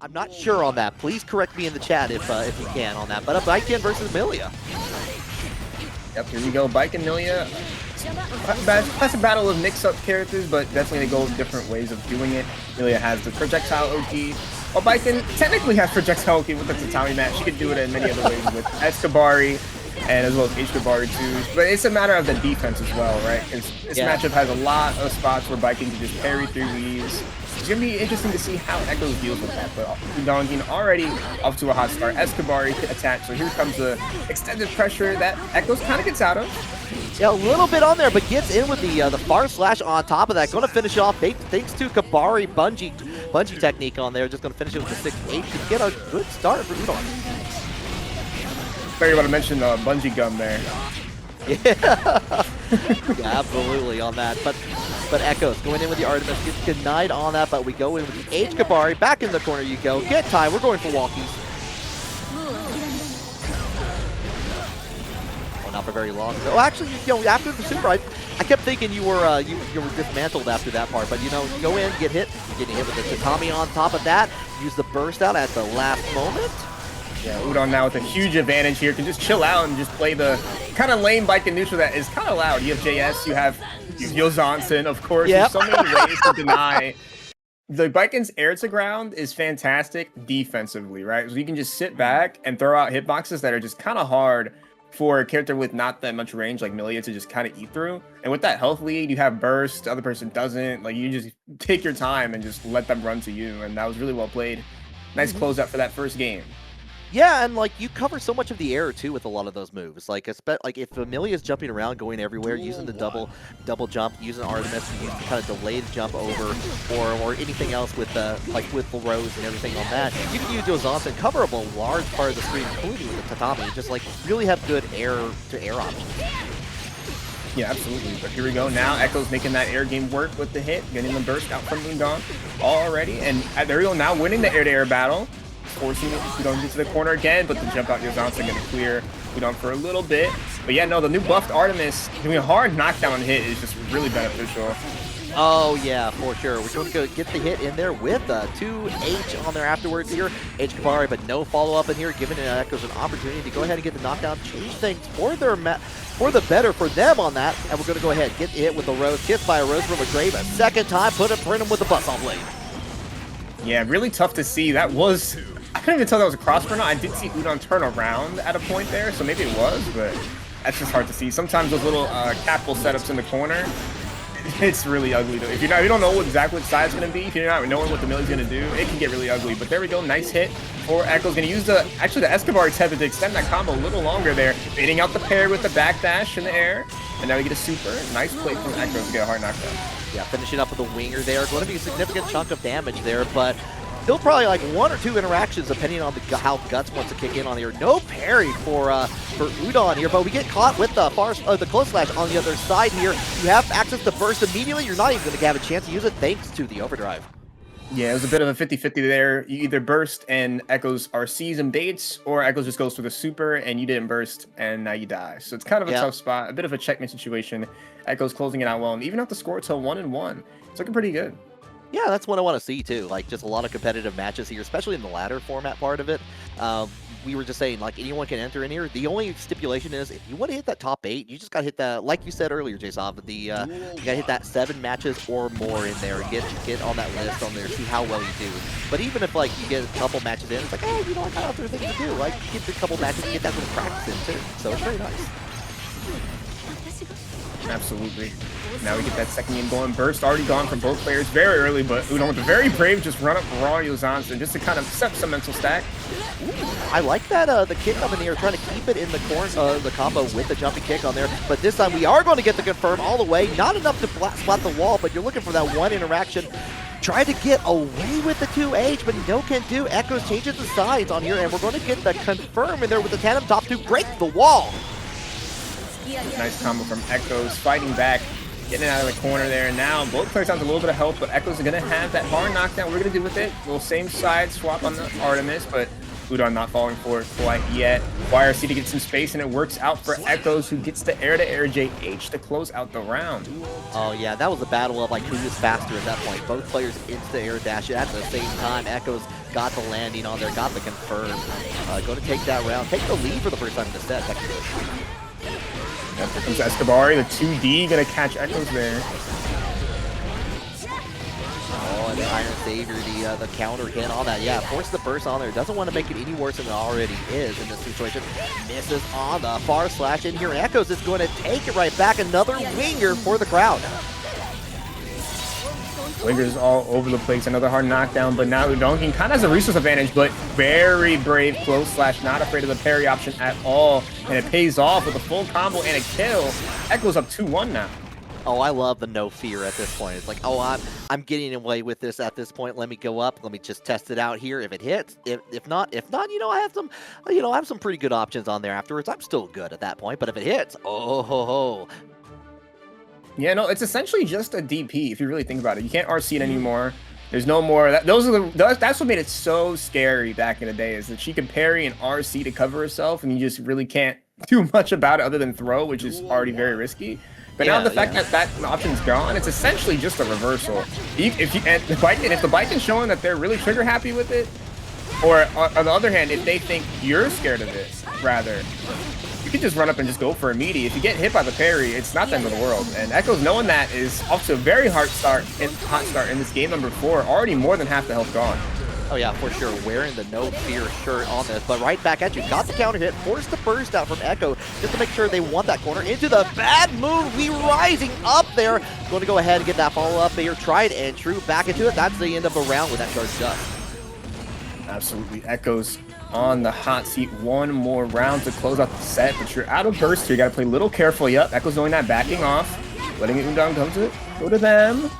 I'm not sure on that. Please correct me in the chat if you can on that. But a Baiken versus Millia. Yep, here we go. Baiken, Millia. Classic battle of mix-up characters, but definitely they go different ways of doing it. Millia has the projectile OG. Well, Baiken technically has projectile OG with the tatami match. She could do it in many other ways with Escabari and as well as H-Kabari too. But it's a matter of the defense as well, right? This matchup has a lot of spots where Baiken can just parry through these. It's going to be interesting to see how Echoes deals with that, but Udongein already off to a hot start. Escabari attached, so here comes the extended pressure that Echoes kind of gets out of. Yeah, a little bit on there, but gets in with the far slash on top of that. Going to finish off thanks to Kabari bungee technique on there. Just going to finish it with the 6-8 to get a good start for Udon. Very want to mention bungee gum there. Yeah. Yeah, absolutely on that. But Echoes going in with the Artemis gets denied on that, but we go in with the H Kabari. Back in the corner you go. Get time. We're going for walkies. Oh, not for very long. Oh, actually, you know, after the super, I kept thinking you were dismantled after that part, but you know, you go in, get hit, you're getting hit with the tatami on top of that. Use the burst out at the last moment. Yeah, Udon now with a huge advantage here, can just chill out and just play the kind of lame Baiken neutral that is kind of loud. You have JS, you have Yozansen, of course. Yep. There's so many ways to deny. The Baiken's air to ground is fantastic defensively, right? So you can just sit back and throw out hitboxes that are just kind of hard for a character with not that much range like Millia to just kind of eat through. And with that health lead, you have burst, the other person doesn't. Like, you just take your time and just let them run to you, and that was really well played. Nice closeout for that first game. Yeah, and like you cover so much of the air too with a lot of those moves. Like if Millia is jumping around, going everywhere, using the double jump, using Artemis, you use the kind of delayed jump over, or anything else with with the Rose and everything on that. You can use Yozansen, cover up a large part of the screen, including with the tatami. Just like really have good air to air options. Yeah, absolutely. But here we go. Now Echoes making that air game work with the hit, getting the burst out from Udon already, and there we go. Now winning the air-to-air battle. Forcing Udon into the corner again, but the jump out Yozansen gonna clear Udon for a little bit. But yeah, no, the new buffed Artemis doing a hard knockdown hit is just really beneficial. Oh yeah, for sure. We're going to get the hit in there with 2H on there afterwards here. H Kabari, but no follow-up in here, giving Echoes an opportunity to go ahead and get the knockdown, change things for the better for them on that. And we're going to go ahead, get hit with the Rose, hit by a Rose from a grave a second time, print him with the bus-off blade. Yeah, really tough to see. That was... I couldn't even tell that was a cross or not. I did see Udon turn around at a point there, so maybe it was, but that's just hard to see. Sometimes those little capital setups in the corner, it's really ugly. If you don't know exactly what side it's going to be, if you're not knowing what the Millia's going to do, it can get really ugly. But there we go, nice hit for Echoes. Going to use the Escabari tether to extend that combo a little longer there, baiting out the pair with the backdash in the air, and now we get a super. Nice play from Echoes to get a hard knockdown. Yeah, finishing up with a winger there. Going to be a significant chunk of damage there, but still probably like 1 or 2 interactions depending on how Guts wants to kick in on here. No parry for Udon here, but we get caught with the close slash on the other side here. You have access to burst immediately. You're not even going to have a chance to use it thanks to the overdrive. Yeah, it was a bit of a 50-50 there. You either burst and Echoes RCs and baits, or Echoes just goes for the super and you didn't burst and now you die. So it's kind of a tough spot, a bit of a checkmate situation. Echoes closing it out well, and even out the score to 1-1. It's looking pretty good. Yeah, that's what I want to see too. Like just a lot of competitive matches here, especially in the ladder format part of it. We were just saying like anyone can enter in here. The only stipulation is if you want to hit that top 8, you just got to hit that, like you said earlier, Jason. You got to hit that 7 matches or more in there. Get on that list on there, see how well you do. But even if like you get a couple matches in, it's like, oh, you know, I got other things to do. Like get a couple matches and get that little practice in too. So it's very nice. Absolutely. Now we get that second game going. Burst already gone from both players very early, but Udon with the very brave just run up raw Yozansen just to kind of set some mental stack. Ooh, I like that the kick up in the air, trying to keep it in the corner, the combo with the jumping kick on there. But this time we are going to get the confirm all the way. Not enough to spot the wall, but you're looking for that one interaction. Try to get away with the 2H, but no can do. Echoes changes the sides on here, and we're going to get the confirm in there with the tandem top to break the wall. Nice combo from Echoes, fighting back, getting out of the corner there. Now both players have a little bit of help, but Echoes are going to have that hard knockdown. We're going to do with it. Little same side swap on the Artemis, but Udon not falling for it quite yet. YRC to get some space, and it works out for Echoes, who gets the air-to-air JH to close out the round. Oh yeah, that was a battle of like who was faster at that point. Both players into the air dash at the same time. Echoes got the landing on there, got the confirm. Going to take that round, take the lead for the first time in the set. Yep, here comes Escobar, the 2D, gonna catch Echoes there. Oh, and the Iron Savior, the counter hit on that. Yeah, force the burst on there. Doesn't want to make it any worse than it already is in this situation. Misses on the far slash in here, and Echoes is going to take it right back. Another winger for the crowd. Wingers all over the place, another hard knockdown, but now Udongein kind of has a resource advantage, but very brave close slash, not afraid of the parry option at all, and it pays off with a full combo and a kill. Echoes up 2-1 now. Oh, I love the no fear at this point. It's like, oh, I'm getting away with this at this point. Let me go up. Let me just test it out here. If it hits, if not, you know, I have some pretty good options on there afterwards. I'm still good at that point. But if it hits, oh ho ho. Yeah, no, it's essentially just a DP if you really think about it. You can't RC it anymore. There's no more. That's what made it so scary back in the day, is that she could parry and RC to cover herself, and you just really can't do much about it other than throw, which is already very risky. But now the fact that option's gone, it's essentially just a reversal. If the Baiken's showing that they're really trigger happy with it, or on the other hand, if they think you're scared of it, rather, you can just run up and just go for a meaty. If you get hit by the parry, it's not the end of the world. And Echoes, knowing that, is off to a very hot start in this game number 4. Already more than half the health gone. Oh yeah, for sure. Wearing the no fear shirt on this, but right back at you. Got the counter hit, forced the burst out from Echo just to make sure they want that corner into the bad move. We rising up there. Going to go ahead and get that follow up there. Tried and true back into it. That's the end of a round with that charge up. Absolutely. Echoes on the hot seat. One more round to close out the set, but you're out of burst here. You got to play a little careful. Yep, Echoes knowing that, backing off, letting it down, go to them.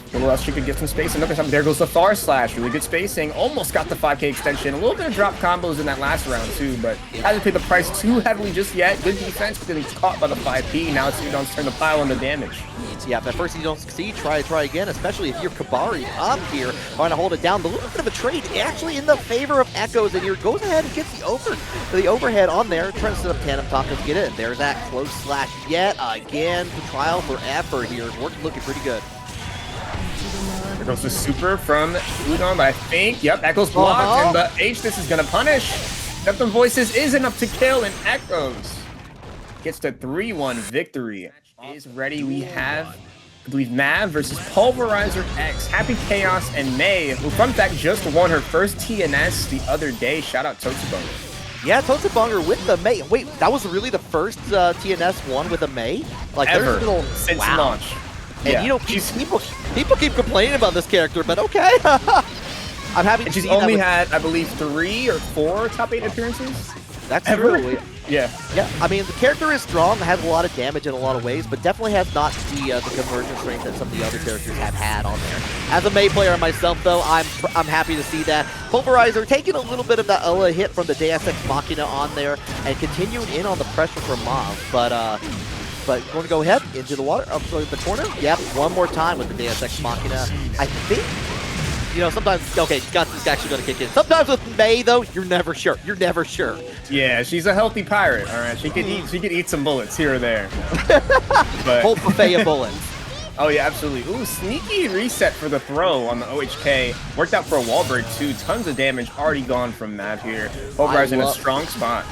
A little else, she could get some space. Another time, there goes the far slash. Really good spacing. Almost got the 5K extension. A little bit of drop combos in that last round, too, but hasn't played the price too heavily just yet. Good defense, but then he's caught by the 5P. Now it's Udon's turn to pile on the damage. Yeah, at first you don't succeed, try again, especially if you're Kabari up here, trying to hold it down. The little bit of a trade actually in the favor of Echoes, and here goes ahead and gets the overhead on there, trying to set up tandem top to get it. There's that close slash yet again. The trial for effort here. Looking pretty good. There goes the super from Udon, but I think, yep, Echoes blocked, and the H this is going to punish. Neptune Voices is enough to kill, and Echoes gets the 3-1 victory. Is ready. We have, I believe, Mav versus PulverizerX. Happy Chaos and May, who, fun fact, just won her first TNS the other day. Shout out Totsubonger. Yeah, Totsubonger with the May. Wait, that was really the first TNS one with a May? Like, ever, since launch. And yeah. you know, people keep complaining about this character, but okay. I'm happy to see she's only had, I believe, 3 or 4 top 8 appearances. That's true. Yeah. Yeah, I mean, the character is strong, has a lot of damage in a lot of ways, but definitely has not the conversion strength that some of the other characters have had on there. As a May player myself, though, I'm happy to see that. Pulverizer taking a little bit of that hit from the Deus Ex Machina on there and continuing in on the pressure from Mav, but going to go ahead into the water, up to the corner. Yep, one more time with the Deus Ex Machina. I think, you know, sometimes, okay, Guts is actually going to kick in. Sometimes with May, though, you're never sure. You're never sure. Yeah, she's a healthy pirate, all right? She could eat some bullets here or there. But whole buffet of bullets. Oh, yeah, absolutely. Ooh, sneaky reset for the throw on the OHK. Worked out for a wall break, too. Tons of damage already gone from Mav here. Pulverizer's in a strong spot.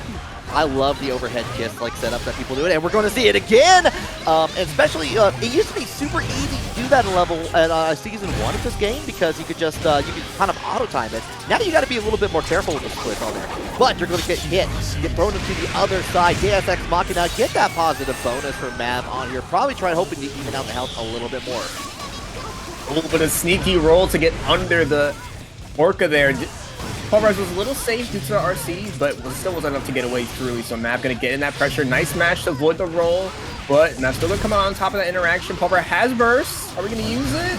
I love the overhead kiss like setup that people do it, and we're going to see it again. And especially, it used to be super easy to do that in level at season 1 of this game because you could just you could kind of auto time it. Now you got to be a little bit more careful with the splits on there. But you're going to get hit, get thrown into the other side. Deus Ex Machina, get that positive bonus for Mav on here. Probably try hoping to even out the health a little bit more. A little bit of sneaky roll to get under the Orca there. Pulverizer was a little safe due to the RC, but still wasn't enough to get away through. So Mav gonna get in that pressure. Nice match to avoid the roll, but Mav's still gonna come out on top of that interaction. Pulver has burst. Are we gonna use it?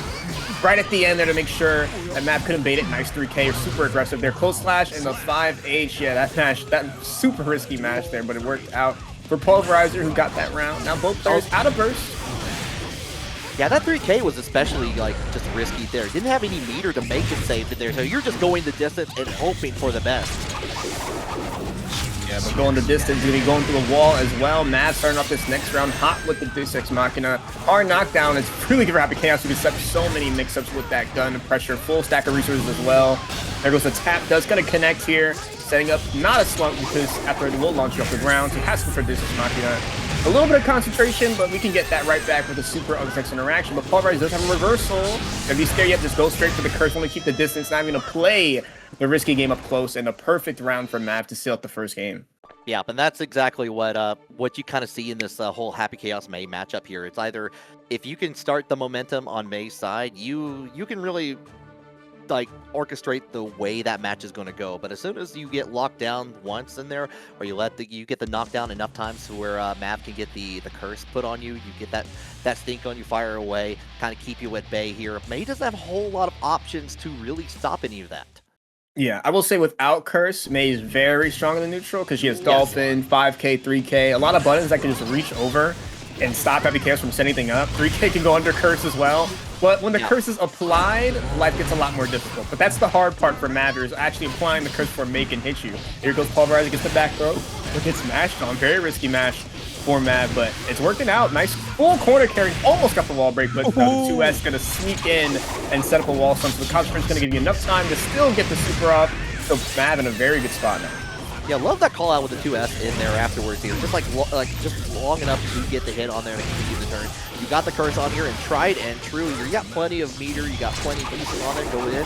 Right at the end there to make sure that Mav couldn't bait it. Nice 3K, super aggressive there. Close slash and the 5H. Yeah, that super risky match there, but it worked out for Pulverizer, who got that round. Now both players out of burst. Yeah, that 3K was especially, like, just risky there. Didn't have any meter to make it safe there, so you're just going the distance and hoping for the best. Yeah, but going the distance, going to be going through the wall as well. Mav starting off this next round hot with the Deus Ex Machina. Hard knockdown. It's really good for Happy Chaos because such so many mix-ups with that gun and pressure. Full stack of resources as well. There goes the tap. Does going to connect here. Setting up not a slump because after it will launch you off the ground. So it has to go for Deus Ex Machina. A little bit of concentration, but we can get that right back with a super Unsex interaction. But Pulverizer does have a reversal. If he's scared yet, just go straight for the curse. Only keep the distance, not even to play the risky game up close, and a perfect round for Mav to seal out the first game. Yeah, and that's exactly what you kind of see in this whole Happy Chaos Mei matchup here. It's either if you can start the momentum on Mei's side, you can really like orchestrate the way that match is going to go. But as soon as you get locked down once in there, or you get the knockdown enough times to where Mav can get the curse put on you, you get that stink on you, fire away, kind of keep you at bay here. Mei doesn't have a whole lot of options to really stop any of that. Yeah, I will say without Curse, Mei is very strong in the neutral because she has Dolphin, 5k, 3k, a lot of buttons that can just reach over and stop Happy Chaos from setting anything up. 3k can go under Curse as well. But when the curse is applied, life gets a lot more difficult. But that's the hard part for Mav, is actually applying the curse before Mei can hit you. Here goes Pulverizer, gets the back throw, but gets mashed on. Very risky mash for Mav, but it's working out. Nice full corner carry, almost got the wall break, but the 2S going to sneak in and set up a wall stump. So the Concentrate's going to give you enough time to still get the super off. So Mav in a very good spot now. Yeah, love that call out with the 2S in there afterwards here. Just just long enough to get the hit on there to continue the turn. You got the curse on here, and tried and true. You got plenty of meter, you got plenty of pieces on there. Go in.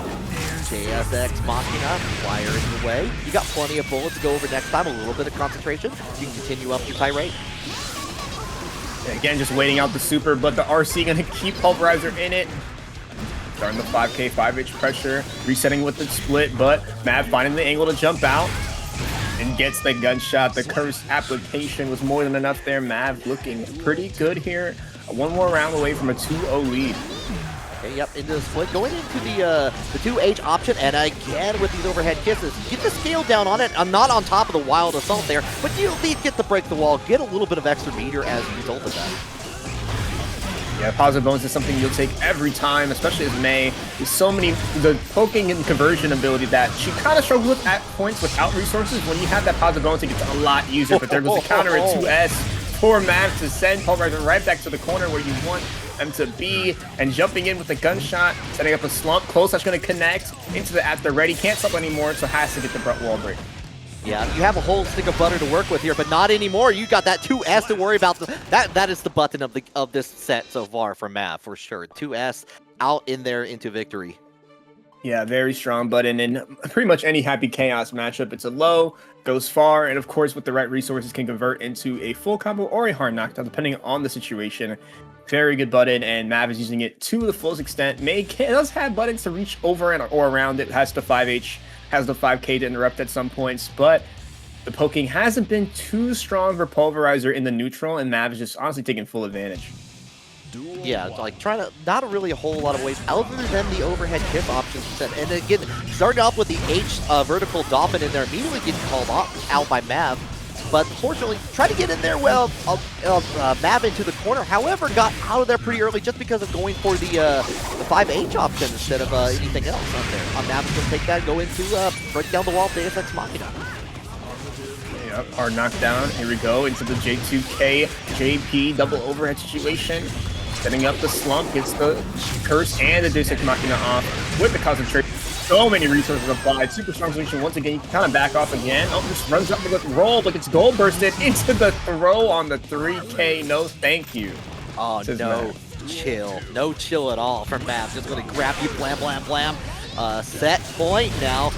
JSX Machina, fire in your way. You got plenty of bullets to go over next time. A little bit of concentration. You can continue up your tirade. Again, just waiting out the super, but the RC going to keep Pulverizer in it. Starting the 5k, 5h pressure. Resetting with the split, but Mav finding the angle to jump out. And gets the gunshot. The curse application was more than enough there. Mav looking pretty good here. One more round away from a 2-0 lead. Okay, yep, into the split. Going into the 2H option, and again with these overhead kisses. Get the scale down on it. I'm not on top of the wild assault there, but you at least get to break the wall. Get a little bit of extra meter as a result of that. Yeah, positive bonus is something you'll take every time, especially as Mei. There's so many, the poking and conversion ability that she kind of struggles with at points without resources. When you have that positive bonus, it gets a lot easier. But there goes the counter at 2S for Mav to send Pulverizer right back to the corner where you want them to be. And jumping in with the gunshot, setting up a slump. Close, that's going to connect into the after ready. Can't slump anymore, so has to get the wall break. Yeah, you have a whole stick of butter to work with here, but not anymore. You got that 2S to worry about. That is the button of this set so far for Mav, for sure. 2S out in there into victory. Yeah, very strong button in pretty much any Happy Chaos matchup. It's a low, goes far, and of course with the right resources can convert into a full combo or a hard knockdown depending on the situation. Very good button, and Mav is using it to the fullest extent. Mei does have buttons to reach over and or around it. Has the 5H. Has the 5k to interrupt at some points, but the poking hasn't been too strong for Pulverizer in the neutral, and Mav is just honestly taking full advantage. Yeah, like trying to, not really a whole lot of ways other than the overhead kiss options. And again, starting off with the H vertical dolphin in there, immediately getting called out by Mav. But fortunately, tried to get in there well, Mav into the corner. However, got out of there pretty early just because of going for the 5H option instead of anything else on there. Mav's going to take that, go into break down the wall, Deus Ex Machina. Yep, hard knockdown. Here we go into the J2K JP double overhead situation. Setting up the slump, gets the curse and the Deus Ex Machina off with the concentration. So many resources applied. Super strong solution once again. You can kind of back off again. Oh, just runs up with a roll, but gets gold bursted into the throw on the 3K. No, thank you. Oh, no chill. No chill at all from Mav. Just going to grab you, blam, blam, blam. Set point now.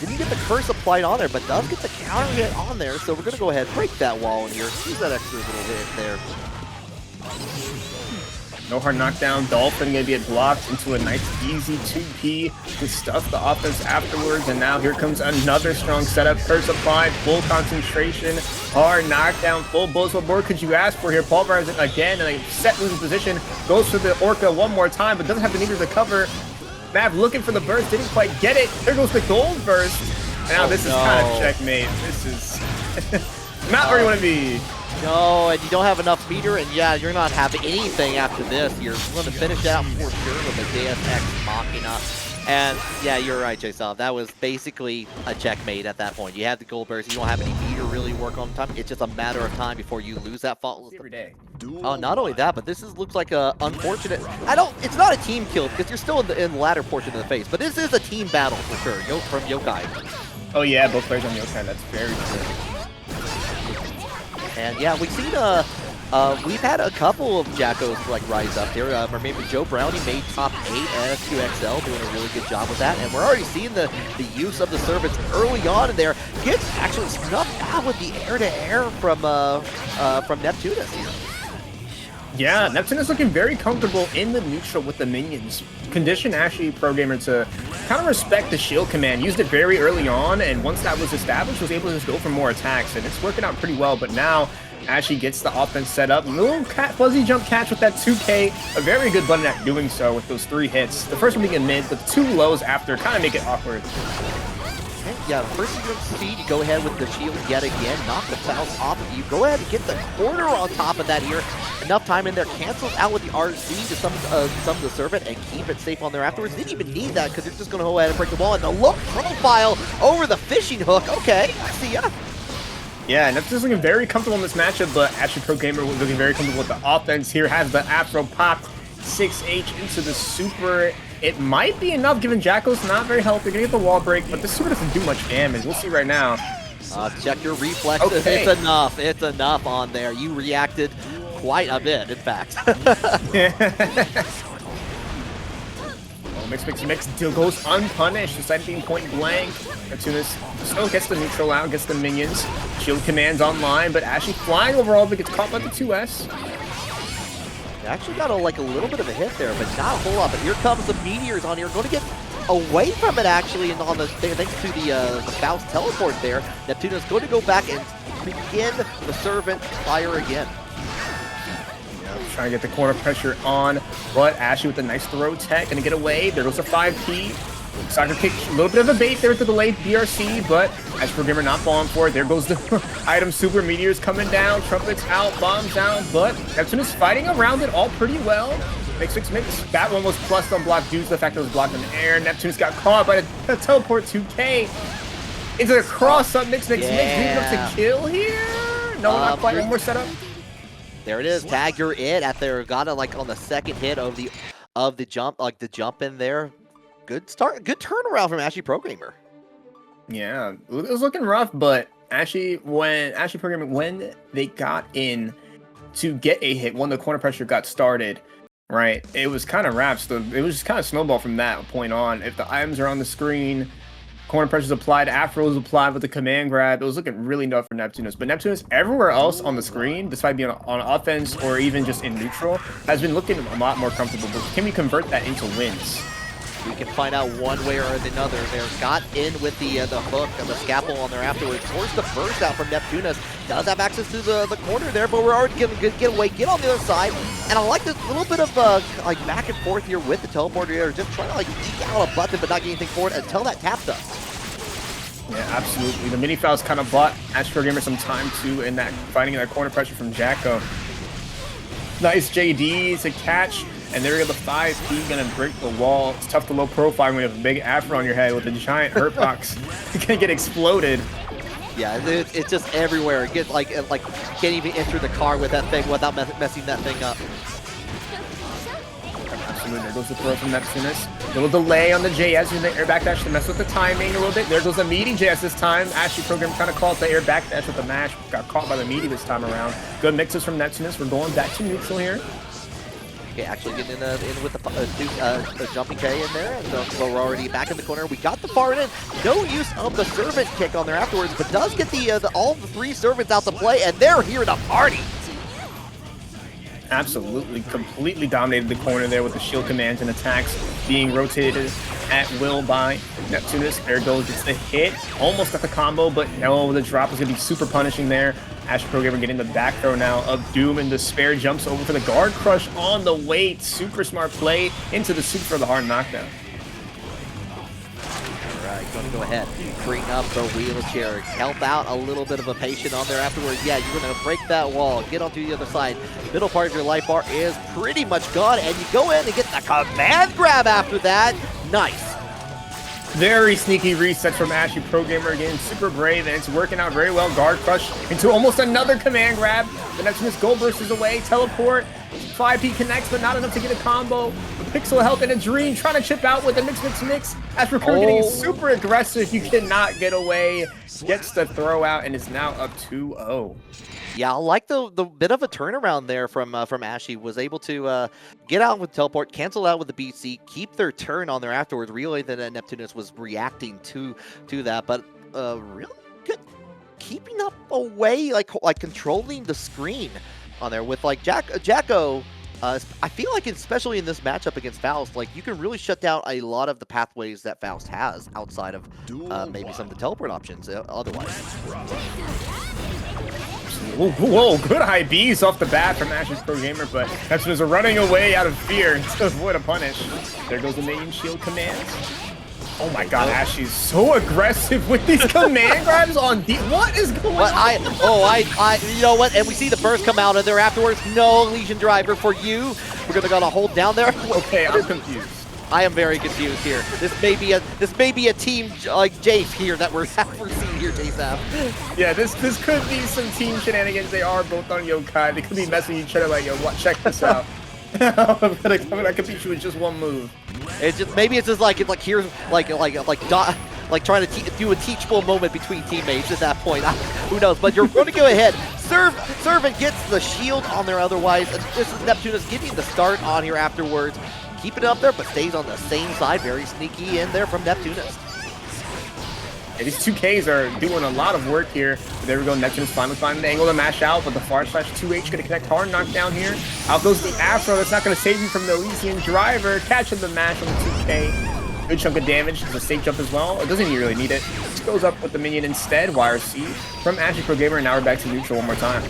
Didn't get the curse applied on there, but does get the counter hit on there. So we're going to go ahead and break that wall in here. Use that extra little hit there. No hard knockdown. Dolphin going to get blocked into a nice, easy 2P to stuff the offense afterwards. And now here comes another strong setup. Curse applied, full concentration, hard knockdown, full bullets. What more could you ask for here? Pulverizer again in a set losing position. Goes for the Orca one more time, but doesn't have the meters to cover. Mav looking for the burst, didn't quite get it. There goes the gold burst. And now this is kind of checkmate. This is not where you want to be. No, and you don't have enough meter, and yeah, you're not having anything after this. You're going to finish it out for sure with a Deus Ex Machina. And yeah, you're right, Jason. That was basically a checkmate at that point. You have the gold burst. You don't have any meter really work on time. It's just a matter of time before you lose that fault. Every day. Not only that, but this looks like a unfortunate. It's not a team kill because you're still in the latter portion of the phase. But this is a team battle for sure. From Yokai. Oh yeah, both players on Yokai. That's very true. And yeah, we've seen we've had a couple of Jackos like rise up here. Maybe Joe Brownie made top 8 at S2XL, doing a really good job with that. And we're already seeing the use of the servants early on in there. Gets actually snuffed out with the air-to-air from Neptunest here. Yeah, Neptunest looking very comfortable in the neutral with the minions. Conditioned Ashiprogamer to kind of respect the shield command. Used it very early on, and once that was established, was able to just go for more attacks. And it's working out pretty well, but now Ashy gets the offense set up. Little fuzzy jump catch with that 2K. A very good button at doing so with those 3 hits. The first one being a mid, but 2 lows after kind of make it awkward. Yeah, first you succeed, you go ahead with the shield yet again, knock the Faust off of you, go ahead and get the corner on top of that here. Enough time in there, cancels out with the RC to some of the servant and keep it safe on there afterwards. Didn't even need that because they're just going to go ahead and break the wall. And the look profile over the fishing hook. Okay, I see ya. Yeah, Neptunest looking very comfortable in this matchup, but Ashiprogamer was looking very comfortable with the offense here. Has the Afro popped 6H into the super. It might be enough given Jacko's not very healthy. Gonna get the wall break, but the super doesn't do much damage. We'll see right now. Check your reflexes. Okay. It's enough. It's enough on there. You reacted quite a bit, in fact. Mix still goes unpunished. Despite being point blank. Neptunest still gets the neutral out, gets the minions. Shield commands online, but Ashy flying overall but gets caught by the 2S. Actually got a little bit of a hit there, but not a whole lot. But here comes the meteors on here. Going to get away from it actually, and on the thanks to the Faust teleport there. Neptunest going to go back and begin the servant fire again. Trying to get the corner pressure on, but Ashy with a nice throw tech, gonna get away. There goes a 5P. Soccer kick, a little bit of a bait there with the delayed BRC, but Ashiprogamer not falling for it. There goes the item super meteors coming down, trumpets out, bombs down, but Neptunest fighting around it all pretty well. Mix. That one was plus on block due to the fact that it was blocked in the air. Neptunest got caught by the teleport 2K. Into the cross up, mix, leading up to kill here. No, not quite. One more setup. There it is. Tag, you're it at there. Got it on the second hit of the jump, the jump in there. Good start, good turnaround from Ashiprogamer. Yeah, it was looking rough, but Ashiprogamer, when they got in to get a hit, when the corner pressure got started, right, it was kind of wrapped. So it was just kind of snowball from that point on. If the items are on the screen, corner pressures applied, Afro was applied with the command grab, it was looking really tough for Neptunest. But Neptunest, everywhere else on the screen, despite being on offense or even just in neutral, has been looking a lot more comfortable. But can we convert that into wins? We can find out one way or another. There got in with the hook and the scalpel on there afterwards. Forced the burst out from Neptunest. Does have access to the corner there, but we're already getting a good getaway. Get on the other side. And I like this little bit of back and forth here with the teleporter here. Just trying to eke out a button but not get anything for it until that tap does. Yeah, absolutely. The mini Faust kind of bought Ashiprogamer some time too in that fighting that corner pressure from Jacko. Nice JD to catch. And there you go, the 5P gonna break the wall. It's tough to low profile when you have a big afro on your head with a giant hurt box. You're gonna get exploded. Yeah, it's just everywhere. It gets can't even enter the car with that thing without messing that thing up. Absolutely, there goes the throw from Neptunest. Little delay on the JS using the air backdash to mess with the timing a little bit. There goes the meaty JS this time. Ashiprogamer trying to call it the air backdash with the mash. Got caught by the meaty this time around. Good mixes from Neptunest. We're going back to neutral here. Okay, actually getting in with the jumping K in there, and so we're already back in the corner. We got the far in. No use of the servant kick on there afterwards, but does get all the 3 servants out to play, and they're here to party. Absolutely, completely dominated the corner there with the shield commands and attacks being rotated at will by Neptunest. There goes, gets the hit, almost got the combo, but no, the drop is going to be super punishing there. Ashiprogamer getting the back throw now of Doom and Despair, jumps over for the guard crush on the weight. Super smart play into the soup for the hard knockdown. Alright, gonna go ahead, bring up the wheelchair, help out a little bit of a patient on there afterwards. Yeah, you're gonna break that wall, get onto the other side. Middle part of your life bar is pretty much gone, and you go in and get the command grab after that. Nice. Very sneaky resets from Ashiprogamer again. Super brave, and it's working out very well. Guard crush into almost another command grab. The Neptunest Gold bursts away. Teleport. 5P connects, but not enough to get a combo. Pixel Health and a Dream trying to chip out with a mix. Ashiprogamer getting super aggressive. You cannot get away. Gets the throw out and is now up 2-0. Yeah, I like the bit of a turnaround there from Ashy. Was able to get out with teleport, cancel out with the BC, keep their turn on there afterwards. Realized that Neptunest was reacting to that, but really good keeping up away, like controlling the screen on there with like Jacko. I feel like especially in this matchup against Faust, like you can really shut down a lot of the pathways that Faust has outside of maybe some of the teleport options otherwise. Whoa, good high Bs off the bat from Ashiprogamer, but Neptunest are running away out of fear to avoid a punish. There goes the main shield commands. Oh my god, Ashy's so aggressive with these command grabs on D. What is going on? You know what? And we see the burst come out of there afterwards. No Legion driver for you. We're gonna hold down there. Okay, I'm confused. I am very confused here. This may be a team like Jace here that we're seeing here, Jace. Yeah, this could be some team shenanigans. They are both on Yokai. They could be messing each other like, yo, what? Check this out. I'm gonna compete you with just one move. It's just like here's like trying to do a teachable moment between teammates at that point. Who knows? But you're going to go ahead, serve and gets the shield on there. Otherwise, and this is Neptunest getting the start on here afterwards. Keeping it up there, but stays on the same side. Very sneaky in there from Neptunest. Yeah, these 2Ks are doing a lot of work here. There we go, Neptunest finally finding the angle to mash out, but the far slash 2H gonna connect hard knockdown here. Out goes the Afro, that's not gonna save you from the Elysian driver. Catching the mash on the 2K. Good chunk of damage, it's a safe jump as well. It doesn't even really need it. Just goes up with the minion instead. YRC from Ashiprogamer, and now we're back to neutral one more time.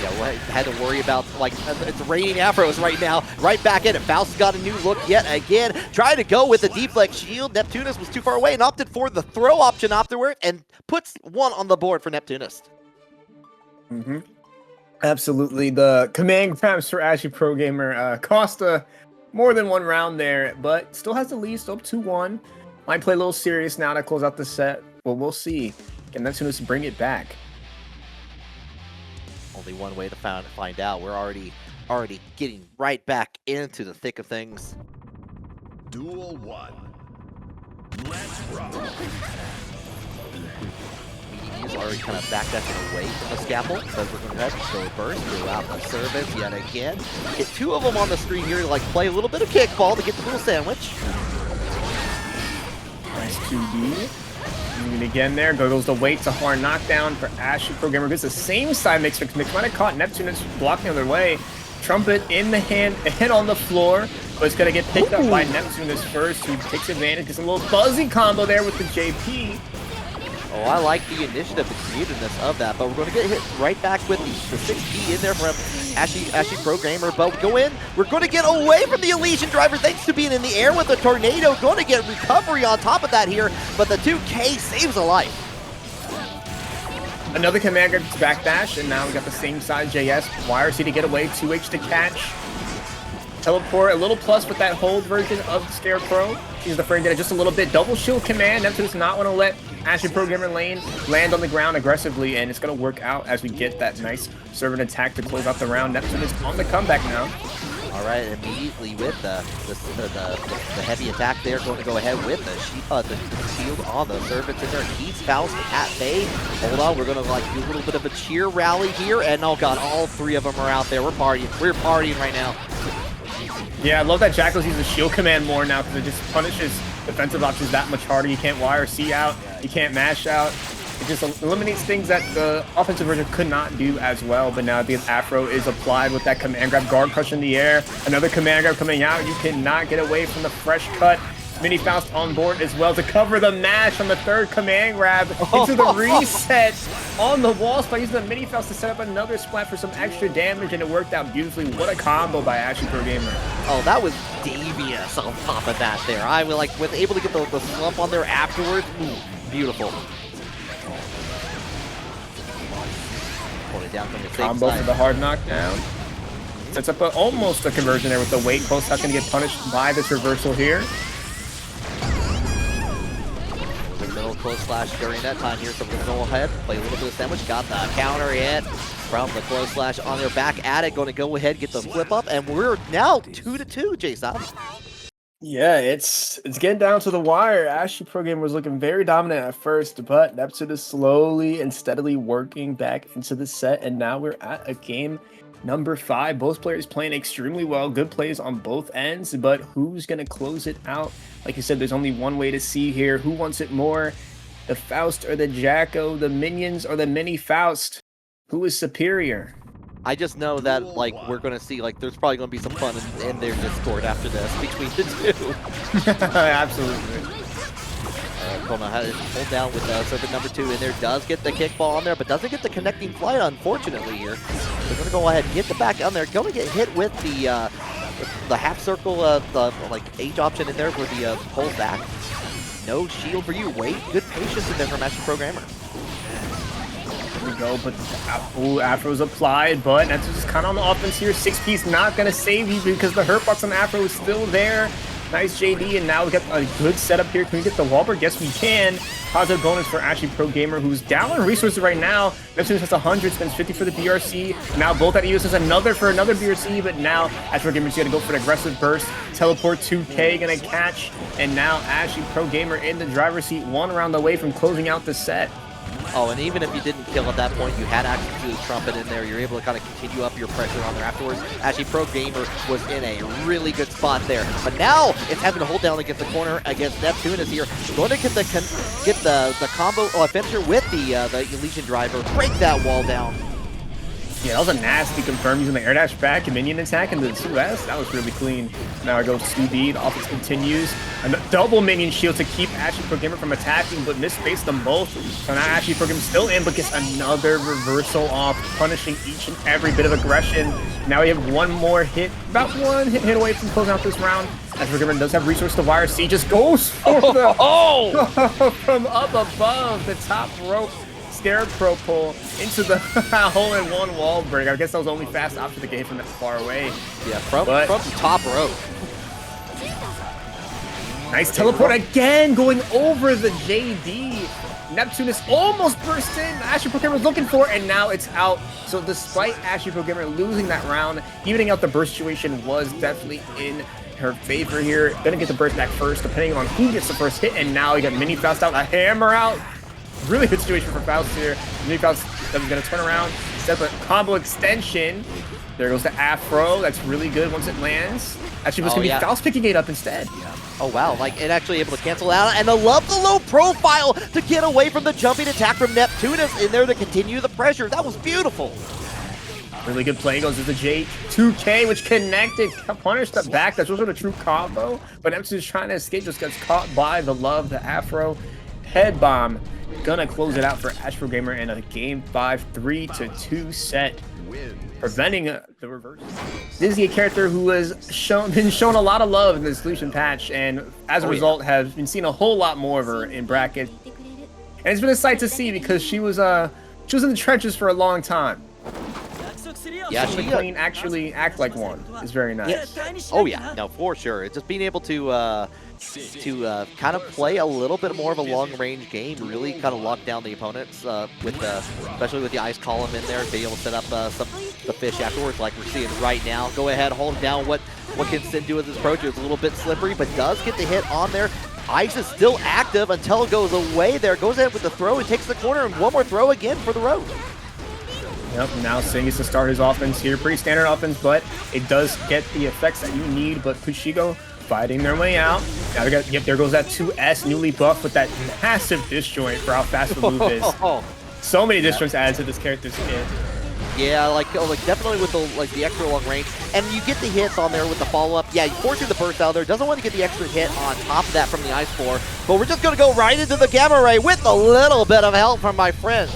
Yeah, well, had to worry about, like, it's raining Afros right now. Right back in it. Faust got a new look yet again. Trying to go with the deflect shield. Neptunest was too far away and opted for the throw option afterward and puts one on the board for Neptunest. Absolutely. The command grabs for Ashiprogamer cost more than one round there, but still has the lead, still up 2-1. Might play a little serious now to close out the set. Well, we'll see. Can Neptunest bring it back? Only one way to find out. We're already getting right back into the thick of things. Duel 1. Let's rock. He's already kind of backdashing away from the scalpel. So we're going to go ahead and burst throughout the service yet again. Get two of them on the screen here to like play a little bit of kickball to get the little sandwich. Nice 2D. And again there, goes the weight to hard knockdown for Ashiprogamer. Gets the same side mix. Might have caught Neptunest blocking the other way. Trumpet in the hand, head on the floor, but it's going to get picked up by Neptunest first, who takes advantage. Gets a little buzzy combo there with the JP. Oh, I like the initiative, the creativeness of that, but we're going to get hit right back with the 6P in there from Ashiprogamer. But we're going to get away from the Elysian driver thanks to being in the air with a tornado. Going to get recovery on top of that here, but the 2K saves a life. Another command grab backdash, and now we got the same side JS. YRC to get away, 2H to catch. Teleport, a little plus with that hold version of Scarecrow. He's the frame data just a little bit. Double shield command. Neptunest not want to let Ashiprogamer lane land on the ground aggressively, and it's going to work out as we get that nice servant attack to close out the round. Neptunest on the comeback now. All right, immediately with the heavy attack there, going to go ahead with the shield on the servants in there. Keeps Faust at bay. Hold on, we're going to like do a little bit of a cheer rally here, and oh god, all three of them are out there. We're partying right now. Yeah, I love that Jackal's using the shield command more now because it just punishes defensive options that much harder. You can't YRC out, you can't mash out. It just eliminates things that the offensive version could not do as well. But now the Afro is applied with that command grab, guard crush in the air. Another command grab coming out. You cannot get away from the fresh cut. Mini Faust on board as well to cover the mash on the third command grab into the reset on the walls by using the Mini Faust to set up another splat for some extra damage, and it worked out beautifully. What a combo by Ashiprogamer. Oh, that was devious on top of that there. I was able to get the slump on there afterwards. Ooh, beautiful. Pull it down from the combo side. For the hard knockdown. Sets up almost a conversion there with the weight. Close not going to get punished by this reversal here. middle close slash during that time here, so we're going to go ahead, play a little bit of sandwich. Got the counter hit from the close slash on their back at it. Going to go ahead, get the flip up, and we're now 2-2, Jason. Yeah, it's getting down to the wire. Ashiprogamer was looking very dominant at first, but Neptunest is slowly and steadily working back into the set, and now we're at a game number 5. Both players playing extremely well. Good plays on both ends, but who's going to close it out? Like you said, there's only one way to see here. Who wants it more? The Faust or the Jacko? The minions or the mini Faust? Who is superior? I just know that, like, we're going to see, like, there's probably going to be some fun in their Discord after this between the two. Absolutely. Kona has hold down with serpent number 2 in there. Does get the kickball on there, but doesn't get the connecting flight, unfortunately, here. They're going to go ahead and get the back on there. Going to get hit with the half circle, the, like, H option in there for the pull back. No shield for you. Wait, good patience in there from Ashiprogamer. We go, but Afro's applied, but that's just kind of on the offense here. 6-piece not going to save you because the hurt box on Afro is still there. Nice JD, and now we got a good setup here. Can we get the wall break? Yes, we can. Positive bonus for Ashiprogamer, who's down on resources right now. Neptunest has 100, spends 50 for the BRC. Now both at EOS has another for another BRC, but now Ashiprogamer's going to go for an aggressive burst. Teleport 2K going to catch, and now Ashiprogamer in the driver's seat, one round away from closing out the set. Oh, and even if you didn't kill at that point, you had access to the trumpet in there. You're able to kind of continue up your pressure on there afterwards. Ashiprogamer was in a really good spot there. But now it's having to hold down against the corner against Neptunest here. Going to get the combo finisher with the Legion driver. Break that wall down. Yeah, that was a nasty confirm using the air dash back and minion attack into the 2S. That was really clean. Now I go 2B, the offense continues. A double minion shield to keep Ashiprogamer from attacking, but misspace them both. So now Ashiprogamer still in, but gets another reversal off, punishing each and every bit of aggression. Now we have one more hit, about one hit away from closing out this round. Ashiprogamer does have resource to wire. C just goes for the from up above the top rope. Scarecrow pull into the hole-in-one wall break. I guess that was the only fast option the game from that far away. Yeah, from the top rope. Nice teleport again, going over the JD. Neptunest almost burst in. Ashiprogamer was looking for it, and now it's out. So despite Ashiprogamer losing that round, evening out the burst situation was definitely in her favor here. Gonna get the burst back first, depending on who gets the first hit, and now we got Mini Faust out, a hammer out. Really good situation for Faust here. Mini Faust is going to turn around, set up a combo extension. There goes the Afro. That's really good once it lands. Actually, was going to be Faust picking it up instead. Yeah. Oh, wow. Like, it actually able to cancel out. And I love the low profile to get away from the jumping attack from Neptunest in there to continue the pressure. That was beautiful. Really good play goes to the J2K, which connected, punished the back. That's also the true combo. But Neptunest trying to escape, just gets caught by the love, the Afro. Head bomb. Gonna close it out for Ashiprogamer in a game 5, 3-2 set, preventing the reverse. This is a character who has been shown a lot of love in the solution patch, and as a result, has been seeing a whole lot more of her in bracket. And it's been a sight to see because she was in the trenches for a long time. Yeah, she can actually act like one. It's very nice. Yeah. Oh yeah, no, for sure. It's just being able to kind of play a little bit more of a long-range game, really kind of lock down the opponents especially with the ice column in there, be able to set up the fish afterwards, like we're seeing right now. Go ahead, hold down what can Sin do with his approach. It's a little bit slippery, but does get the hit on there. Ice is still active until it goes away there. Goes ahead with the throw and takes the corner, and one more throw again for the road. Yep, now Sin gets to start his offense here. Pretty standard offense, but it does get the effects that you need. But Pushigoh fighting their way out. Now we got, there goes that 2S newly buffed with that massive disjoint for how fast the move is. So many disjoints added to this character's kit. Yeah, like definitely with the extra long range, and you get the hits on there with the follow-up. Yeah, you forcing the burst out there. Doesn't want to get the extra hit on top of that from the ice floor, but we're just gonna go right into the gamma ray with a little bit of help from my friends.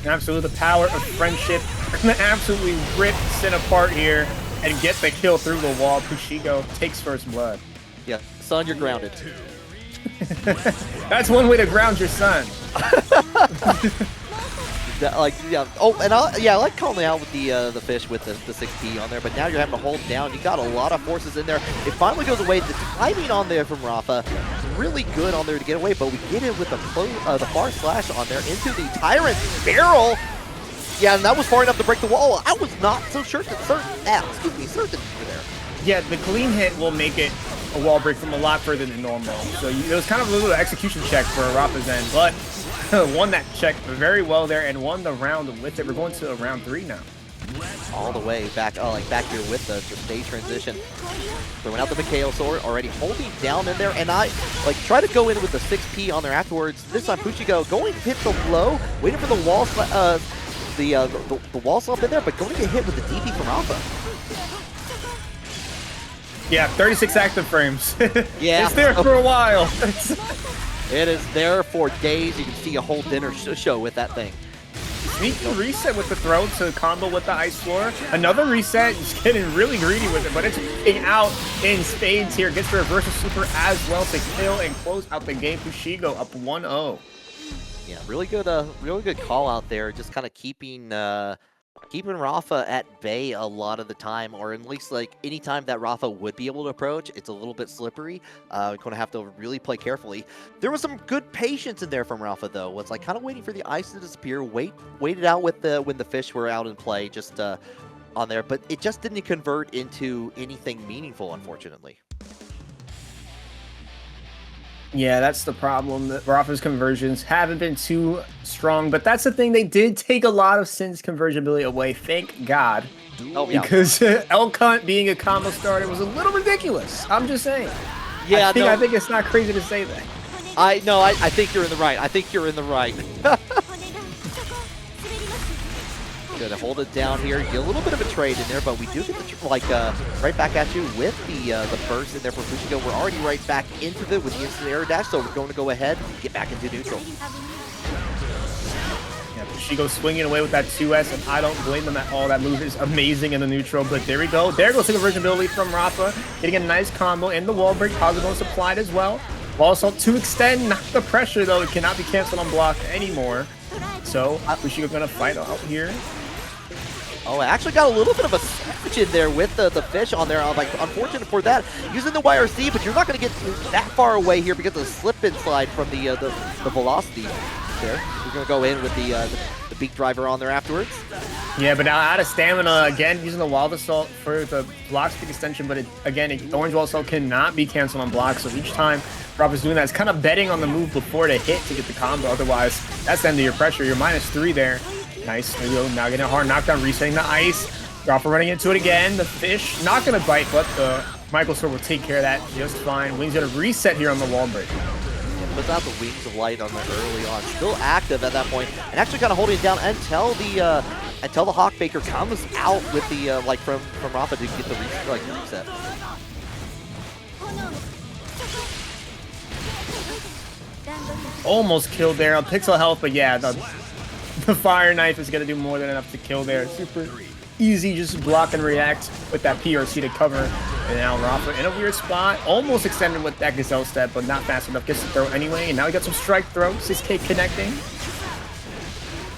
Absolutely, the power of friendship. Gonna absolutely rip Sin apart here and get the kill through the wall. Pushigoh takes first blood. Yeah, son, you're grounded. That's one way to ground your son. Like, yeah. Oh, and I like calling out with the fish with the 6P on there, but now you're having to hold down. You got a lot of forces in there. It finally goes away. The timing on there from Rafa, really good on there to get away, but we get it with the far slash on there into the Tyrant's barrel. Yeah, and that was far enough to break the wall. I was not so certain for there. Yeah, the clean hit will make it a wall break from a lot further than normal. So it was kind of a little execution check for Rafa's end, but won that check very well there and won the round with it. We're going to round 3 now. All the way back, back here with the stage transition. Throwing out the Mikhail sword, already holding down in there, and I try to go in with the 6P on there afterwards. This time Pushigoh going to hit the low, waiting for the wall, the wall slump in there, but going to get hit with the DP from Alpha. Yeah, 36 active frames. Yeah, it's there for a while. It is there for days. You can see a whole dinner show with that thing. Sneaky reset with the throw to combo with the ice floor. Another reset, just getting really greedy with it, but it's being out in spades here. Gets the reversal super as well to kill and close out the game. Pushigoh up 1-0. Yeah, really good call out there. Just kind of keeping Rafa at bay a lot of the time, or at least any time that Rafa would be able to approach, it's a little bit slippery. Going to have to really play carefully. There was some good patience in there from Rafa though. Was kind of waiting for the ice to disappear, waited out with when the fish were out in play, just on there, but it just didn't convert into anything meaningful, unfortunately. Yeah, that's the problem. The Rafa's conversions haven't been too strong, but that's the thing. They did take a lot of Sin's conversion ability away. Thank God. Oh, yeah. Because Elcunt being a combo starter was a little ridiculous. I'm just saying. Yeah, I think it's not crazy to say that. I think you're in the right. I think you're in the right. Gonna hold it down here. Get a little bit of a trade in there, but we do get the right back at you with the burst in there for Pushigoh. We're already right back into it with the instant air dash, so we're going to go ahead and get back into neutral. Yeah, Pushigoh swinging away with that 2S, and I don't blame them at all. That move is amazing in the neutral, but there we go. There goes the conversion ability from Rafa, getting a nice combo in the wall break. Positive supplied as well. Wall assault to extend, not the pressure though. It cannot be canceled on block anymore. So Pushigoh gonna fight out here. Oh, I actually got a little bit of a switch in there with the fish on there. Unfortunate for that. Using the YRC, but you're not going to get that far away here because of the slip and slide from the velocity there. We're going to go in with the beak driver on there afterwards. Yeah, but now out of stamina, again, using the Wild Assault for the block speed extension, but Orange Wild Assault cannot be canceled on block, so each time Rafa's doing that, it's kind of betting on the move before to hit to get the combo. Otherwise, that's the end of your pressure. You're -3 there. Nice. There we go. Now getting a hard knockdown, resetting the ice. Rafa running into it again. The fish not going to bite, but the Michael Sword will take care of that just fine. Wings going to reset here on the wall break. Yeah, puts out the Wings of Light on there early on. Still active at that point, and actually kind of holding it down until the Hawkbaker comes out with the from Rafa to get the reset. Almost killed there on pixel health, but yeah, the fire knife is going to do more than enough to kill there. Super easy, just block and react with that PRC to cover. And now Rafa in a weird spot, almost extended with that Gazelle step, but not fast enough. Gets the throw anyway, and now we got some strike throw. 6K connecting.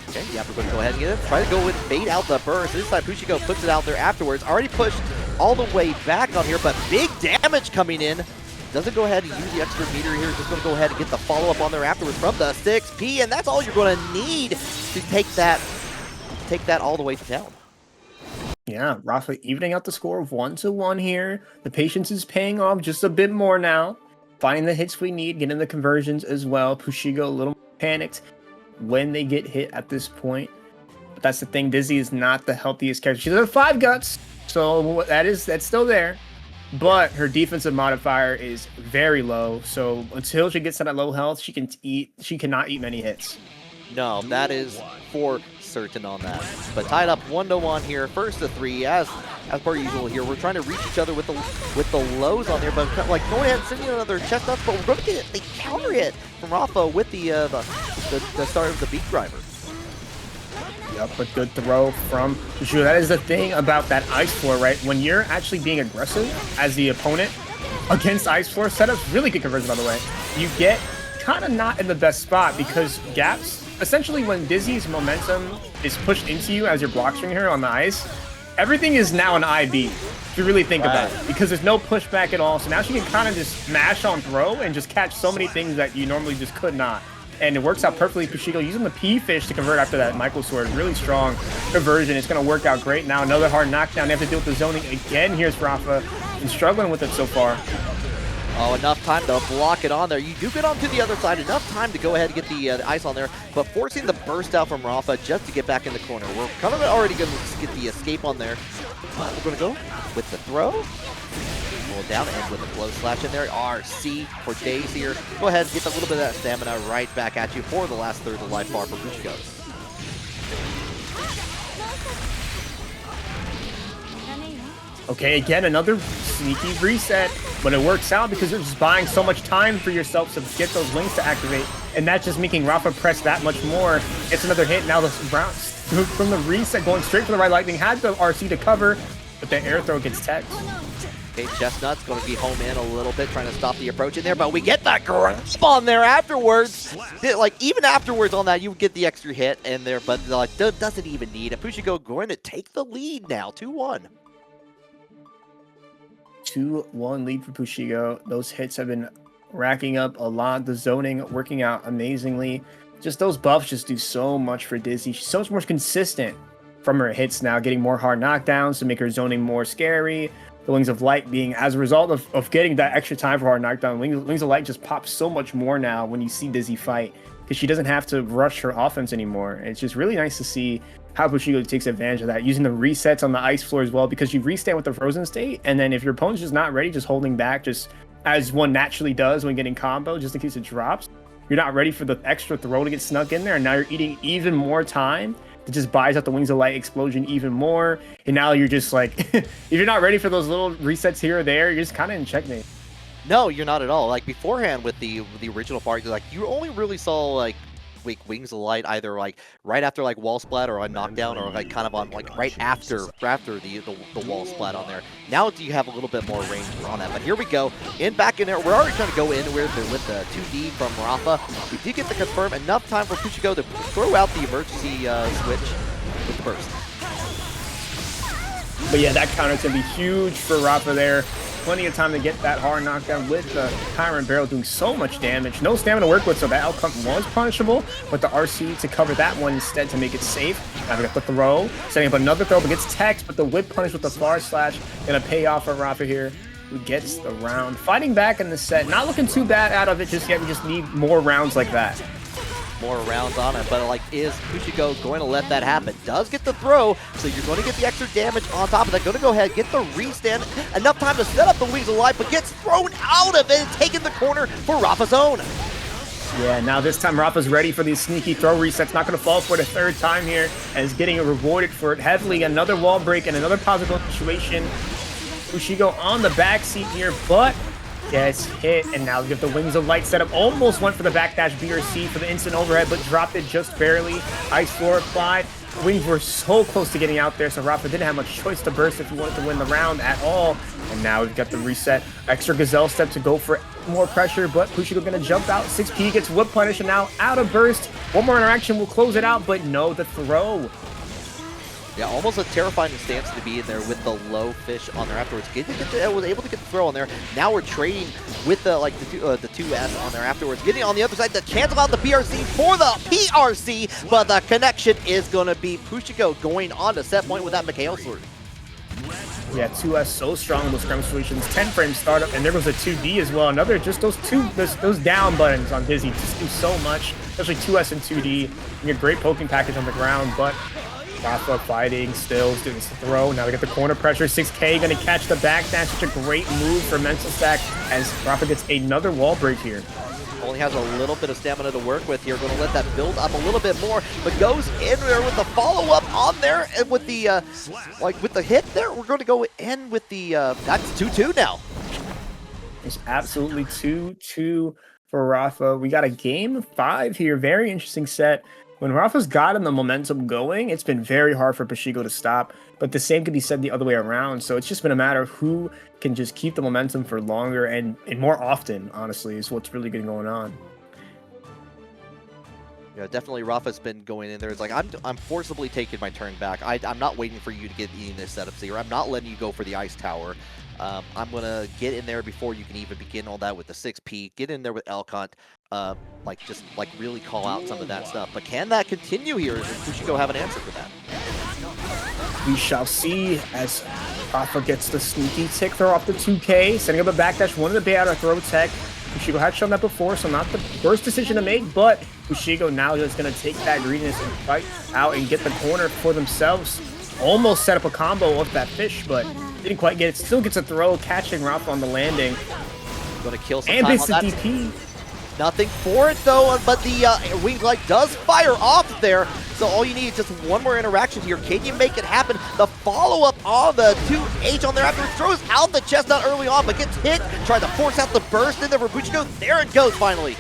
Okay, yeah, we're going to go ahead and get it. Try to go with bait out the burst. This time Pushigoh puts it out there afterwards. Already pushed all the way back on here, but big damage coming in. Doesn't go ahead and use the extra meter here. Just going to go ahead and get the follow-up on there afterwards from the 6P, and that's all you're going to need to take that all the way down. Yeah, Rafa evening out the score of 1-1 here. The patience is paying off just a bit more now. Finding the hits we need, getting the conversions as well. Pushigoh a little panicked when they get hit at this point. But that's the thing, Dizzy is not the healthiest character. She does have 5 guts, so that's still there. But her defensive modifier is very low, so until she gets to that low health, she cannot eat many hits. No, that is for certain on that. But tied up 1-1 here, first to 3, as per usual here. We're trying to reach each other with the lows on there, but going ahead and sending another chestnut, but we're going to get the counter hit from Rafa with the start of the beak driver. Yep, but good throw from Pushigoh. That is the thing about that ice floor, right? When you're actually being aggressive as the opponent against ice floor setups, really good conversion, by the way. You get kind of not in the best spot because gaps, essentially when Dizzy's momentum is pushed into you as you're block string her on the ice, everything is now an IB, if you really think about it, because there's no pushback at all. So now she can kind of just mash on throw and just catch so many things that you normally just could not. And it works out perfectly. Pushigoh using the P-Fish to convert after that Michael Sword. Really strong conversion. It's going to work out great now. Another hard knockdown. They have to deal with the zoning again. Here's Rafa. Been struggling with it so far. Oh, enough time to block it on there. You do get onto the other side. Enough time to go ahead and get the ice on there, but forcing the burst out from Rafa just to get back in the corner. We're kind of already going to get the escape on there. We're going to go with the throw. Pull down and with a blow slash in there. RC for days here. Go ahead and get a little bit of that stamina right back at you for the last third of the life bar for Pushigoh. Okay, again, another sneaky reset, but it works out because you're just buying so much time for yourself to get those links to activate, and that's just making Rafa press that much more. It's another hit. Now the Browns from the reset going straight for the right lightning, had the RC to cover, but the air throw gets teched. Okay, Chestnut's going to be home in a little bit, trying to stop the approach in there, but we get that grasp on there afterwards. Like, even afterwards on that, you would get the extra hit in there, but like, doesn't even need it. Pushigoh going to take the lead now, 2-1. 2-1 lead for Pushigoh. Those hits have been racking up a lot. The zoning working out amazingly. Just those buffs just do so much for Dizzy. She's so much more consistent from her hits now, getting more hard knockdowns to make her zoning more scary. The Wings of Light being, as a result of getting that extra time for hard knockdown, Wings of Light just pops so much more now when you see Dizzy fight, because she doesn't have to rush her offense anymore. And it's just really nice to see how Pushigoh takes advantage of that, using the resets on the ice floor as well, because you restand with the frozen state, and then if your opponent's just not ready, just holding back, just as one naturally does when getting combo, just in case it drops, you're not ready for the extra throw to get snuck in there, and now you're eating even more time. It just buys out the Wings of Light explosion even more, and now you're just like, if you're not ready for those little resets here or there, you're just kind of in checkmate. No, you're not at all. Like, beforehand with the original part, like, you only really saw like Wings of Light either like right after like wall splat or a knockdown, or like kind of on like right after the wall splat on there. Now you have a little bit more range on that. But here we go, back in there. We're already trying to go in with the 2D from Rafa. We did get the confirm. Enough time for Pushigoh to throw out the emergency switch with the burst. But yeah, that counter's gonna be huge for Rafa there. Plenty of time to get that hard knockdown with the Tyrant Barrel doing so much damage. No stamina to work with, so that outcome was punishable, but the RC to cover that one instead to make it safe. Now we got the throw, setting up another throw, but gets teched, but the whip punish with the far slash gonna pay off for Rafa here, who gets the round. Fighting back in the set, not looking too bad out of it just yet. We just need more rounds like that. More rounds on it, but like, is Pushigoh going to let that happen? Does get the throw, so you're going to get the extra damage on top of that. Going to go ahead, get the restand, enough time to set up the Wings of Light, but gets thrown out of it, taking the corner for Rafa's own. Yeah, now this time Rafa's ready for these sneaky throw resets. Not going to fall for it a third time here, and is getting rewarded for it heavily. Another wall break and another positive situation. Pushigoh on the backseat here, but gets hit, and now we get the Wings of Light setup. Almost went for the backdash BRC for the instant overhead, but dropped it just barely. Ice floor applied. Wings were so close to getting out there, so Rafa didn't have much choice to burst if he wanted to win the round at all. And now we've got the reset. Extra Gazelle step to go for more pressure, but Pushigoh gonna jump out. 6P gets whip punish, and now out of burst. One more interaction will close it out, but no, the throw. Yeah, almost a terrifying stance to be in there with the low fish on there afterwards. Was able to get the throw on there. Now we're trading with the 2S on there afterwards. Getting on the other side to cancel out the PRC for the PRC, but the connection is going to be Pushigoh going on to set point with that Mikhail sword. Yeah, 2S so strong in those scrum solutions. 10-frame startup, and there goes a 2D as well. Another, just those down buttons on Dizzy just do so much, especially 2S and 2D. You get a great poking package on the ground, but Rafa fighting, Stills doing this throw. Now we get the corner pressure. 6K gonna catch the backdash. Such a great move for Mental Stack as Rafa gets another wall break here. Only has a little bit of stamina to work with here. Going to let that build up a little bit more, but goes in there with the follow-up on there, and with the with the hit there, we're going to go in with the that's 2-2 now. It's absolutely 2-2 for Rafa. We got a game 5 here. Very interesting set. When Rafa's gotten the momentum going, it's been very hard for Pushigoh to stop, but the same could be said the other way around. So it's just been a matter of who can just keep the momentum for longer and more often, honestly, is what's really been going on. You know, definitely Rafa's been going in there. It's like, I'm forcibly taking my turn back. I'm not waiting for you to get any of this setups here. I'm not letting you go for the ice tower. I'm going to get in there before you can even begin all that with the 6P. Get in there with Elcont. Like, just, like, really call out some of that stuff. But can that continue here? Does Pushigoh have an answer for that? We shall see as Rafa gets the sneaky tick throw off the 2K, setting up a backdash, one of the a.b.a. out of throw tech. Pushigoh had shown that before, so not the worst decision to make, but Pushigoh now just going to take that greediness and fight out and get the corner for themselves. Almost set up a combo off that fish, but didn't quite get it. Still gets a throw, catching Rafa on the landing. Going to kill some and time it's on the that. DP. Nothing for it though, but the wing light does fire off there. So all you need is just one more interaction here. Can you make it happen? The follow-up on the 2H on there after it throws out the chestnut early on, but gets hit. Trying to force out the burst in there for Pushigoh. There it goes finally.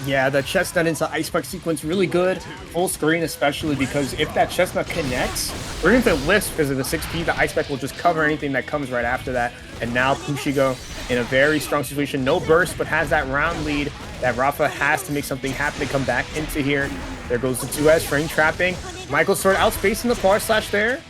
Yeah, the chestnut into ice spike sequence really good. Full screen especially because if that chestnut connects, or even if it lifts because of the 6P, the ice spike will just cover anything that comes right after that. And now Pushigoh in a very strong situation. No burst, but has that round lead that Rafa has to make something happen to come back into here. There goes the 2S, frame trapping. Michael sort of outspacing the far slash there.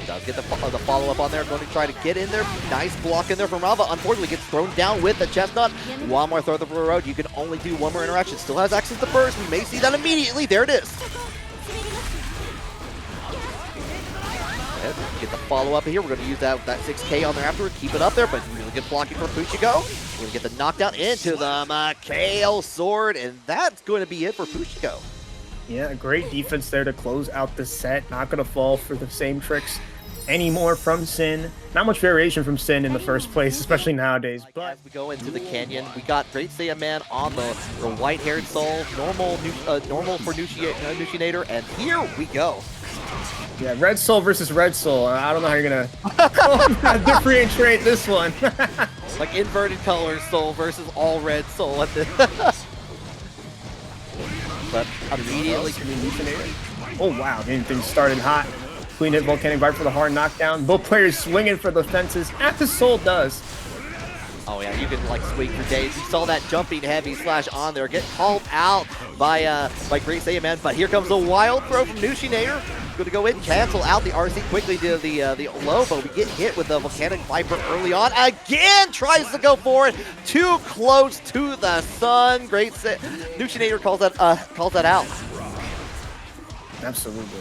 Does get the follow-up on there, going to try to get in there. Nice block in there from Rafa. Unfortunately, gets thrown down with the chestnut. One more throw the road. You can only do one more interaction. Still has access to burst. We may see that immediately. There it is. Get the follow-up here. We're going to use that 6K on there afterward. Keep it up there, but really good blocking from Pushigoh. We're going to get the knockdown into the Mikhail sword, and that's going to be it for Pushigoh. Yeah, great defense there to close out the set. Not going to fall for the same tricks anymore from Sin. Not much variation from Sin in the first place, especially nowadays. But as we go into the canyon, we got Great Saiyamane on the white-haired soul, normal for Nushinator, and here we go. Yeah, Red Soul versus Red Soul. I don't know how you're gonna differentiate this one. Like inverted colors, Soul versus all red Soul. But immediately, oh wow, things started hot. Clean hit Volcanic Viper for the hard knockdown. Both players swinging for the fences, as the Soul does. Oh yeah, you can like swing for days. You saw that jumping heavy slash on there, get called out by Great Saiyamane. But here comes a wild throw from Nushinator. Going to go in, cancel out the RC quickly to the low, but we get hit with the Volcanic Viper early on. Again, tries to go for it. Too close to the sun. Nushinator calls that out. Absolutely.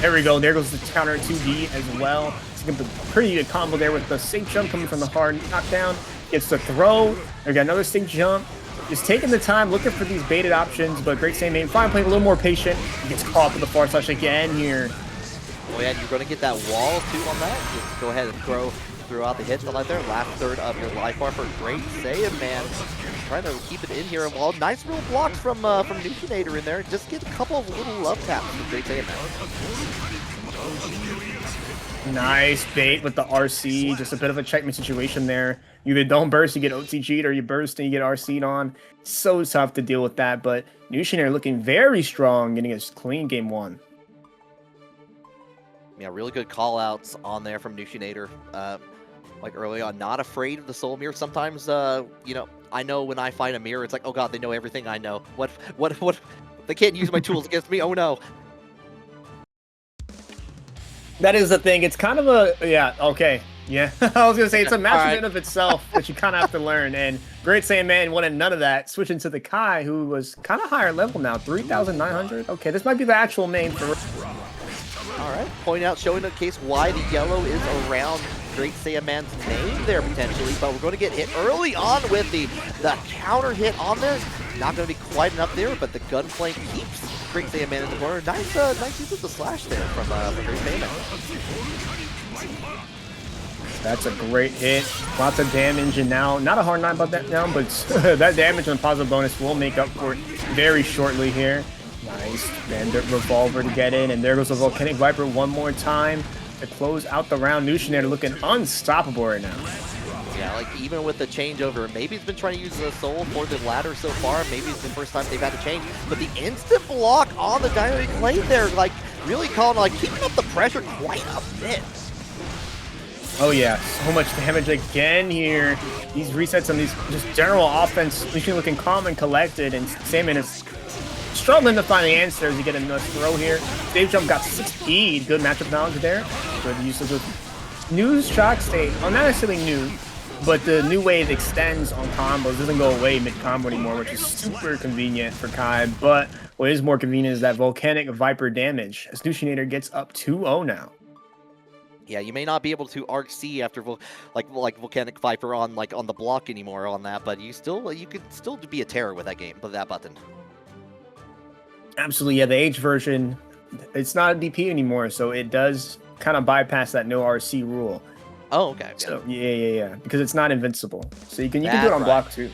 There we go. There goes the counter 2D as well. It's a pretty good combo there with the sync jump coming from the hard knockdown. Gets the throw. We got another sync jump. Just taking the time, looking for these baited options, but Great Saiyamane finally playing a little more patient. He gets caught with the far slash again here. Oh yeah, you're going to get that wall too on that. Just go ahead and throw out the hits right there. Last third of your life bar for Great Saiyamane. Trying to keep it in here. Well, nice little blocks from Nushinator in there. Just get a couple of little love taps from Great Saiyamane. Nice bait with the RC. Just a bit of a checkmate situation there. You either don't burst, you get OTG'd, or you burst and you get RC'd on. So tough to deal with that, but Nushinator looking very strong, getting a clean game one. Yeah, really good call-outs on there from Nushinator. Like early on, not afraid of the soul mirror. Sometimes, you know, I know when I find a mirror, it's like, oh god, they know everything I know. What? They can't use my tools against me. Oh no. That is the thing. It's kind of a, yeah, okay. Yeah, I was going to say, it's a match in and of itself that you kind of have to learn. And Great Saiyamane wanted none of that. Switching to the Kai, who was kind of higher level now, 3,900. Okay, this might be the actual name for... All right, pointing out, showing the case why the yellow is around Great Saiyamane's name there potentially, but we're going to get hit early on with the counter hit on there. Not going to be quite enough there, but the gunplay keeps Great Saiyamane in the corner. Nice use of the slash there from Great Saiyamane. That's a great hit. Lots of damage, and now, not a hard 9 but that down, but that damage on positive bonus will make up for it very shortly here. Nice. Bandit Revolver to get in, and there goes the Volcanic Viper one more time to close out the round. Nushinator looking unstoppable right now. Yeah, like even with the changeover, maybe he's been trying to use the soul for the ladder so far. Maybe it's the first time they've had to change, but the instant block on the dynamic blade there, like really calling, like keeping up the pressure quite a bit. Oh yeah, so much damage again here. These resets on these just general offense, looking calm and collected, and Saiyamane is struggling to find the answers. You get a nice throw here. Stage jump got 6 speed. Good matchup knowledge there. Good use of the new shock state. Well, not necessarily new, but the new wave extends on combos. Doesn't go away mid-combo anymore, which is super convenient for Kai. But what is more convenient is that volcanic viper damage, as Nushinator gets up 2-0 now. Yeah, you may not be able to arc C after like volcanic viper on the block anymore on that, but you could still be a terror with that game with that button. Absolutely, yeah. The H version, it's not a DP anymore, so it does kind of bypass that no RC rule. Oh, okay. So yeah, because it's not invincible, so you can do it on block too.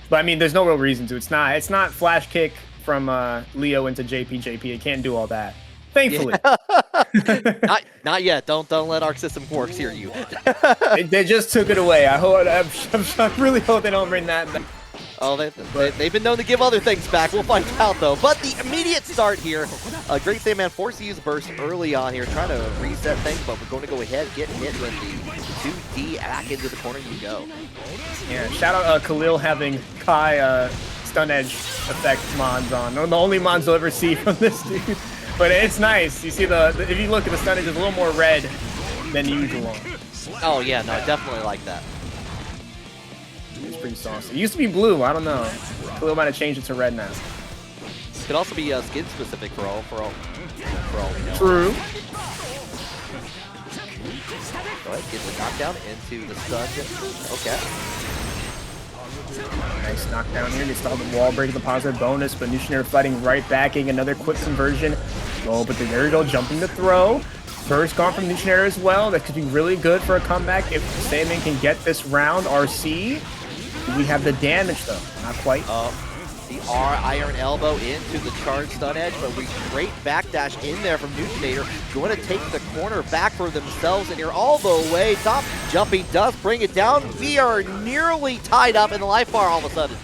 But I mean, there's no real reason to. It's not flash kick from Leo into JP. It can't do all that. Thankfully. Yeah. not yet. Don't let Arc System Works hear you. They just took it away. I really hope they don't bring that back. Oh, they've been known to give other things back. We'll find out, though. But the immediate start here, Great Saiyamane forced to use burst early on here, trying to reset things, but we're going to go ahead, get hit when the 2D back into the corner you go. Yeah, shout out Khalil having Kai stun edge effect mons on. The only mons you'll ever see from this dude. But it's nice. You see if you look at the stun edge, it's a little more red than usual. Oh yeah, no, definitely like that. It's pretty saucy. It used to be blue. I don't know. Khalil might have changed it to red now. Could also be skin specific for all we know. True. Go ahead, get the knockdown into the stun. Okay. Nice knockdown here. They still have the wall break, the positive bonus, but Nushinator fighting right back, getting another quick conversion. Oh, but there you go, jumping the throw. First gone from Nushinator as well. That could be really good for a comeback if Saiyamane can get this round. RC. We have the damage though. Not quite. The R Iron Elbow into the charged stun edge, but we great backdash in there from Nushinator. Going to take the corner back for themselves, and here all the way. Top jumping does bring it down. We are nearly tied up in the life bar all of a sudden.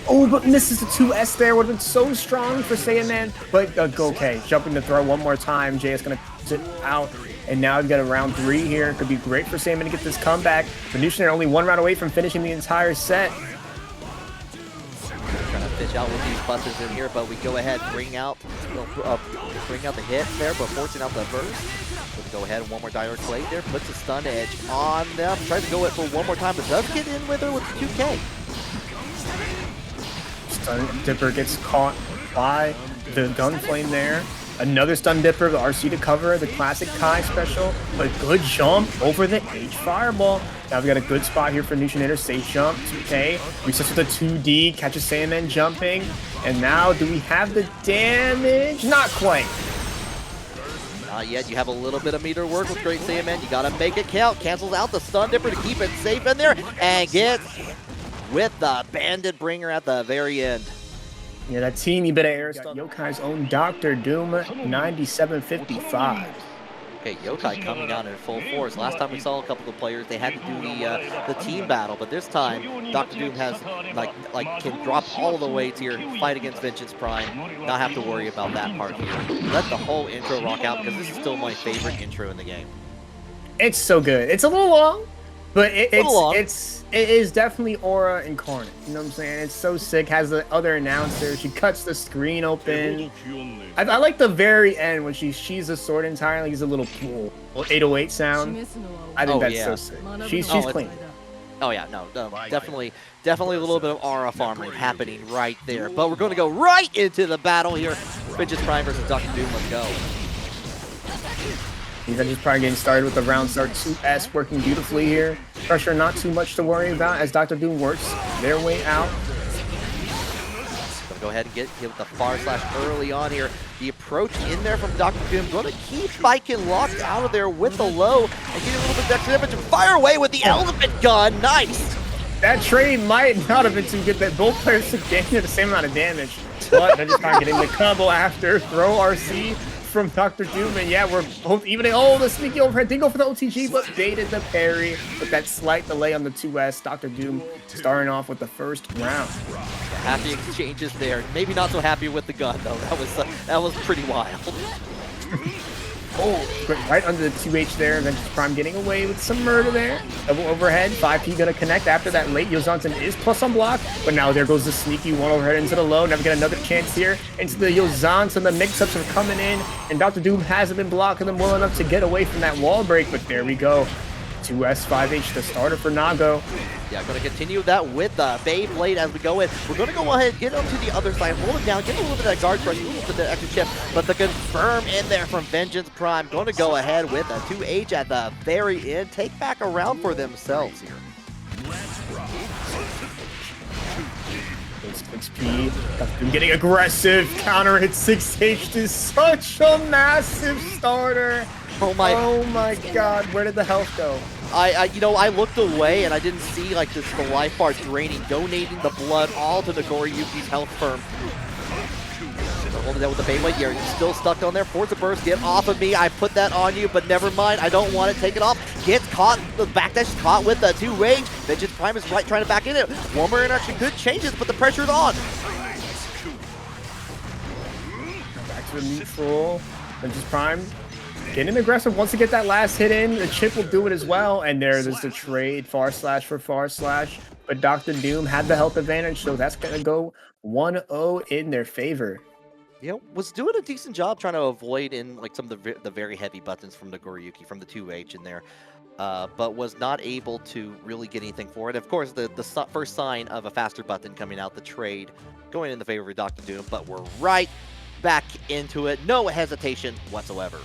Oh, but misses the 2S there. Would have been so strong for Saiyamane. But okay, jumping to throw one more time. JS going to sit out. And now we've got a round 3 here. Could be great for Saiyamane to get this comeback. But Nushinator only 1 round away from finishing the entire set. Trying to fish out with these buttons in here, but we go ahead, bring out the hit there, but forcing out the burst. We'll go ahead, one more direct play there, puts a stun edge on them, tries to go it for one more time, but does get in with her with the 2K. Stun Dipper gets caught by the gun flame there. Another stun dipper, the RC to cover, the classic Kai special, but good jump over the H fireball. Now we've got a good spot here for Nushinator, safe jump, 2K, resets with a 2D, catches Saiyamane jumping, and now do we have the damage? Not quite. Not yet, you have a little bit of meter work with Great Saiyamane, you gotta make it count, cancels out the stun dipper to keep it safe in there, and gets with the bandit bringer at the very end. Yeah, that teeny bit of air stun. Yokai's own Dr. Doom, 9755. Okay, Yokai coming out in full force. Last time we saw a couple of players, they had to do the team battle, but this time Dr. Doom has can drop all the way to your fight against VengeancePrime. Not have to worry about that part here. Let the whole intro rock out because this is still my favorite intro in the game. It's so good. It's a little long, but it is definitely Aura incarnate. You know what I'm saying? It's so sick. Has the other announcer. She cuts the screen open. I like the very end when she she's a sword entirely. He's a little pool. 808 sound. I think that's so sick. She's clean. Oh yeah, no, definitely a little bit of aura farming happening right there. But we're going to go right into the battle here. VengeancePrime versus Dr. Doom. Let's go. VengeancePrime getting started with the round start 2S working beautifully here. Pressure not too much to worry about as Dr. Doom works their way out. Gonna go ahead and get hit with the far slash early on here. The approach in there from Dr. Doom. Going to keep Baiken locked out of there with the low and get a little bit of extra damage and fire away with the elephant gun. Nice. That trade might not have been too good. That both players took the same amount of damage. But VengeancePrime getting the combo after. Throw RC from Dr. Doom, and yeah, we're both evening. Oh, the sneaky overhead didn't go for the OTG, but baited the parry with that slight delay on the 2S. Dr. Doom starting off with the first round. Happy exchanges there. Maybe not so happy with the gun though. That was pretty wild. Oh, right under the 2H there. VengeancePrime getting away with some murder there. Double overhead. 5P gonna connect after that late. Yozansen is plus on block, but now there goes the sneaky one overhead into the low. Never get another chance here into the Yozansen. The mix-ups are coming in, and Dr. Doom hasn't been blocking them well enough to get away from that wall break, but there we go. 2S 5H, the starter for Nago. Yeah, going to continue that with the Beyblade as we go in. We're going to go ahead, get onto the other side, hold it down, get a little bit of that guard press, a little bit of the extra chip, but the confirm in there from VengeancePrime. Going to go ahead with a 2H at the very end, take back a round for themselves here. It's 6P, Dr. Getting aggressive, counter hit 6H to such a massive starter. Oh my god, where did the health go? I looked away and I didn't see like the life bar draining, donating the blood all to Nagoriyuki's health firm. Holding that with the Beyblade here, you're still stuck on there. Force a burst, get off of me. I put that on you, but never mind. I don't want it. Take it off. Gets caught. The backdash is caught with the 2H. VengeancePrime is right, trying to back in it. One more interaction, good changes, but the pressure's on. Back to the neutral. VengeancePrime getting aggressive. Once you get that last hit in, the chip will do it as well. And there's the trade, far slash for far slash. But Dr. Doom had the health advantage, so that's going to go 1-0 in their favor. You know, was doing a decent job trying to avoid in like some of the very heavy buttons from Nagoriyuki, from the 2H in there. But was not able to really get anything for it. Of course, the first sign of a faster button coming out, the trade, going in the favor of Dr. Doom. But we're right back into it. No hesitation whatsoever.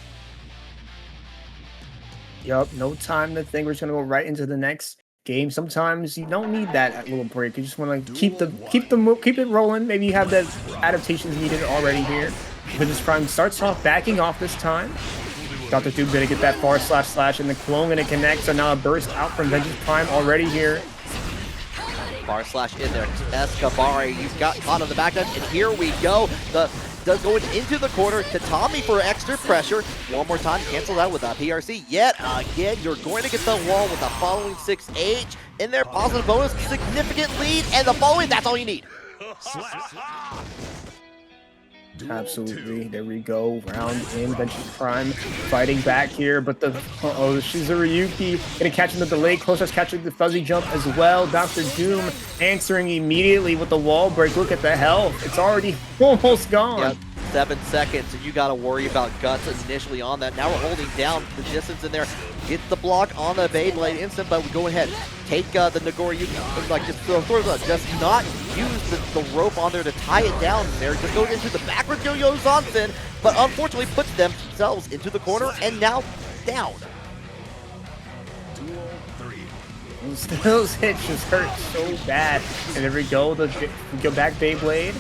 Yup, no time to think. We're just gonna go right into the next game. Sometimes you don't need that little break. You just want to keep it rolling. Maybe you have the adaptations needed already here. VengeancePrime starts off backing off this time. Dr. Doom gonna get that far slash, and the clone gonna connect. So now a burst out from VengeancePrime already here. Far slash in there. Escobar, he's got caught on the back end, and here we go. Going into the corner to Tommy for extra pressure. One more time, cancel that with a PRC. Yet again, you're going to get the wall with the following 6H in there. Positive bonus, significant lead, and the following, that's all you need. Absolutely. There we go. Round in. VengeancePrime fighting back here, but the Shizuriyuki gonna catch him the delay. Close catching the fuzzy jump as well. Dr. Doom answering immediately with the wall break. Look at the health. It's already almost gone. Yep. 7 seconds, and you got to worry about guts initially on that. Now we're holding down the distance in there. Get the block on the Beyblade instant, but we go ahead. Take the Nagoriyuki, like just not use the rope on there to tie it down there. Just go into the backwards yo-yo Zonsen, but unfortunately puts themselves into the corner and now down. Those hits just hurt so bad. And there we go, go back Beyblade.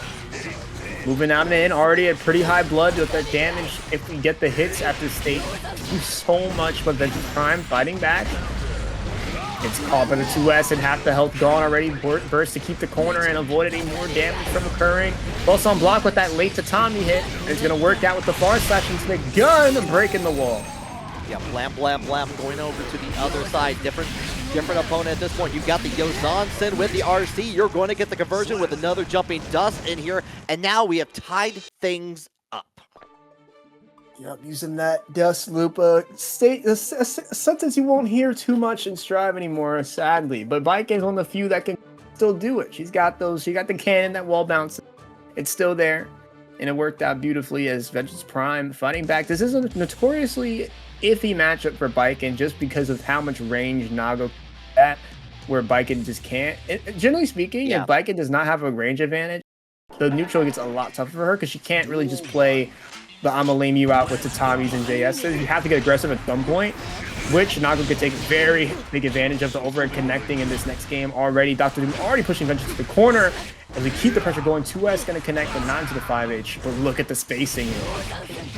Moving out and in, already at pretty high blood with that damage. If we get the hits at this stage, do so much, but VengeancePrime fighting back. It's caught by the 2S and half the health gone already. Burst to keep the corner and avoid any more damage from occurring. Also on block with that late Tatami hit. And it's going to work out with the far slash into the gun, breaking the wall. Yeah, blam, blam, blam, going over to the other side. Different opponent at this point. You've got the Yozansen with the RC. You're going to get the conversion with another jumping dust in here. And now we have tied things up. Yep, using that dust loop. Sometimes you won't hear too much in Strive anymore, sadly. But Baiken's one of the few that can still do it. She's got she got the cannon, that wall bounce. It's still there. And it worked out beautifully as VengeancePrime fighting back. This is a notoriously iffy matchup for Baiken just because of how much range Nago at, where Baiken just can't. Generally speaking, if Baiken does not have a range advantage, the neutral gets a lot tougher for her because she can't really just play the I'ma lame you out with Tatamis and JSs. You have to get aggressive at some point, which Nago could take very big advantage of the overhead connecting in this next game already. Dr. Doom already pushing Vengeance to the corner. As we keep the pressure going, 2S going to connect the 9 to the 5H. But look at the spacing here.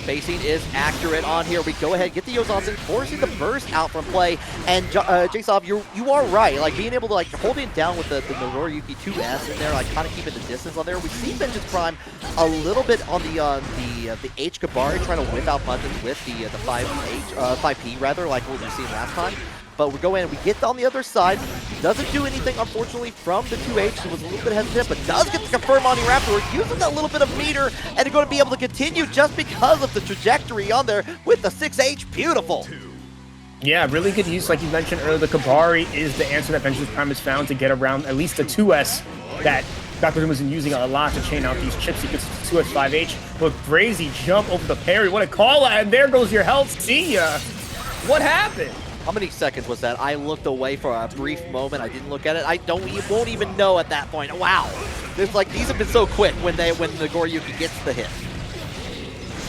Spacing is accurate on here. We go ahead, get the Yozansen, forcing the burst out from play. And Jasob, you are right. Like being able to like hold it down with the Nagoriyuki 2S in there, like kind of keeping the distance on there. We see VengeancePrime a little bit on the H Kabari trying to whip out buttons with the 5P rather, like what we've seen last time. but we go in and we get on the other side. Doesn't do anything, unfortunately, from the 2H. He was a little bit hesitant, but does get the confirm on here afterward, using that little bit of meter, and they're going to be able to continue just because of the trajectory on there with the 6H. Beautiful. Yeah, really good use. Like you mentioned earlier, the Kabari is the answer that VengeancePrime has found to get around at least the 2S that Dr. Doom was using a lot to chain out these chips. He gets 2S 5H, but Brazy jump over the parry. What a call out, and there goes your health. See ya. What happened? How many seconds was that? I looked away for a brief moment. I didn't look at it. I won't even know at that point. Wow. It's like these have been so quick when Nagoriyuki gets the hit.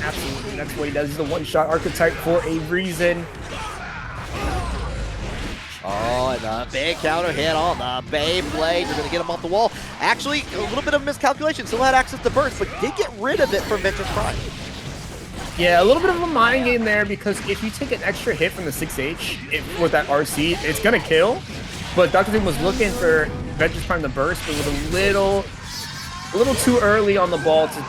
Absolutely. That's what he does. He's the one-shot archetype for a reason. Oh, and a big counter hit on the Beyblade. You're going to get him off the wall. Actually, a little bit of miscalculation. Still had access to burst, but did get rid of it from VengeancePrime. Yeah, a little bit of a mind game there, because if you take an extra hit from the 6H with that RC, it's going to kill. But Dr. Doom was looking for VengeancePrime to burst, but was a little too early on the ball to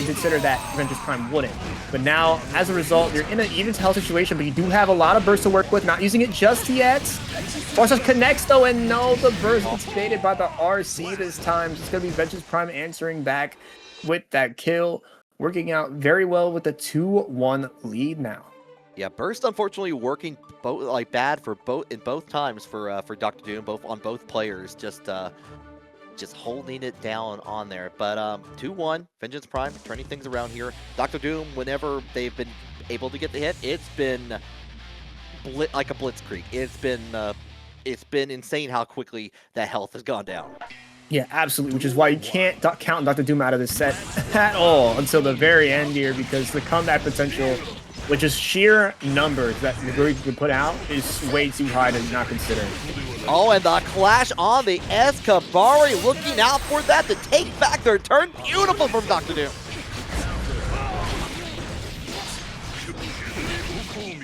consider that VengeancePrime wouldn't. But now, as a result, you're in an even health situation, but you do have a lot of burst to work with, not using it just yet. Faust connects though, and no, the burst gets baited by the RC this time. It's going to be VengeancePrime answering back with that kill, working out very well with the 2-1 lead now. Yeah, burst unfortunately working bad for both times for Dr. Doom, on both players. Just holding it down on there. But 2-1, VengeancePrime turning things around here. Dr. Doom, whenever they've been able to get the hit, it's been like a blitzkrieg. It's been insane how quickly that health has gone down. Yeah, absolutely, which is why you can't count Dr. Doom out of this set at all until the very end here, because the comeback potential, which is sheer numbers that Nagoriyuki can put out, is way too high to not consider. Oh, and the clash on the Kabari, looking out for that to take back their turn. Beautiful from Dr. Doom.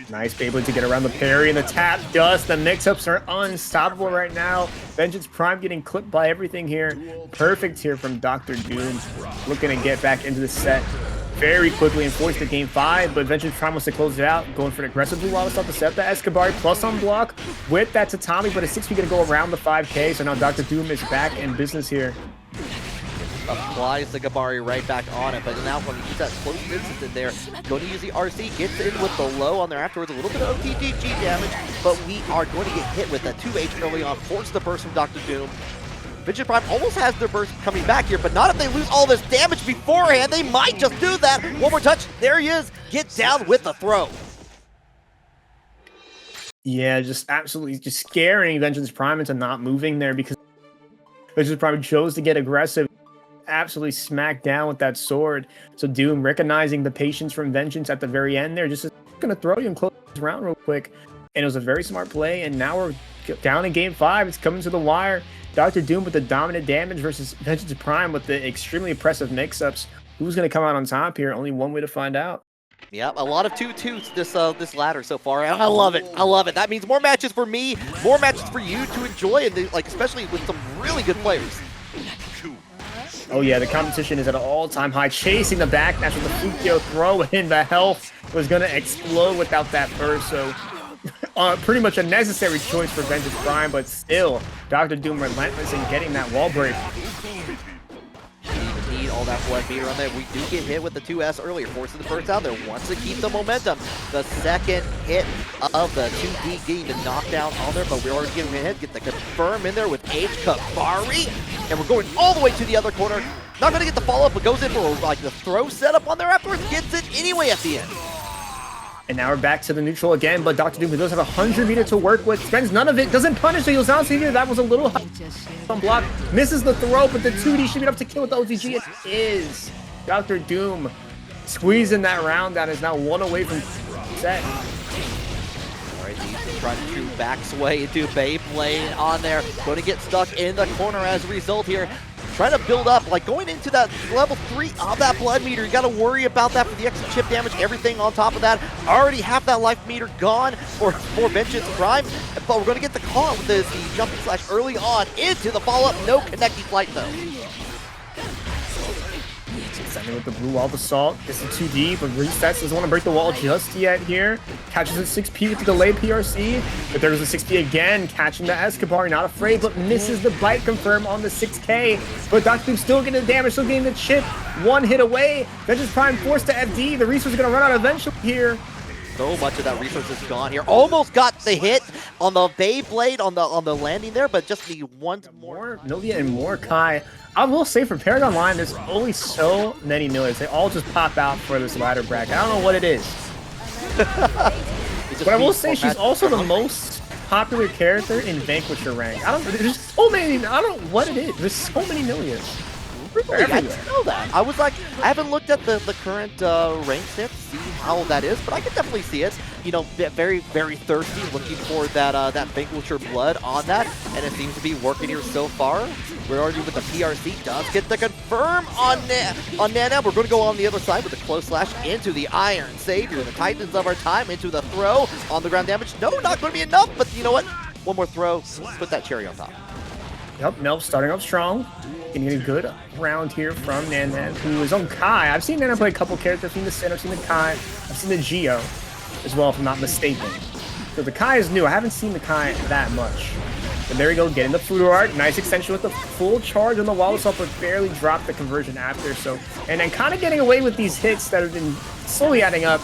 Nice Beyblade to get around the parry and the tap dust. The mix-ups are unstoppable right now. VengeancePrime getting clipped by everything here. Perfect here from Dr. Doom. Looking to get back into the set very quickly and force the game 5, but VengeancePrime wants to close it out, going for an aggressive blue wall to start the set. The Kabari plus on block with that tatami, but a 6P going to go around the 5K, so now Dr. Doom is back in business here. Applies the Kabari right back on it, but now when he gets that close distance in there, going to use the RC, gets in with the low on there afterwards, a little bit of OTGG damage, but we are going to get hit with that 2H early on, force the burst from Dr. Doom. VengeancePrime almost has their burst coming back here, but not if they lose all this damage beforehand. They might just do that. One more touch. There he is. Gets down with the throw. Yeah, just absolutely just scaring VengeancePrime into not moving there, because VengeancePrime chose to get aggressive. Absolutely smacked down with that sword. So Doom, recognizing the patience from Vengeance at the very end there, just going to throw you and close this round real quick. And it was a very smart play, and now we're down in game 5. It's coming to the wire. Dr. Doom with the dominant damage versus VengeancePrime with the extremely impressive mix-ups. Who's going to come out on top here? Only one way to find out. Yep, a lot of 2-2s this ladder so far, and I love it. I love it. That means more matches for me, more matches for you to enjoy, and especially with some really good players. Oh yeah, the competition is at an all-time high. Chasing the backdash with the Pushigoh throw in. The health was going to explode without that burst, so pretty much a necessary choice for VengeancePrime, but still, Dr. Doom relentless in getting that wall break. Need all that blood meter on there. We do get hit with the 2S earlier, forcing the burst out there, wants to keep the momentum. The second hit of the 2D getting the knockdown on there, but we're already getting a hit, get the confirm in there with Kabari, and we're going all the way to the other corner. Not going to get the follow-up, but goes in for the throw setup on there afterwards, gets it anyway at the end. And now we're back to the neutral again, but Dr. Doom, who does have 100 meter to work with, spends none of it, doesn't punish the Yozan's here. That was a little high on block, misses the throw, but the 2D should be enough to kill with the OTG. It is. Dr. Doom squeezing that round down, is now one away from set. All right, he's trying to back sway into Beyblade on there. Going to get stuck in the corner as a result here. Trying to build up, going into that level 3 of that blood meter. You got to worry about that for the extra chip damage, everything on top of that. Already half that life meter gone for VengeancePrime, but we're going to get the call with the jumping slash early on into the follow-up. No connecting flight, though. Sending with the blue wall assault. Gets it 2D, but resets. Doesn't want to break the wall just yet here. Catches a 6P with the delay PRC. But there goes a 6P again. Catching the Escobar. Not afraid, but misses the bite confirm on the 6K. But Dr. still getting the damage, still getting the chip. One hit away. VengeancePrime forced to FD. The resource is going to run out eventually here. So much of that resource is gone here. Almost got the hit on the Beyblade on the landing there, but just the one more. Millia and more Kai. I will say for ParagOnline, there's only so many Millias. They all just pop out for this ladder bracket. I don't know what it is. But I will say she's also the most popular character in Vanquisher rank. There's so many. I don't know what it is. There's so many Millias. Really? I didn't know that. I was like, I haven't looked at the current ranks yet to see how that is, but I can definitely see it. You know, very, very thirsty, looking for that that Vanquisher blood on that, and it seems to be working here so far. We're already with the PRC, does get the confirm on Nhelv. We're going to go on the other side with a close slash into the Iron Savior, the Titans of our time, into the throw on the ground damage. No, not going to be enough, but you know what? One more throw, put that cherry on top. Yep, Nhelv starting up strong. Getting a good round here from Nhelv, who is on Kai. I've seen Nhelv play a couple characters. I've seen the Sin, I've seen the Kai, I've seen the Geo as well, if I'm not mistaken. So the Kai is new. I haven't seen the Kai that much. But there we go, getting the Fudo Art. Nice extension with the full charge on the wall assault, but barely dropped the conversion after. So, and then kind of getting away with these hits that have been slowly adding up.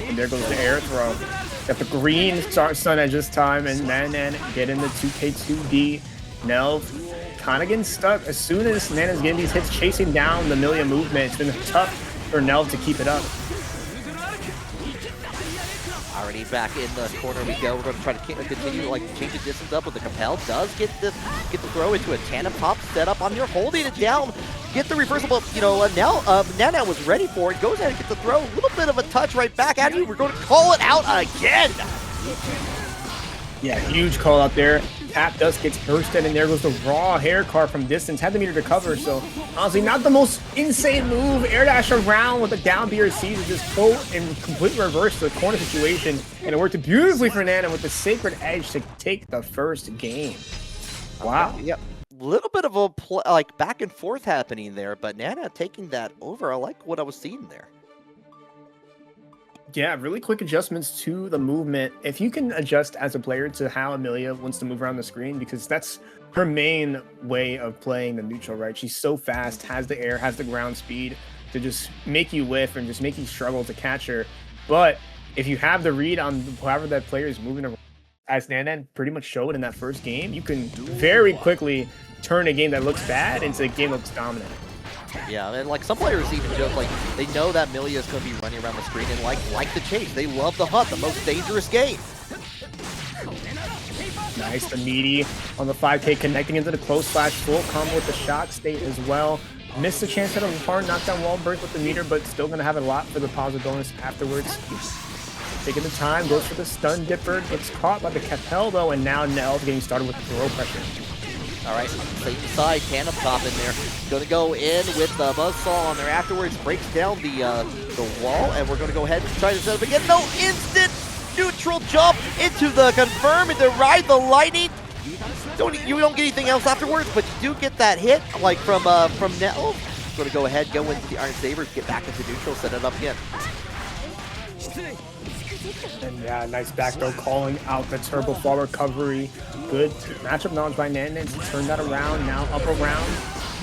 And there goes the air throw. Got the green Sun Edge this time, and then getting the 2K2D. Nhelv kind of getting stuck. As soon as Nana's getting these hits, chasing down the Millia movement, it's been tough for Nhelv to keep it up. Already back in the corner we go. We're going to try to continue, like, change the distance up with the Compel. Does get the throw into a tandem pop setup on here, holding it down. Get the reversible, you know, now Nana was ready for it. Goes ahead and gets the throw. A little bit of a touch right back at you. We're going to call it out again. Yeah, huge call out there. Tap dust gets bursted, and there goes the raw hair car from distance. Had the meter to cover, so honestly, not the most insane move. Air dash around with a down BRC to just go and completely reverse the corner situation, and it worked beautifully for Nana with the Sacred Edge to take the first game. Wow. Okay, yep. Little bit of a like back and forth happening there, but Nana taking that over. I like what I was seeing there. Yeah, really quick adjustments to the movement. If you can adjust as a player to how Millia wants to move around the screen, because that's her main way of playing the neutral, right? She's so fast, has the air, has the ground speed to just make you whiff and just make you struggle to catch her. But if you have the read on however that player is moving around, as Nanan pretty much showed in that first game, you can very quickly turn a game that looks bad into a game that looks dominant. Yeah, and like some players even just like they know that Millia is going to be running around the screen and like the chase. They love the hunt, the most dangerous game. Nice, the meaty on the 5K connecting into the close slash, full combo with the shot state as well. Missed the chance at a hard knockdown wall burst with the meter, but still going to have a lot for the positive bonus afterwards. Taking the time, goes for the stun dipper, gets caught by the Capel though, and now Nhelv getting started with the throw pressure. All right, same side, tandem top in there. Going to go in with the buzzsaw on there afterwards, breaks down the wall, and we're going to go ahead and try to set up again. No, instant neutral jump into the confirm and to ride the lightning. You don't get anything else afterwards, but you do get that hit, like from Nhelv. Going to go ahead, go into the Iron Sabers, get back into neutral, set it up again. And yeah, nice back throw, calling out the turbo fall recovery. Good matchup knowledge by Nanan to turn that around. Now up around,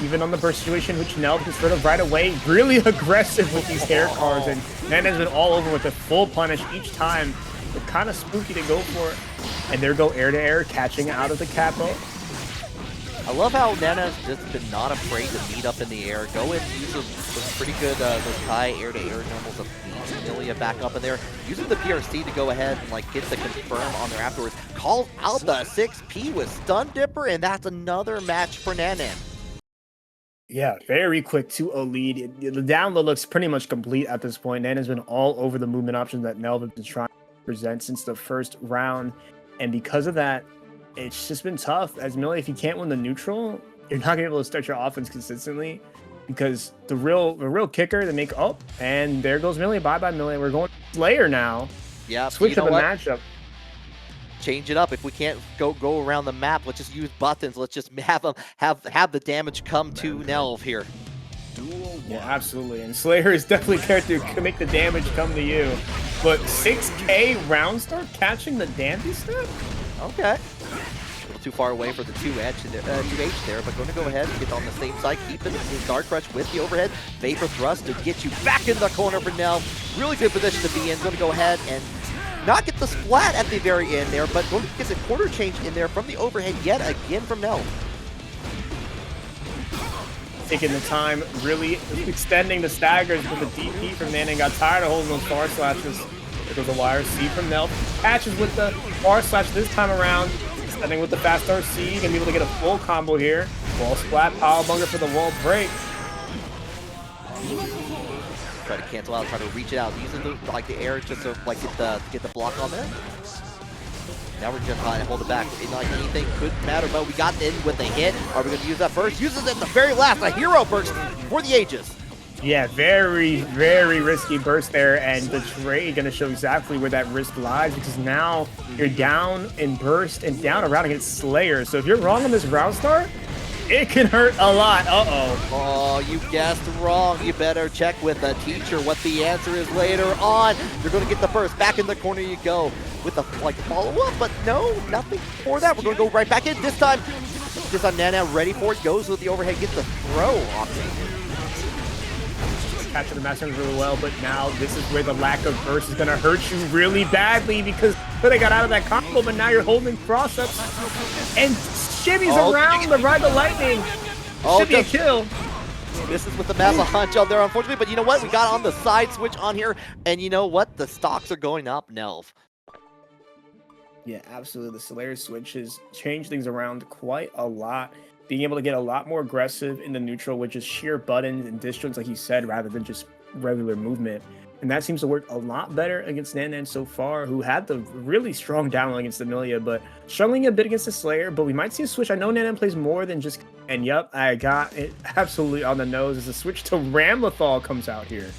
even on the burst situation, which Nhelv gets rid of right away. Really aggressive with these hair cars, and Nanan's been all over with a full punish each time. But kind of spooky to go for it. And there go air to air, catching out of the capo. I love how Nana's just been not afraid to meet up in the air. Go in, use those pretty good those high air-to-air normals of Millia back up in there. Using the PRC to go ahead and like get the confirm on there afterwards. Calls out the 6P with Stun Dipper, and that's another match for Nanan. Yeah, very quick to a lead. The download looks pretty much complete at this point. Nanan's been all over the movement options that Nhelv has been trying to present since the first round. And because of that, it's just been tough. As Millia, if you can't win the neutral, you're not gonna be able to start your offense consistently, because the real kicker to make up, and there goes Millia. Bye Millia. We're going Slayer now. Yeah, switch up the matchup. Change it up. If we can't go around the map, let's just use buttons. Let's just have the damage come to Nhelv here. Duel Yeah, 1. absolutely. And Slayer is definitely a character who can make the damage come to you. But 6K round start catching the dandy step? Okay. A little too far away for the 2H there, but going to go ahead and get on the same side, keeping his guard crush with the overhead. Vapor thrust to get you back in the corner for Nhelv. Really good position to be in. Going to go ahead and not get the splat at the very end there, but going to get the quarter change in there from the overhead yet again from Nhelv. Taking the time, really extending the staggers with the DP from Nanan. Got tired of holding those far slashes. There goes the wire C from Nhelv. Catches with the far slash this time around. Extending with the fast start C. Gonna be able to get a full combo here. Wall splat, power bunger for the wall break. Try to cancel out, try to reach it out, using the air just to get the block on there. Now we're just trying to hold it back. Like anything could matter, but we got in with a hit. Are we going to use that first? Uses it at the very last. A hero burst for the ages. Yeah, very, very risky burst there, and the trade going to show exactly where that risk lies, because now you're down in burst and down around against Slayer. So if you're wrong on this round start, it can hurt a lot. Uh-oh. Oh, you guessed wrong. You better check with the teacher what the answer is later on. You're going to get the first. Back in the corner you go with the follow-up, but no, nothing for that. We're going to go right back in. This time Nana ready for it. Goes with the overhead, gets the throw option. Capture the master really well, but now this is where the lack of burst is going to hurt you really badly, because they got out of that combo, but now you're holding cross-ups and shimmies around the ride the lightning. Should be a kill. This is with the map a hunch out there, unfortunately, but you know what? We got on the side switch on here, and you know what? The stocks are going up, Nhelv. Yeah, absolutely. The Slayer switch has changed things around quite a lot. Being able to get a lot more aggressive in the neutral with just sheer buttons and distance, like you said, rather than just regular movement. And that seems to work a lot better against Nanan so far, who had the really strong down against the Millia, but struggling a bit against the Slayer. But we might see a switch. I know Nanan plays more than just... And yep, I got it absolutely on the nose as a switch to Ramlethal comes out here.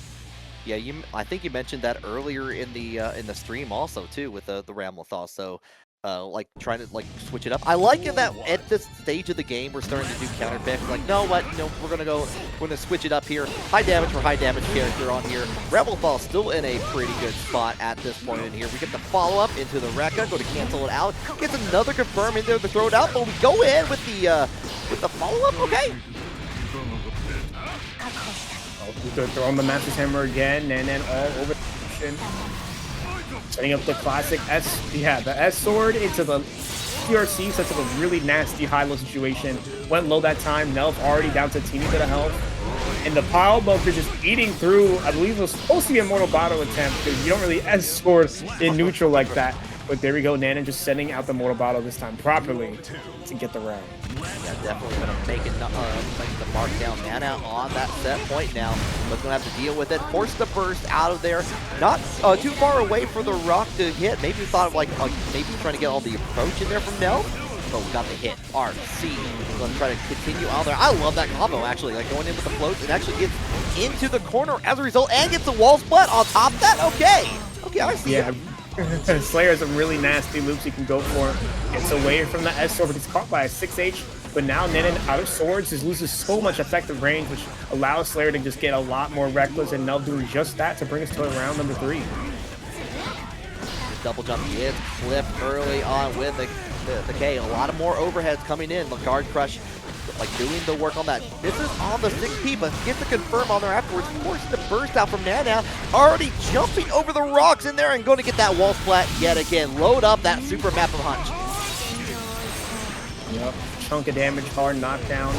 Yeah, I think you mentioned that earlier in the stream also too with the Ramlethal. So like trying to switch it up. I like it that at this stage of the game we're starting to do counter picks. Like, no, what? No, we're gonna switch it up here. High damage for high damage character on here. Ramlethal still in a pretty good spot at this point in here. We get the follow up into the Rekka, go to cancel it out. Gets another confirm in there to throw it out, but we go in with the follow up. Okay. Throwing the Master's Hammer again, and then all over the ocean. Setting up the classic the S sword into the PRC, sets up a really nasty high-low situation. Went low that time. Nhelv already down to teeny bit of health. And the pile bunker just eating through, I believe it was supposed to be a mortal battle attempt, because you don't really S sword in neutral like that. But there we go, Nanan just sending out the mortal battle this time properly to get the round. Yeah, definitely going to make the mark down Nana on that set point now. But going to have to deal with it. Force the burst out of there. Not too far away for the rock to hit. Maybe we thought of maybe trying to get all the approach in there from Nhelv. But we got the hit. RC. Going to try to continue out there. I love that combo actually. Like going in with the floats. It actually gets into the corner as a result and gets the wall split on top of that. Okay, I see it. Slayer has some really nasty loops he can go for. Gets away from the S sword, but he's caught by a 6H. But now Nanan out of swords just loses so much effective range, which allows Slayer to just get a lot more reckless, and Nhelv doing just that to bring us to round number 3. Double jump is flipped early on with the K. A lot of more overheads coming in. The guard crush doing the work on that. This is on the 6P, but gets the confirm on there afterwards. Forcing the burst out from Nana. Already jumping over the rocks in there and going to get that wall splat yet again. Load up that super map of hunch. Yep, chunk of damage, hard knockdown.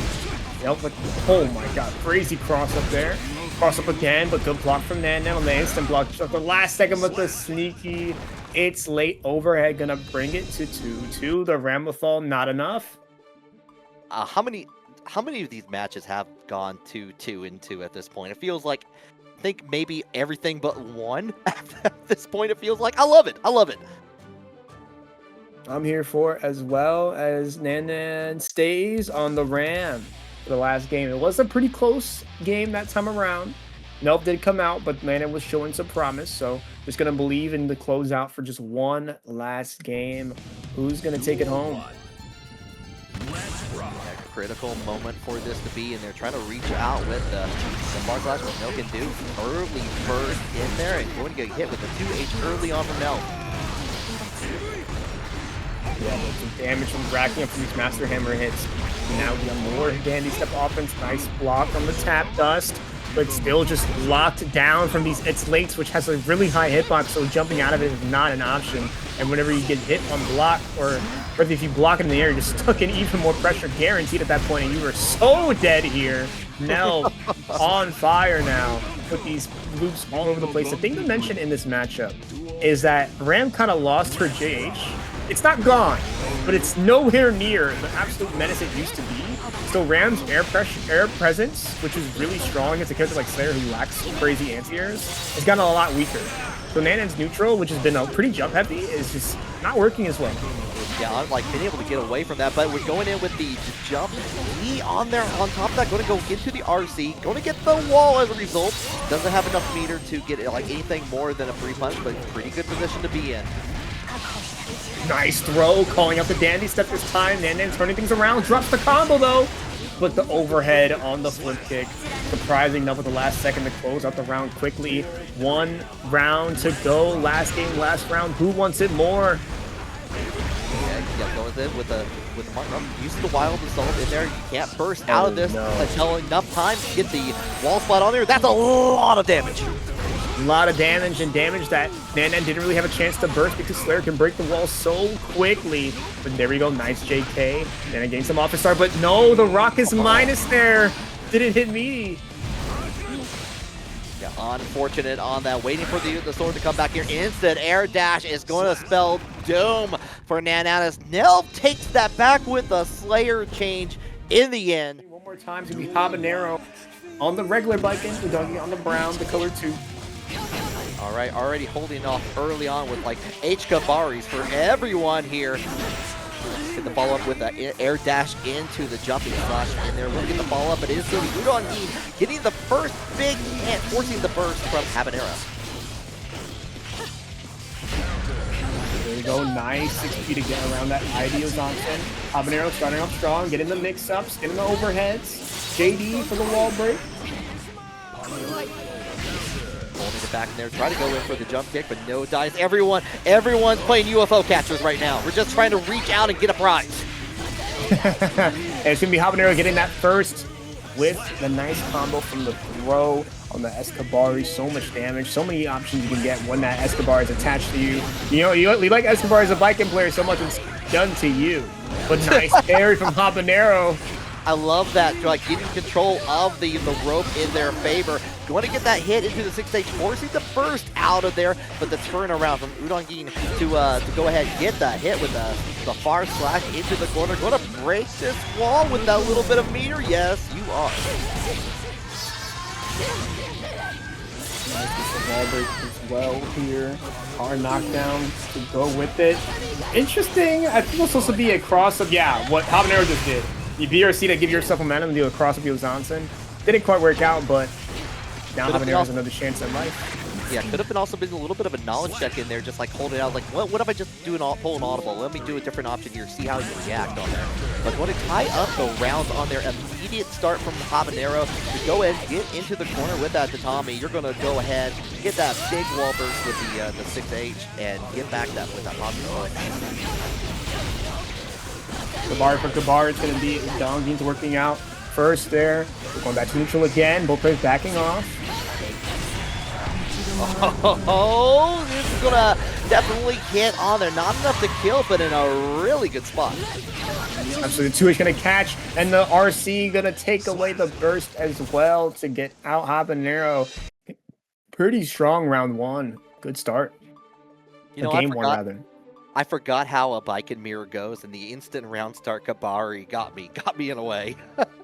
Yep, but oh my god, crazy cross up there. Cross up again, but good block from Nana on the instant block. Just at the last second with the sneaky. It's late overhead, gonna bring it to 2-2. The Ramlethal, not enough. How many of these matches have gone to 2-2 at this point? It feels like, I think maybe everything but one at this point. It feels like I love it. I'm here for it, as well as Nanan stays on the Ram for the last game. It was a pretty close game that time around. Nhelv did come out, but Nanan was showing some promise, so just gonna believe in the closeout for just one last game. Who's gonna take it home? Let's rock. critical moment for this to be, and they're trying to reach out with the bar slash, what Nhelv can do. Early burst in there, and going to get hit with the 2H early on from Nhelv. Yeah, some damage from racking up from these Master Hammer hits. Now we have more Dandy Step offense. Nice block from the Tap Dust, but still just locked down from these It's Lates, which has a really high hitbox, so jumping out of it is not an option. And whenever you get hit on block, or if you block it in the air, you're stuck in even more pressure guaranteed at that point, and you are so dead here. Nhelv on fire now with these loops all over the place. The thing to mention in this matchup is that Ram kind of lost her JH. It's not gone, but it's nowhere near the absolute menace it used to be. So Ram's air presence, which is really strong against a character like Slayer who lacks crazy anti-airs, has gotten a lot weaker. So Nanan's neutral, which has been a pretty jump heavy, is just not working as well. Yeah, I've like been able to get away from that, but we're going in with the jump. He on there on top of that, going to go into the RC, going to get the wall as a result. Doesn't have enough meter to get like anything more than a free punch, but pretty good position to be in. Nice throw, calling out the Dandy Step this time. Nan turning things around, drops the combo though. But the overhead on the flip kick, surprising enough with the last second to close out the round quickly. 1 round to go, last game, last round. Who wants it more? Yeah, going in with the mark. Using the wild assault in there. You can't burst out of this until enough time to get the wall spot on there. That's a lot of damage. A lot of damage, and damage that Nanan didn't really have a chance to burst because Slayer can break the wall so quickly. But there we go, nice JK. Nanan gained some office star, but no, the rock is minus there. Didn't hit me. Yeah, unfortunate on that. Waiting for the sword to come back here. Instant air dash is going to spell doom for Nanan as Nhelv takes that back with a Slayer change in the end. One more time, it's going to be Habanero on the regular Baiken, Udongein on the brown, the color 2. All right, already holding off early on with like H-Kabaris for everyone here. Get the follow-up with the air dash into the jumping slash in there. We'll get the follow-up, but it is going to be Udongein getting the first big hit, forcing the burst from Habanero. There we go, nice 6P to get around that ideal Johnson. Habanero starting off strong, getting the mix-ups, getting the overheads. JD for the wall break. Holding it back in there, try to go in for the jump kick, but no dice. Everyone's playing UFO catchers right now. We're just trying to reach out and get a prize. And it's going to be Habanero getting that first with the nice combo from the throw on the Escabari. So much damage, so many options you can get when that Escobar is attached to you. You know, you like Escobar as a Baiken player so much it's done to you. But nice parry from Habanero. I love that, like getting control of the rope in their favor. You want to get that hit into the 6H, forcing the burst out of there, but the turnaround from Udongein to go ahead and get that hit with the far slash into the corner. Going to break this wall with that little bit of meter. Yes, you are. Nice wall break as well here. Hard knockdown to go with it. Interesting. I think it's supposed to be a cross-up. Yeah, what Habanero just did. You BRC to give yourself momentum and do a cross-up with Johnson. Didn't quite work out, but now Habanero has another chance at life. Yeah, could have been also been a little bit of a knowledge check in there, just like hold it out, like what if I just do pull an audible? Let me do a different option here, see how you react on there. But want to tie up the rounds on their immediate start from Habanero to go ahead and get into the corner with that Tatami. You're going to go ahead, get that big wall burst with the 6H and get back that with that positive. Kabar for Kabar, it's going to be Udongein's working out first there. We're going back to neutral again. Both players backing off. Oh, this is going to definitely hit on there. Not enough to kill, but in a really good spot. Absolutely, the 2H going to catch, and the RC going to take away the burst as well to get out Habanero. Pretty strong round 1. Good start. You know, game 1, rather. I forgot how a Baiken mirror goes, and the instant round start Kabari got me in a way.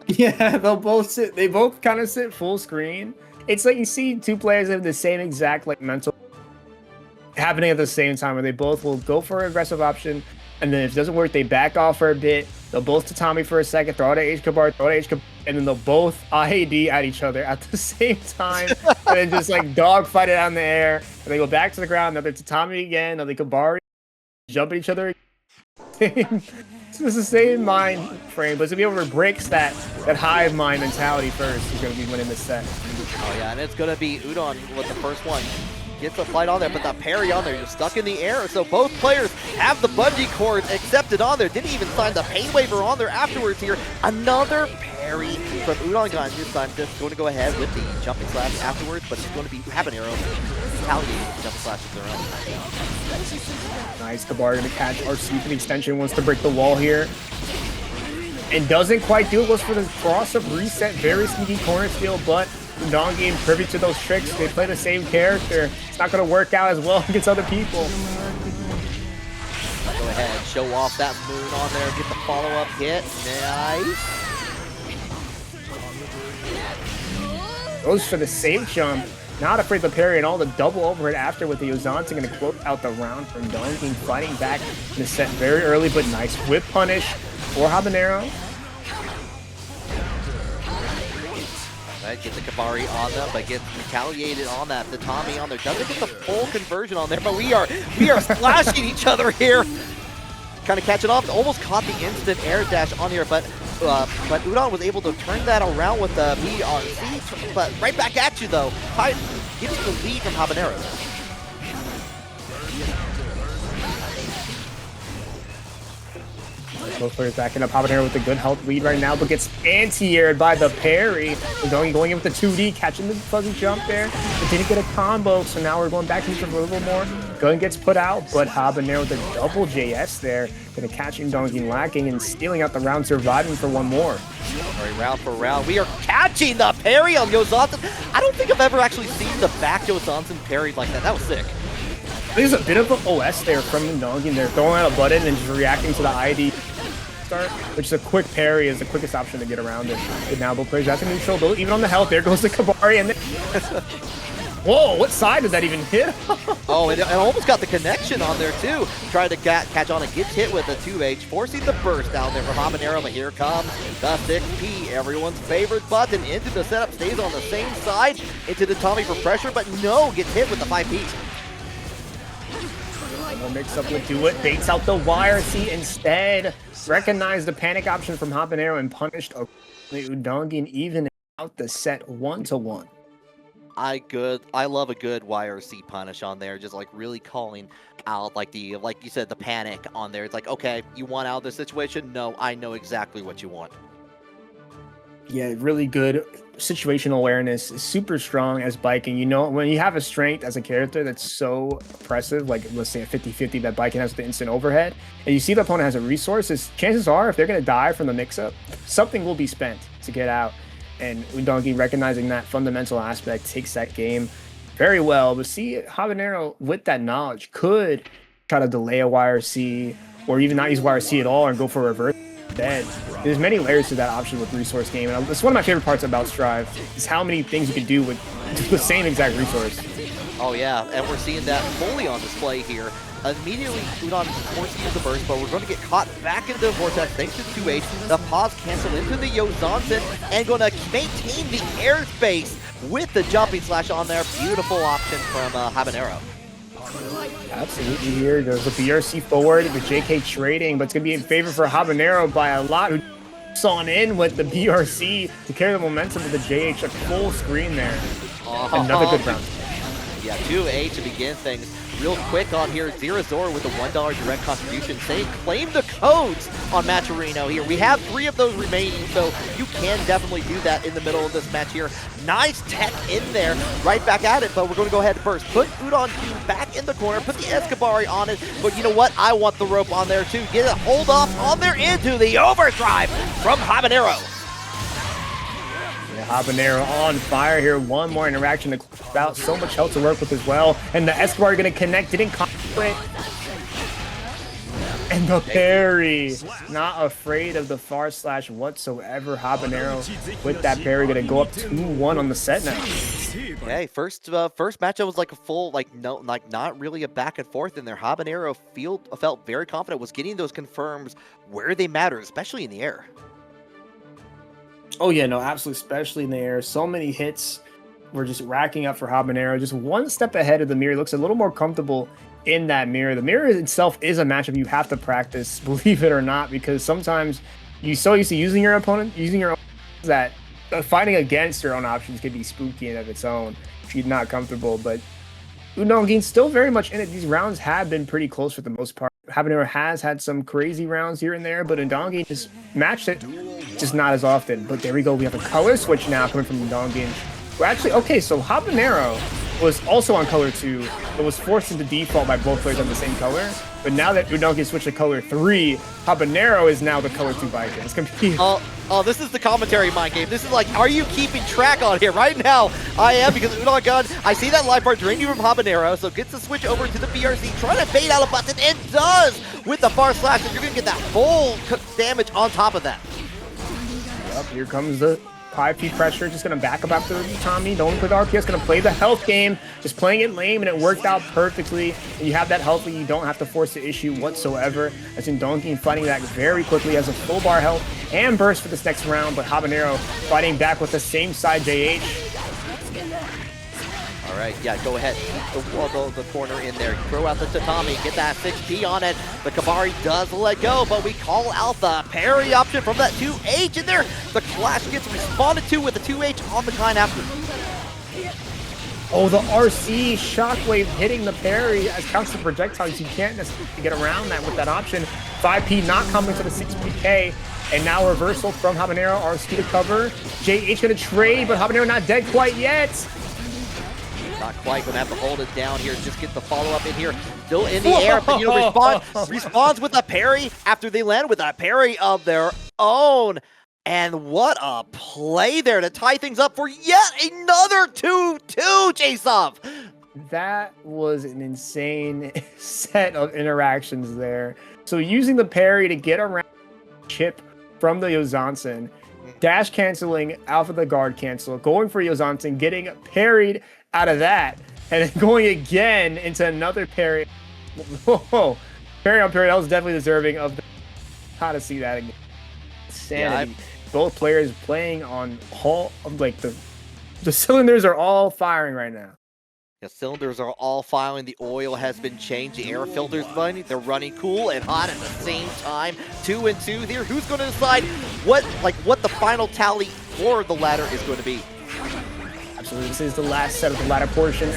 Yeah, they both kind of sit full screen. It's like you see two players have the same exact like mental happening at the same time, where they both will go for an aggressive option, and then if it doesn't work, they back off for a bit. They'll both Tatami for a second, throw out a H-Kabar, and then they'll both IAD at each other at the same time, and then just like dog fight it out in the air. And they go back to the ground, another Tatami again, another Kabari. Jump at each other. It's the same mind frame, but it's gonna be over breaks that hive mind mentality first. He's gonna be winning this set. Oh yeah, and it's gonna be Udon with the first one. Gets a flight on there, but the parry on there, you're stuck in the air. So both players have the bungee cord accepted on there. Didn't even sign the pain waiver on there afterwards here. Another parry from Udongein. This time just going to go ahead with the jumping slash afterwards, but it's going to be Habanero retaliating with the jumping slash of their own. Nice, Kabar gonna catch RC for the extension, wants to break the wall here. And doesn't quite do it, goes for the cross-up reset, very sneaky corner steal, but Udongein privy to those tricks. They play the same character. It's not going to work out as well against other people. Go ahead, show off that moon on there, get the follow-up hit. Nice. Goes for the safe jump. Not afraid to parry, and all the double overhead after with the Yozansen going to close out the round from Udongein, fighting back in the set very early, but nice whip punish for Habanero. Right, get the Kabari on them, but gets retaliated on that. The Tommy on there doesn't get the full conversion on there, but we are slashing each other here. Kind of catching off, almost caught the instant air dash on here, but Udon was able to turn that around with the BRC, but right back at you though. Gives you the lead from Habanero. Both players backing up. Habanero with a good health lead right now, but gets anti-aired by the parry. We're going in with the 2D, catching the fuzzy jump there, but didn't get a combo, so now we're going back to for a little more. Gun gets put out, but Habanero with a double JS there, gonna catch Udongein lacking and stealing out the round, surviving for one more. All right, round for round, we are catching the parry on Yozansen. I don't think I've ever actually seen the back Yozansen parried like that. That was sick. There's a bit of an OS there from Udongein. They're throwing out a button and just reacting to the ID start, which is a quick parry, is the quickest option to get around it. But now both players have to neutral, even on the health. There goes the Kabari, and then whoa, what side did that even hit? Oh, and it almost got the connection on there too. Tried to catch on and gets hit with a 2H, forcing the burst down there for Habanero, but here comes the 6P, everyone's favorite button, into the setup, stays on the same side, into the Tommy for pressure, but no, gets hit with the 5P. More mix-up will do it, baits out the YRC instead. Recognized the panic option from Habanero and punished Udongein, even out the set 1-1. I love a good YRC punish on there, just like really calling out like you said, the panic on there. It's like, okay, you want out of this situation? No, I know exactly what you want. Yeah, really good situational awareness, super strong as Baiken. You know, when you have a strength as a character that's so oppressive, like let's say a 50-50 that Baiken has with the instant overhead, and you see the opponent has a resource, chances are if they're going to die from the mix-up, something will be spent to get out. And Udongein, recognizing that fundamental aspect, takes that game very well. But see, Habanero, with that knowledge, could try to delay a YRC or even not use YRC at all and go for a reverse. There's many layers to that option with resource game, and it's one of my favorite parts about Strive is how many things you can do with the same exact resource. Oh yeah, and we're seeing that fully on display here. Immediately, Udon forced to use the burst, but we're going to get caught back into the vortex thanks to 2H. The pause cancel into the Yozansen and going to maintain the airspace with the jumping slash on there. Beautiful option from Habanero. Absolutely, here goes the BRC forward with JK trading, but it's going to be in favor for Habanero by a lot. Who on in with the BRC to carry the momentum of the JH at full screen there. Another good round. Yeah, 2A to begin things. Real quick on here, Zerazor with a $1 direct contribution saying claim the codes on Matcherino here. We have 3 of those remaining, so you can definitely do that in the middle of this match here. Nice tech in there, right back at it, but we're going to go ahead first. Put Udongein back in the corner, put the Escabari on it, but you know what? I want the rope on there too. Get a hold off on there into the overdrive from Habanero. Habanero on fire here. One more interaction to close out. So much health to work with as well. And the Escobar going to connect. Didn't conflict. And the parry. Not afraid of the far slash whatsoever. Habanero with that parry going to go up 2-1 on the set now. Okay, first matchup was like a full, not really a back and forth in there. Habanero felt very confident, was getting those confirms where they matter, especially in the air. Oh, yeah, no, absolutely, especially in the air. So many hits were just racking up for Habanero. Just one step ahead of the mirror. Looks a little more comfortable in that mirror. The mirror itself is a matchup you have to practice, believe it or not, because sometimes you're so used to using your opponent, using your own, that fighting against your own options can be spooky in of its own if you're not comfortable. But Udongein still very much in it. These rounds have been pretty close for the most part. Habanero has had some crazy rounds here and there, but Udongein just matched it, just not as often. But there we go. We have a color switch now coming from Udongein. Well, actually, okay, so Habanero was also on color 2, but was forced into default by both players on the same color. But now that Udongein switched to color 3, Habanero is now the color 2 Baiken. It's gonna be... Oh, this is the commentary mind game. This is like, are you keeping track on here? Right now, I am, because Udongein, I see that live bar draining from Habanero, so gets the switch over to the BRC, trying to bait out a button, and does with the far slash, and you're gonna get that full damage on top of that. Yep, here comes the 5P pressure, just gonna back up after Tommy. Don't play the RPS, gonna play the health game, just playing it lame, and it worked out perfectly. And you have that health, you don't have to force the issue whatsoever. As Udongein fighting that very quickly, has a full bar health and burst for this next round, but Habanero fighting back with the same side JH. All right, yeah, go ahead. The corner in there. Throw out the Tatami, get that 6P on it. The Kabari does let go, but we call out the parry option from that 2H in there. The Clash gets responded to with the 2H on the kind after. Oh, the RC shockwave hitting the parry as counts the projectiles. You can't necessarily get around that with that option. 5P not coming to the 6PK. And now reversal from Habanero, RC to cover. JH gonna trade, but Habanero not dead quite yet. Not quite, gonna have to hold it down here. Just get the follow-up in here. Still in the air, but you know, responds with a parry after they land with a parry of their own. And what a play there to tie things up for yet another 2-2, Chase-Off. That was an insane set of interactions there. So using the parry to get around chip from the Yozansen, dash canceling out of the guard cancel, going for Yozansen, getting parried out of that, and then going again into another parry. Whoa, parry on parry, that was definitely deserving of the... How to see that again. Sanity. Yeah, both players playing on all of, like, the cylinders are all firing right now. The cylinders are all firing, the oil has been changed, the air filter's running, they're running cool and hot at the same time. 2 and 2 here. Who's going to decide what the final tally for the ladder is going to be? Absolutely, this is the last set of the ladder portion.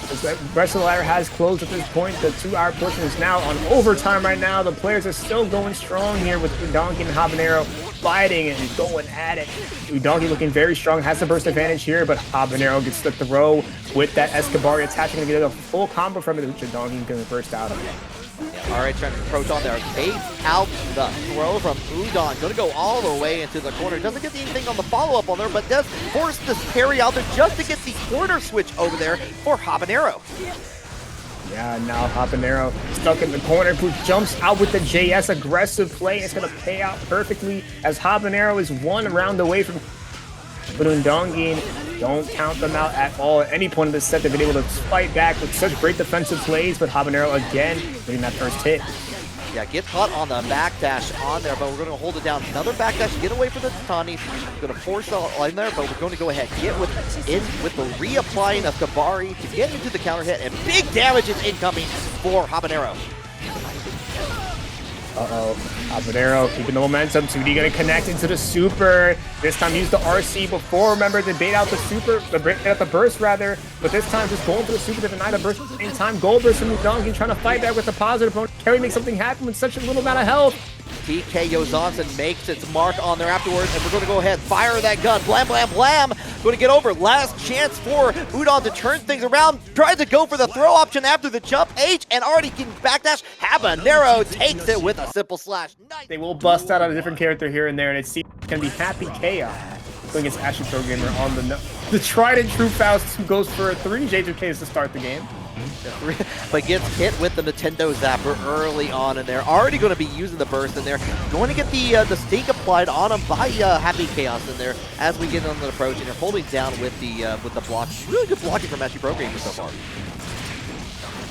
The rest of the ladder has closed at this point. The 2-hour portion is now on overtime right now. The players are still going strong here with Udongein and Habanero fighting and going at it. Udongein looking very strong, has the burst advantage here, but Habanero gets the throw with that Escobar attaching, going to get a full combo from it, which Udongein going to burst out of it. Yeah, all right, trying to approach on there. Bait out the throw from Udon. Going to go all the way into the corner. Doesn't get anything on the follow-up on there, but does force this parry out there just to get the corner switch over there for Habanero. Yeah, now Habanero stuck in the corner, who jumps out with the JS aggressive play. It's going to pay out perfectly as Habanero is 1 round away from... But Udongein, don't count them out at all. At any point in this set, they've been able to fight back with such great defensive plays, but Habanero again getting that first hit. Yeah, get caught on the backdash on there, but we're going to hold it down. Another backdash, get away from the Tourney. Going to force the line there, but we're going to go ahead, get with the reapplying of Kabari to get into the counter hit, and big damage is incoming for Habanero. Uh-oh, Habanero keeping the momentum. 2D gonna connect into the super. This time use the RC before. Remember to bait out the super, bait out the burst rather. But this time just going for the super to deny the burst at the same time. Gold burst from Udongein trying to fight back with the positive opponent. Carry makes something happen with such a little amount of health. TK Yozansen makes its mark on there afterwards, and we're going to go ahead, fire that gun, blam, blam, blam. Going to get over. Last chance for Udon to turn things around. Tries to go for the throw option after the jump H, and already getting backdash. Habanero takes it with a simple slash. Nice. They will bust out on a different character here and there, and it seems going to be Happy Chaos going against Ashiprogamer on the tried and true Faust, who goes for 3 J2Ks to start the game. But gets hit with the Nintendo Zapper early on in there. Already going to be using the burst in there. Going to get the stink applied on him by Happy Chaos in there as we get on the approach, and they're holding down with the block. Really good blocking from Ashiprogamer so far.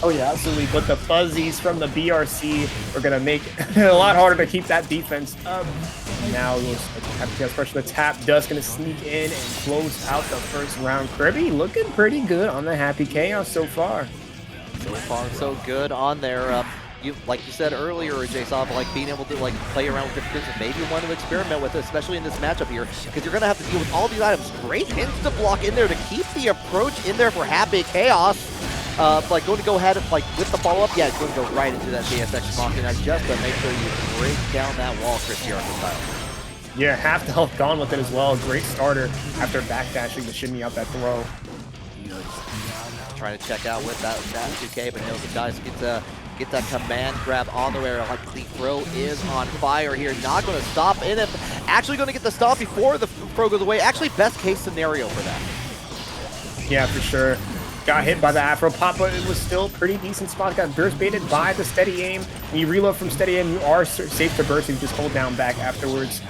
Oh yeah, absolutely. But the fuzzies from the BRC are going to make it a lot harder to keep that defense up. Now Happy Chaos pressure the tap. Dust going to sneak in and close out the first round. Kriby looking pretty good on the Happy Chaos so far. So far, so good on there. Like you said earlier, Jason, like being able to like play around with different things, maybe want to experiment with, especially in this matchup here, because you're gonna have to deal with all these items. Great insta block in there to keep the approach in there for Happy Chaos. Like going to go ahead and like with the follow up, yeah, it's going to go right into that JSX Machina just to make sure you break down that wall, Cristiano style. Yeah, half the health gone with it as well. Great starter after backdashing to shimmy out that throw. Trying to check out with that 2K, but knows the guys get that command grab on the way. Like the throw is on fire here. Not going to stop in it. Actually going to get the stop before the throw goes away. Actually, best case scenario for that. Yeah, for sure. Got hit by the Afro Pop, but it was still pretty decent spot. Got burst baited by the steady aim. When you reload from steady aim, you are safe to burst if you just hold down back afterwards.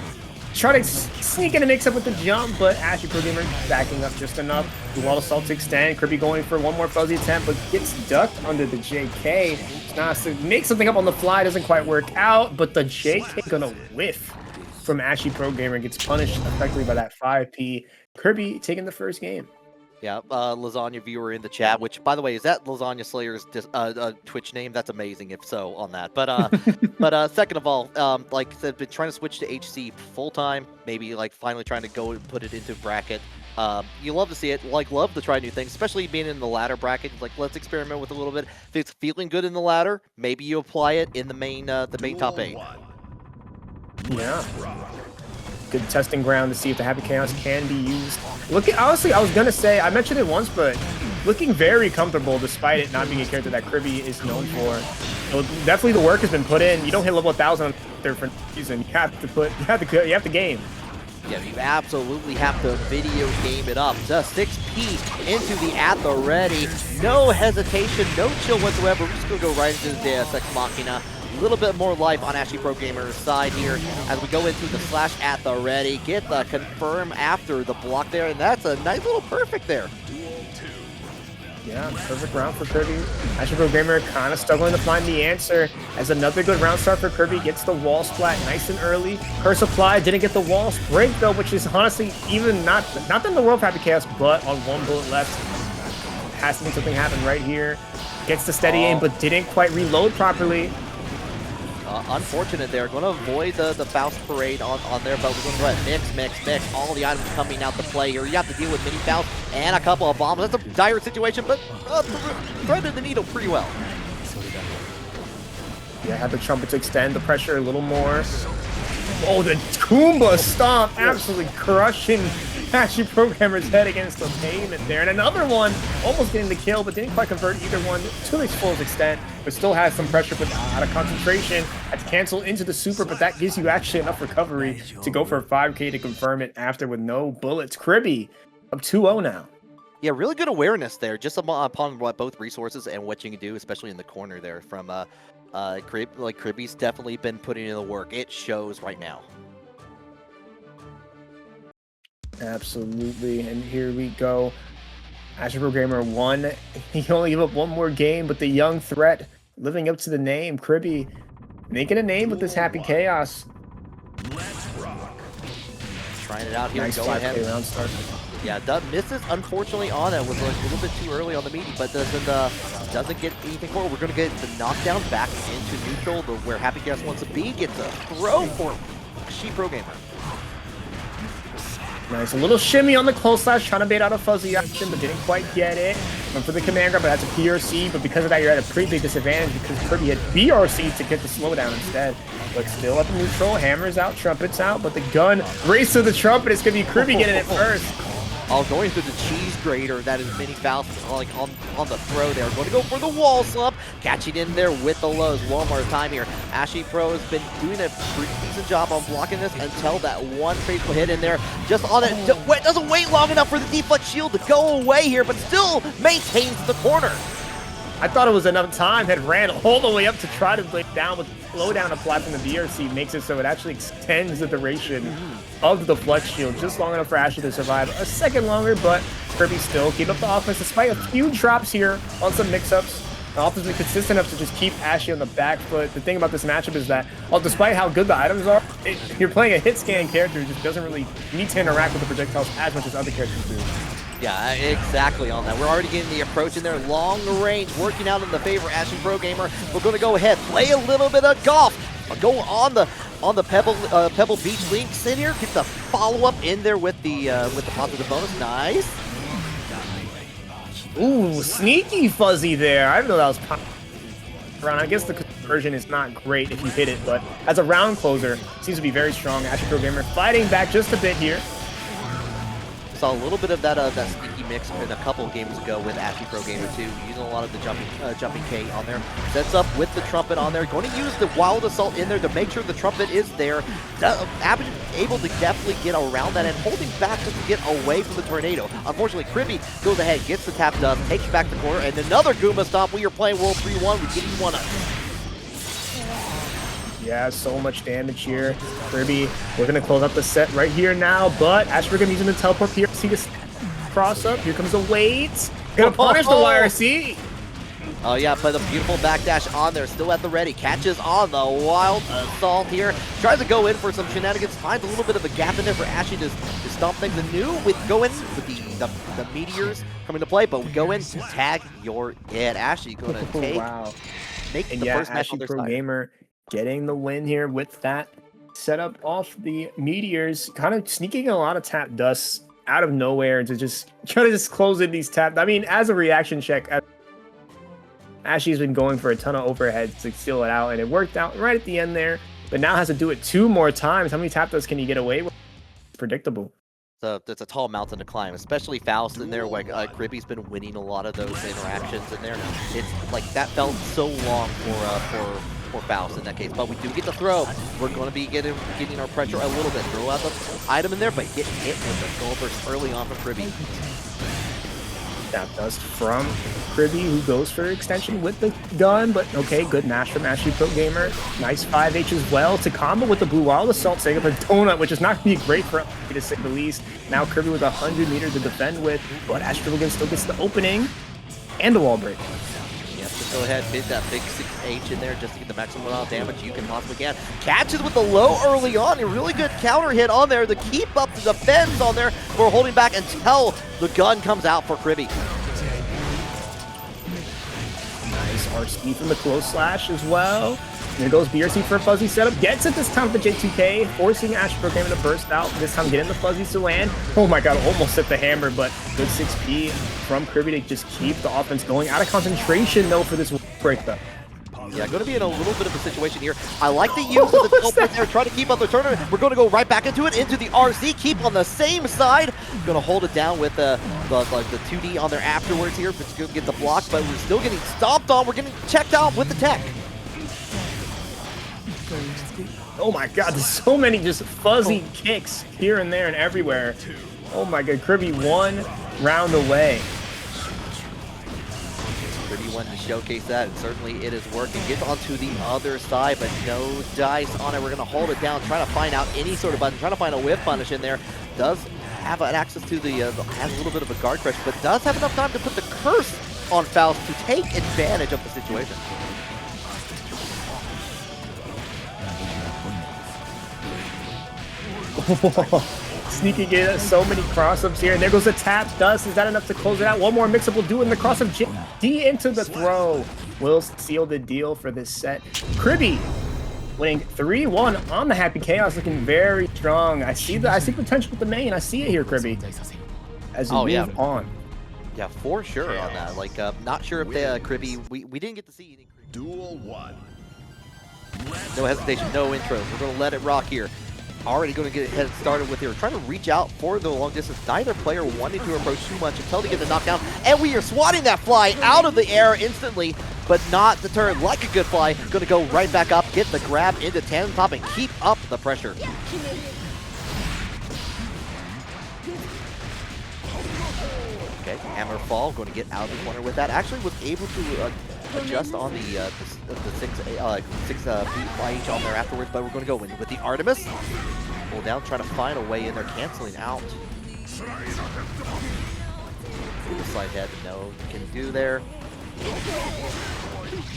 Try to sneak in a mix-up with the jump, but Ashiprogamer backing up just enough. The wall assault to extend. Kriby going for one more fuzzy attempt, but gets ducked under the JK. It's to make something up on the fly, doesn't quite work out, but the JK gonna whiff from Ashiprogamer. Gets punished effectively by that 5P. Kriby taking the first game. Yeah, Lasagna viewer in the chat, which, by the way, is that Lasagna Slayer's Twitch name? That's amazing if so on that. But but second of all, like I said, been trying to switch to HC full-time, maybe like finally trying to go and put it into bracket. You love to see it, like love to try new things, especially being in the ladder bracket. Like let's experiment with a little bit. If it's feeling good in the ladder, maybe you apply it in the main top 8. Yeah. Good testing ground to see if the Happy Chaos can be used. Honestly, I was gonna say, I mentioned it once, but looking very comfortable despite it not being a character that Kriby is known for. So definitely the work has been put in. You don't hit level 1000 there for no reason. You have to game. Yeah, you absolutely have to video game it up. Just 6P into the at the ready. No hesitation, no chill whatsoever. We're just gonna go right into the JSX Machina. A little bit more life on Ashiprogamer's side here as we go into the slash at the ready. Get the confirm after the block there, and that's a nice little perfect there. Yeah, perfect round for Kriby. Ashiprogamer kind of struggling to find the answer as another good round start for Kriby. Gets the wall splat nice and early. Curse apply, didn't get the wall break though, which is honestly even not in the world of Happy Chaos, but on one bullet left. Has to make something happen right here. Gets the steady aim, but didn't quite reload properly. Unfortunate there. Going to avoid the Faust parade on there, but we're going to go ahead mix. All the items coming out to play here. You have to deal with mini Faust and a couple of bombs. That's a dire situation, but threaded the needle pretty well. Yeah, have the trumpets extend the pressure a little more. Oh, the Toomba stomp absolutely crushing Ashiprogamer's head against the pavement there. And another one almost getting the kill, but didn't quite convert either one to its full extent, but still has some pressure, but out of concentration. Had to cancel into the super, but that gives you actually enough recovery to go for a 5K to confirm it after with no bullets. Kriby up 2-0 now. Yeah, really good awareness there, just upon what both resources and what you can do, especially in the corner there from Kriby's definitely been putting in the work. It shows right now. Absolutely, and here we go. Ashiprogamer won. He only gave up one more game, but the young threat living up to the name. Kriby making a name with this Happy Chaos. Trying it out here. Nice 5K round start. Yeah, misses unfortunately on it. Was like a little bit too early on the meeting, but doesn't get anything forward. We're gonna get the knockdown back into neutral, where Happy Chaos wants to be. Gets a throw for Ashiprogamer. Nice, a little shimmy on the close slash, trying to bait out a fuzzy action, but didn't quite get it. Went for the command grab, but that's a PRC, but because of that, you're at a pretty big disadvantage because Kriby had BRC to get the slowdown instead. But still at the neutral, hammers out, trumpets out, but the gun race to the trumpet. It's going to be Kriby getting it first. Going through the cheese grater, that is mini Faust like on the throw there. Going to go for the wall slump, catching in there with the lows one more time here. Ashipro has been doing a pretty decent job on blocking this until that one faithful hit in there. Just on it, doesn't wait long enough for the deflect shield to go away here, but still maintains the corner. I thought it was enough time, had ran all the way up to try to break down, with slowdown applied from the BRC makes it so it actually extends the duration of the flex shield just long enough for Asher to survive a second longer, but Kriby still keep up the offense despite a few drops here on some mix-ups. The offense has been consistent enough to just keep Ashy on the back foot. The thing about this matchup is that, despite how good the items are, you're playing a hit scan character who just doesn't really need to interact with the projectiles as much as other characters do. Yeah, exactly on that. We're already getting the approach in there. Long range, working out in the favor of Ashiprogamer. We're going to go ahead, play a little bit of golf. Go on the Pebble Beach links in here. Get the follow-up in there with the positive bonus. Nice. Ooh, sneaky fuzzy there. I didn't know that was around. I guess the conversion is not great if you hit it, but as a round closer, seems to be very strong. Ashiprogamer fighting back just a bit here. Saw a little bit of that sneaky mix in a couple of games ago with Ashiprogamer too, using a lot of the jumping K on there. Sets up with the trumpet on there, going to use the wild assault in there to make sure the trumpet is there. Able to definitely get around that and holding back just to get away from the tornado. Unfortunately, Kriby goes ahead, gets the tap done, takes back the corner, and another Goomba stomp. We are playing World 3-1. We give you one up. Yeah, so much damage here. Kriby, we're going to close up the set right here now, but Ashiprogamer using the teleport here. See this cross up. Here comes the weight. Gonna punish the YRC. Oh yeah, but a beautiful backdash on there, still at the ready. Catches on the wild assault here. Tries to go in for some shenanigans. Finds a little bit of a gap in there for Ashy to stomp things anew with going with the meteors coming to play, but we go in, tag your head. Ashy gonna take make and the yeah, first match on their side. Ashiprogamer getting the win here with that setup off the meteors, kind of sneaking a lot of tap dust out of nowhere to just try to just close in these tap. I mean, as a reaction check, Ashy's been going for a ton of overheads to steal it out, and it worked out right at the end there, but now has to do it 2 more times. How many tap dust can you get away with? It's predictable. So it's a tall mountain to climb, especially Faust in there. Like Kriby's been winning a lot of those interactions in there. It's like that felt so long for Faust in that case, but we do get the throw. We're going to be getting our pressure a little bit. Throw out the item in there, but get hit with the gold burst early on from Kriby. Tap dust from Kriby, who goes for extension with the gun, but okay, good mash from Ashiprogamer. Nice 5H as well to combo with the blue wild assault, setting up a donut, which is not going to be great for me to say the least. Now Kriby with 100 meters to defend with, but Ashiprogamer still gets the opening and the wall break. Just go ahead, hit that big 6H in there just to get the maximum amount of damage you can possibly can. Catches with the low early on, a really good counter hit on there to keep up the defense on there. We're holding back until the gun comes out for Kriby. Nice RC from the close slash as well. And there goes BRC for a fuzzy setup. Gets it this time for J2K, forcing Ashiprogamer to burst out. This time getting the fuzzies to land. Oh my god, almost hit the hammer, but good 6P from Kriby to just keep the offense going. Out of concentration though for this break though. Yeah, going to be in a little bit of a situation here. I like the use of the teleport there, try to keep up the tournament. We're going to go right back into it, into the RC, keep on the same side. Going to hold it down with the 2D on there afterwards here, but going to get the block, but we're still getting stomped on. We're getting checked out with the tech. Oh my god, there's so many just fuzzy kicks here and there and everywhere. Oh my god, Kriby 1 round away. Kriby wanted to showcase that, and certainly it is working. Gets onto the other side, but no dice on it. We're going to hold it down, trying to find out any sort of button, trying to find a whiff punish in there. Does have an access to the, has a little bit of a guard pressure, but does have enough time to put the curse on Faust to take advantage of the situation. Sneaking in so many cross-ups here, and there goes the tap dust. Is that enough to close it out? One more mix-up will do, and the cross-up D into the throw will seal the deal for this set. Kriby winning 3-1 on the Happy Chaos, looking very strong. I see potential with the main. I see it here, Kriby, as we move on. Yeah, for sure on that. Like, not sure if the Kriby, we didn't get to see any. Duel 1. No hesitation, no intro. We're going to let it rock here. Already going to get ahead started with here. Trying to reach out for the long distance. Neither player wanting to approach too much until they get the knockdown. And we are swatting that fly out of the air instantly, but not deterred like a good fly. Going to go right back up, get the grab into tandem top, and keep up the pressure. Okay, hammer fall, going to get out of the corner with that. Actually was able to adjust on the 6 feet fly each on there afterwards, but we're going to go in with the Artemis. Pull down, trying to find a way in there, canceling out. Slide head, no, can do there.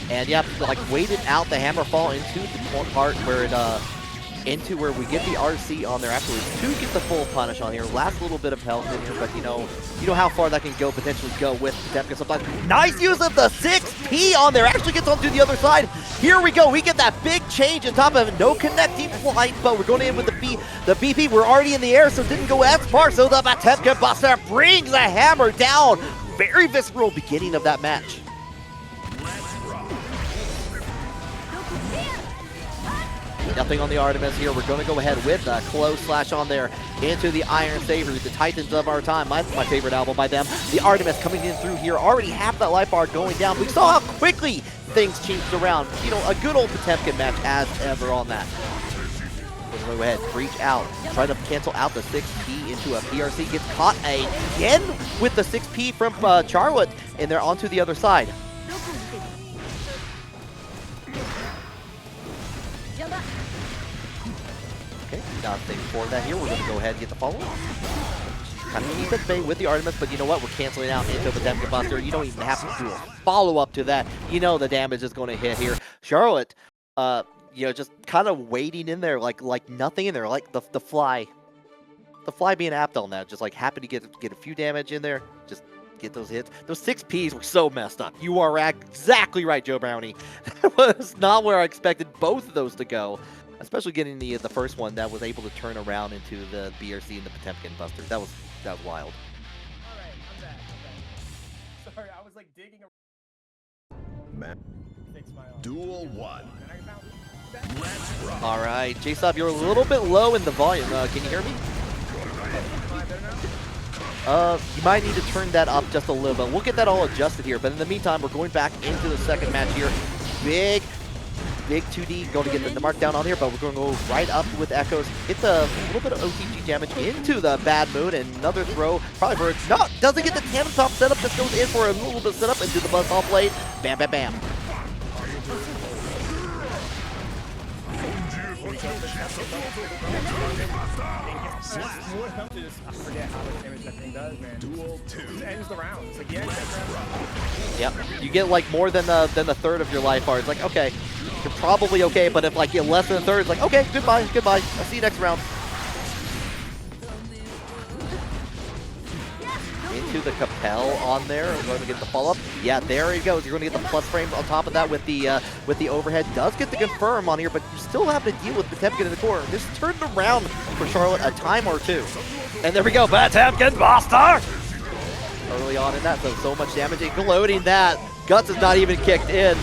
And yeah, like waited out the hammer fall into the part where it into where we get the RC on there afterwards to get the full punish on here. Last little bit of health in here, but you know how far that can go, potentially go with Potemkin sometimes. Nice use of the 6P on there. Actually gets onto the other side. Here we go. We get that big change on top of it. No connecting flight, but we're going in with the BP. We're already in the air, so it didn't go as far. So the Potemkin Buster brings the hammer down. Very visceral beginning of that match. Nothing on the Artemis here. We're going to go ahead with a close slash on there into the Iron Saviors, the Titans of our time. My favorite album by them. The Artemis coming in through here. Already half that life bar going down. We saw how quickly things changed around. You know, a good old Potemkin match as ever on that. We're going to go ahead, reach out, try to cancel out the 6P into a PRC. Gets caught again with the 6P from Charlotte, and they're onto the other side. Okay, nothing for that here. We're going to go ahead and get the follow-up. Kind of keep it bay with the Artemis, but you know what? We're canceling out into the Potemkin Buster. You don't even have to do a follow-up to that. You know the damage is going to hit here. Charlotte, you know, just kind of waiting in there like nothing in there, like the fly. The fly being apt on that, just like happy to get a few damage in there, just get those hits. Those 6Ps were so messed up. You are exactly right, Joe Brownie. That was not where I expected both of those to go. Especially getting the first one that was able to turn around into the BRC and the Potemkin Buster. That was wild. All right, I'm back. Sorry, I was like digging Man. around. Duel 1. Let's rock. All right, J-Sub, you're a little bit low in the volume. Can you hear me? You might need to turn that up just a little bit. We'll get that all adjusted here. But in the meantime, we're going back into the second match here. Big 2D, going to get the mark down on here, but we're going to go right up with Echoes. Hits a little bit of OTG damage into the bad mood, and another throw, probably for it. No, doesn't get the tandem top setup, just goes in for a little bit of setup into the buzzsaw blade. Bam, bam, bam. I forget how much damage that thing does, man. Duel 2. It ends the round. It's like, yeah, Yep, you get like more than the third of your life bar. It's like, okay, you're probably okay, but if like you're less than a third, it's like, okay, goodbye. I'll see you next round. Into the Capel on there. We're going to get the follow-up. Yeah, there he goes. You're going to get the plus frames on top of that with the overhead. Does get the confirm on here, but you still have to deal with Potemkin in the corner. This turned around for Charlotte a time or two. And there we go, Potemkin Buster! Early on in that, so much damage, including that. Guts is not even kicked in.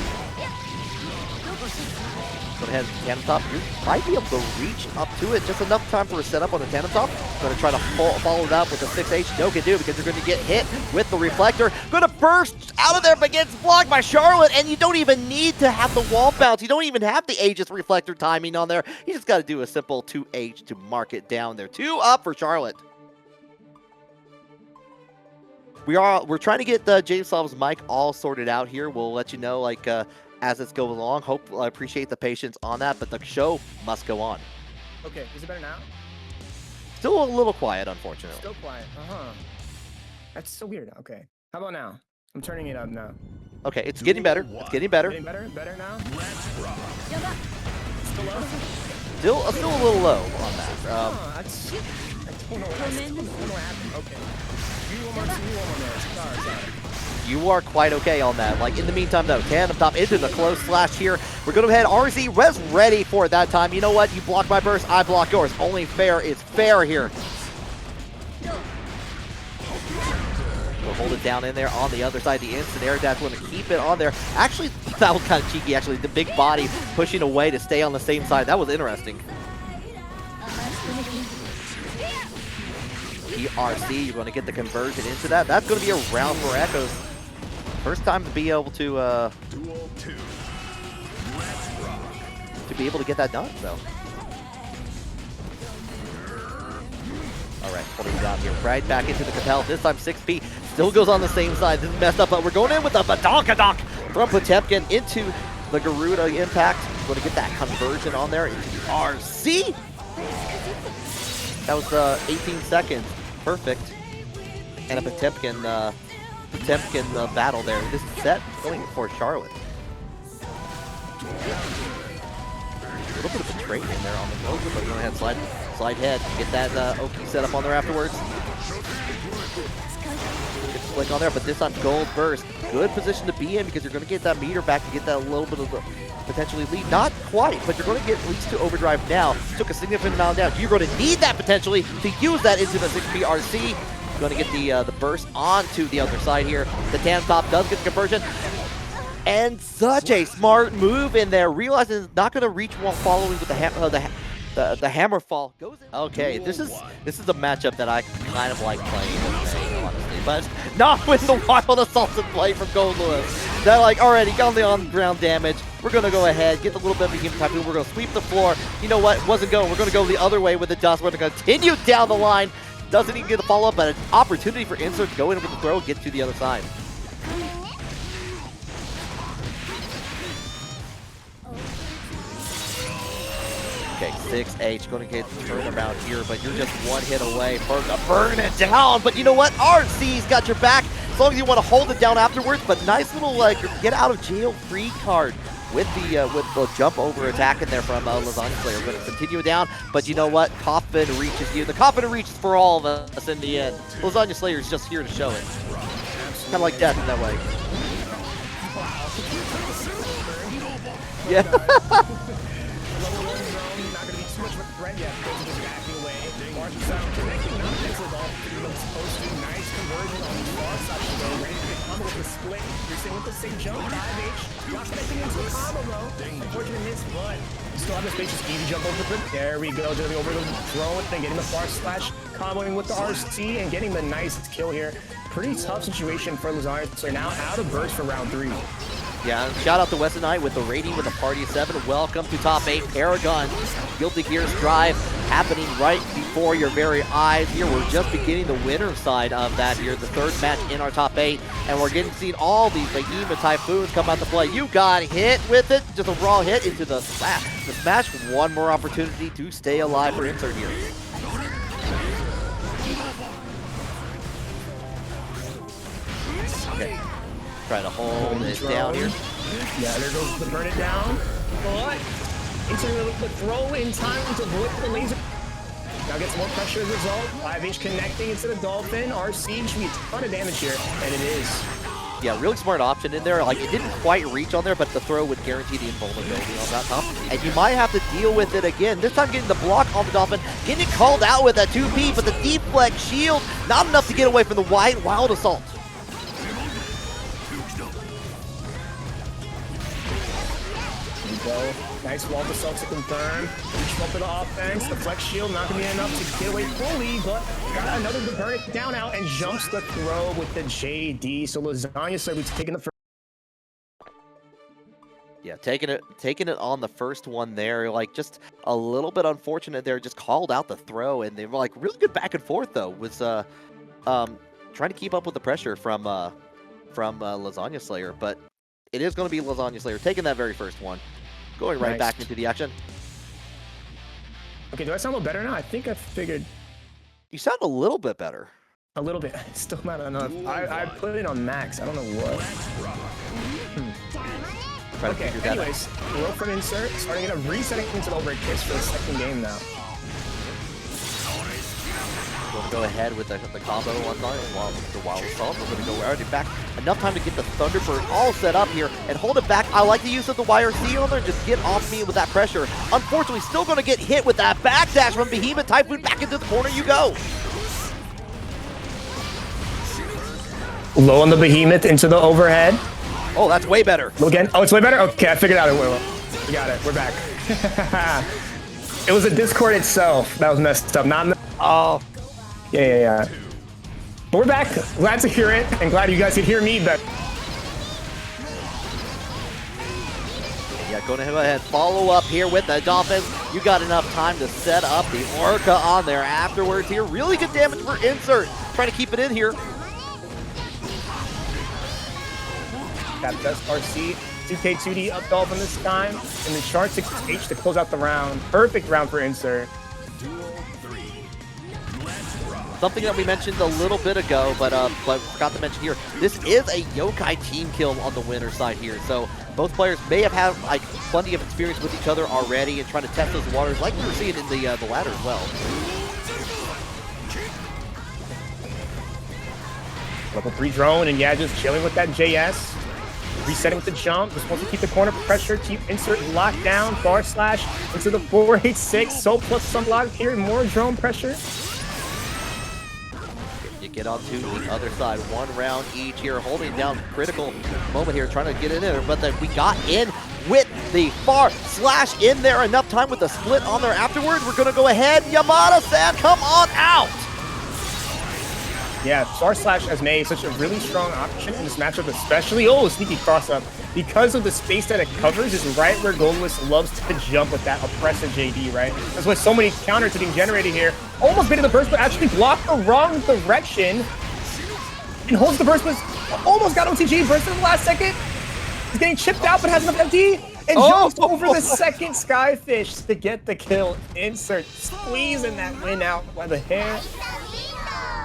Go ahead, tandem top. You might be able to reach up to it. Just enough time for a setup on the tandem top. Going to try to follow it up with a 6H. No can do because you're going to get hit with the reflector. Going to burst out of there, but gets blocked by Charlotte. And you don't even need to have the wall bounce. You don't even have the Aegis reflector timing on there. You just got to do a simple 2H to mark it down there. 2 up for Charlotte. We're trying to get J-Sov's mic all sorted out here. We'll let you know like as this goes along. I appreciate the patience on that, but the show must go on. Okay, is it better now? Still a little quiet, unfortunately. Still quiet. That's so weird. Okay. How about now? I'm turning it up now. Okay, it's getting better. It's getting better. Getting better? Better now? Let's rock. Still low? Still a little low on that. I don't know what happened. Okay. Give me one more minute. Sorry. You are quite okay on that. Like, in the meantime, though, tandem top into the close slash here. We're going to head RZ Res ready for it that time. You know what? You block my burst, I block yours. Only fair is fair here. We'll hold it down in there on the other side. The instant air dash going to keep it on there. Actually, that was kind of cheeky, actually. The big body pushing away to stay on the same side. That was interesting. PRC, you're going to get the conversion into that. That's going to be a round for Echoes. First time to be able to Duel 2. Let's rock. to be able to get that done, so. All right, pulling it down here, right back into the Capel. This time 6P still goes on the same side. This is messed up, but we're going in with a Badonkadonk from Potemkin into the Garuda impact. Going to get that conversion on there into RC. That was 18 seconds. Perfect. And a Potemkin battle there. This is set point for Charlotte. little bit of a trade in there on the close, but go ahead, slide head, get that Oki set up on there afterwards. Get the flick on there, but this on Gold burst. Good position to be in because you're going to get that meter back to get that little bit of the potentially lead. Not quite, but you're going to get at least to overdrive now. Took a significant amount down. You're going to need that potentially to use that into the 6PRC. Going to get the burst onto the other side here. The Tam Top does get the conversion. And such a smart move in there, realizing it's not going to reach while following with the hammer fall. Goes in. Okay, this is a matchup that I kind of like playing, honestly, but not with the wild assaulted play from Goldlewis. They're like, already got the on-ground damage. We're going to go ahead, get a little bit of a game type. We're going to sweep the floor. You know what? Wasn't going. We're going to go the other way with the dust. We're going to continue down the line. Doesn't even get the follow-up, but an opportunity for Insert to go in with the throw, get to the other side. Okay, 6H going to get the turnaround here, but you're just one hit away from the burn it down. But you know what? RC's got your back as long as you want to hold it down afterwards. But nice little get out of jail free card with the jump over attack in there from Lasagna Slayer. Going to continue down, but you know what? Coffin reaches you. The Coffin reaches for all of us in the end. Lasagna Slayer is just here to show it. Kind of like death in that way. Yeah. Split, you're seeing with the same jump, 5H, not connecting into a combo though. Unfortunate miss, but still have the space, just easy jump over the, there we go, jumping over the throw and then getting the far slash, comboing with the RC and getting the nice kill here. Pretty tough situation for Lasagna, so now out of burst for round 3. Yeah, shout out to Weston Knight with the rating with a party of 7. Welcome to top 8. Paragon, Guilty Gear's Drive happening right before your very eyes here. We're just beginning the winner side of that here, the third match in our top 8, and we're getting to see all these Behemoth Typhoons come out to play. You got hit with it, just a raw hit into the smash. The smash, one more opportunity to stay alive for Insert here. Okay. Try to hold it down here. Yeah, there goes the burn it down. But into the throw in time to avoid the laser. Now gets more pressure as a result. 5H connecting into the Dolphin. RC should be a ton of damage here, and it is. Yeah, really smart option in there. Like, it didn't quite reach on there, but the throw would guarantee the invulnerability on that top. And you might have to deal with it again. This time getting the block on the Dolphin. Getting it called out with that 2P, but the deflect shield, not enough to get away from the wild assault. Go. Nice wall to self to confirm. Reach up for the offense. The flex shield not going to be enough to get away fully, but got another to burn it down out and jumps the throw with the JD. So Lasagna Slayer taking the first. Yeah, taking it on the first one there. Like, just a little bit unfortunate there. Just called out the throw, and they were like really good back and forth though. Was trying to keep up with the pressure from Lasagna Slayer, but it is going to be Lasagna Slayer taking that very first one. Going right back into the action. Okay, do I sound a little better now? I think I figured. You sound a little bit better. A little bit. Still not enough. I put it on max. I don't know what. Okay, anyways. Roll from insert. Starting it up. Resetting into the over kiss for the second game now. We'll go ahead with the combo one time while the wild assault. We're going to go right back. Enough time to get the Thunderbird all set up here and hold it back. I like the use of the YRC on there. Just get off me with that pressure. Unfortunately, still going to get hit with that backdash from Behemoth Typhoon. Back into the corner you go. Low on the Behemoth into the overhead. Oh, that's way better. Again. Oh, it's way better? Okay, I figured out it. We got it. We're back. It was a Discord itself that was messed up. Not. Oh. Yeah. But we're back. Glad to hear it, and glad you guys could hear me better. Yeah, go ahead. Follow up here with the Dolphins. You got enough time to set up the Orca on there afterwards here. Really good damage for Insert. Trying to keep it in here. Got best RC. 2K2D up Dolphin this time. And the Shark 6H to close out the round. Perfect round for Insert. Something that we mentioned a little bit ago, but forgot to mention here. This is a Yokai team kill on the winner side here. So both players may have had like plenty of experience with each other already and trying to test those waters, like we were seeing in the ladder as well. Level 3 drone, and yeah, just chilling with that JS. Resetting with the jump. Just wants to keep the corner pressure. Keep insert locked down. Bar slash into the 486. So plus some block here. More drone pressure. You get onto the other side. One round each here. Holding down critical moment here. Trying to get in there. But then we got in with the far slash in there. Enough time with the split on there afterwards. We're going to go ahead. Yamada-san, come on out. Yeah, Star Slash as May is such a really strong option in this matchup, especially, sneaky cross-up. Because of the space that it covers is right where Goldlewis loves to jump with that oppressive JD, right? That's why so many counters are being generated here. Almost baited the burst, but actually blocked the wrong direction. And holds the burst, but almost got OTG, burst in the last second. He's getting chipped out, but has enough FD. And jumps over the second Skyfish to get the kill. Insert, squeezing that win out by the hair.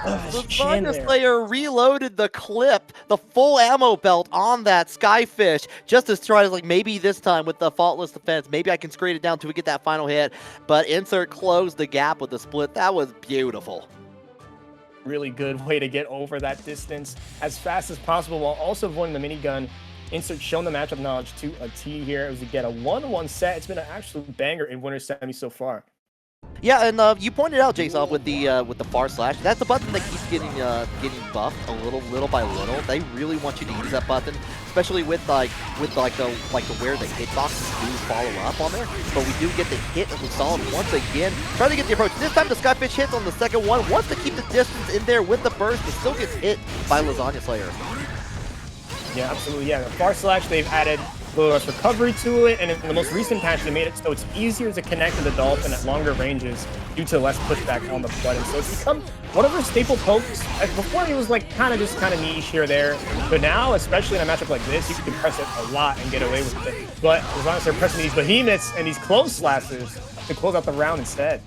The Lasagna Slayer reloaded the clip, the full ammo belt on that Skyfish, just to try to, like, maybe this time with the faultless defense, maybe I can screen it down till we get that final hit. But Insert closed the gap with the split. That was beautiful. Really good way to get over that distance as fast as possible while also avoiding the minigun. Insert showing the matchup knowledge to a T here as we get a 1-1 set. It's been an absolute banger in winter semi so far. Yeah, and you pointed out, Jason, with the far slash. That's a button that keeps getting buffed a little by little. They really want you to use that button, especially with the where the hitboxes do follow up on there. But we do get the hit of the solid once again. Trying to get the approach. This time the Skyfish hits on the second one. Wants to keep the distance in there with the burst, but still gets hit by Lasagna Slayer. Yeah, absolutely. Yeah, the far slash, they've added a little less recovery to it, and in the most recent patch, they made it so it's easier to connect to the Dolphin at longer ranges due to less pushback on the button. So it's become one of their staple pokes. Before, it was like kind of niche here or there, but now, especially in a matchup like this, you can press it a lot and get away with it. But as long as they're pressing these behemoths and these close slashers to close out the round instead.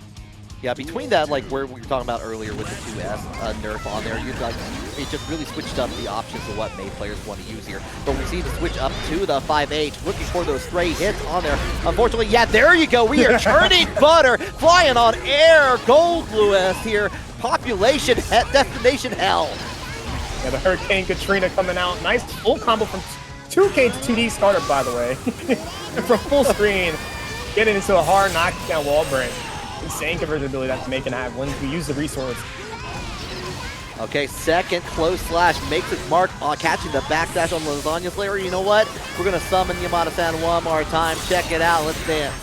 Yeah, between that, like where we were talking about earlier with the 2S nerf on there, you like it just really switched up the options of what May players want to use here. But we see the switch up to the 5H, looking for those stray hits on there. Unfortunately, yeah, there you go. We are churning butter, flying on air. Goldlewis here, population destination hell. Yeah, the Hurricane Katrina coming out. Nice full combo from 2K to 2D startup, by the way. From full screen, getting into a hard knockdown wall break. Insane convertibility that May can have when we use the resource. Okay, second close slash makes its mark on catching the backdash on Lasagna Slayer. You know what? We're going to summon Yamada-san one more time. Check it out. Let's dance.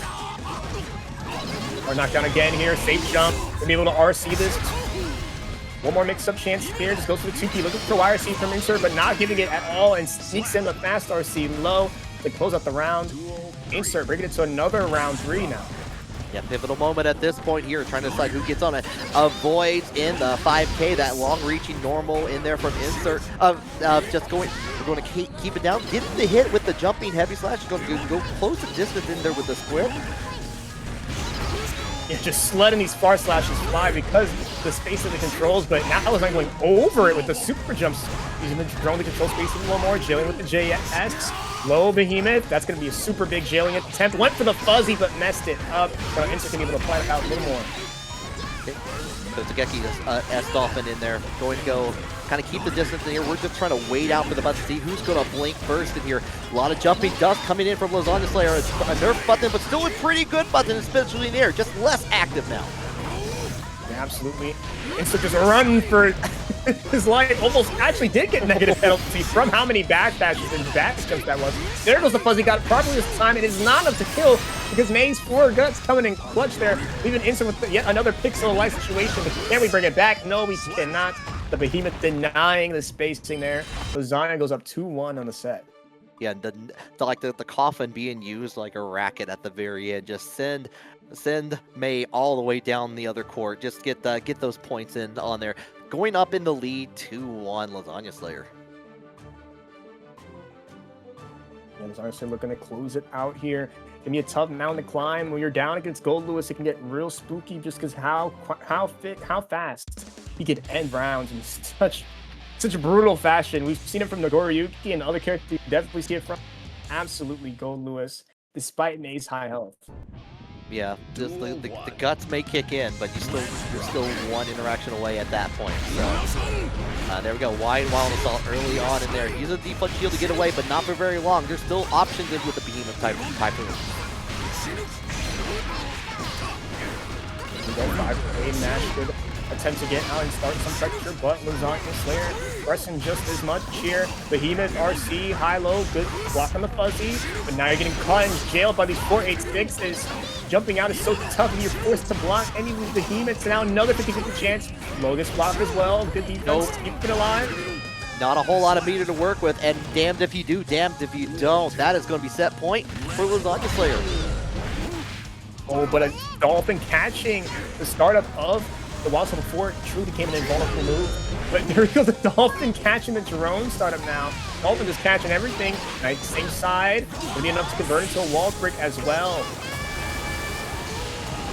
Or knockdown again here. Safe jump. Gonna be able to RC this. One more mix-up chance here. Just goes for the 2P. Looking for YRC from Insert, but not giving it at all. And sneaks in the fast RC low to close out the round. Insert bringing it to another round 3 now. Yeah, pivotal moment at this point here, trying to decide who gets on it. Avoids in the 5K, that long-reaching normal in there from Insert. Just going, we're going to keep it down. Getting the hit with the jumping heavy slash. Going to go close the distance in there with the split. Yeah, just letting these far slashes fly because the space of the controls, but now it's not going over it with the super jumps. Using the drone to control space a little more, jailing with the JS. Low behemoth, that's going to be a super big jailing attempt. Went for the fuzzy, but messed it up. Insert can be able to apply it out a little more. So Togeki S-Dolphin in there, going to go kind of keep the distance in here. We're just trying to wait out for the button to see who's going to blink first in here. A lot of jumping dust coming in from Lasagna Slayer. A nerf button, but still a pretty good button, especially in the air. Just less active now. Yeah, absolutely. Insert just run for his life. Almost actually did get negative penalty from how many backdashes and back jumps that was. There goes the fuzzy. Got it properly this time. It is not enough to kill because May's 4 guts coming in clutch there. Leaving Insert with yet another pixel of life situation. But can we bring it back? No, we cannot. The behemoth denying the spacing there. Lasagna goes up 2-1 on the set. Yeah, the coffin being used like a racket at the very end. Just send May all the way down the other court. Just get those points in on there. Going up in the lead 2-1 Lasagna Slayer. Yeah, Lasagna Slayer looking to close it out here. Gonna be a tough mountain to climb. When you're down against Goldlewis, it can get real spooky just because how fast he can end rounds in such a brutal fashion. We've seen it from Nagoriyuki and other characters. You definitely see it from absolutely Goldlewis, despite an ace high health. Yeah, just the guts may kick in, but you're still one interaction away at that point. So there we go, wide wild assault early on in there. Use a deflect shield to get away, but not for very long. There's still options in with the behemoth type of. A match good attempt to get out and start some pressure, but Lasagna Slayer pressing just as much here. Behemoth RC, high-low, good block on the fuzzy, but now you're getting caught and jailed by these 486s. Jumping out is so tough and you're forced to block any of the Behemoths, and now another 50-50 chance. Lotus block as well, good defense, keep it alive. Not a whole lot of meter to work with, and damned if you do, damned if you don't. That is going to be set point for Lasagna Slayer. Oh, but a Dolphin catching the startup of the Wild Style before it truly became an invulnerable move. But there we go, the Dolphin catching the drone startup now. Dolphin just catching everything. Right, same side. We need enough to convert into a wall brick as well.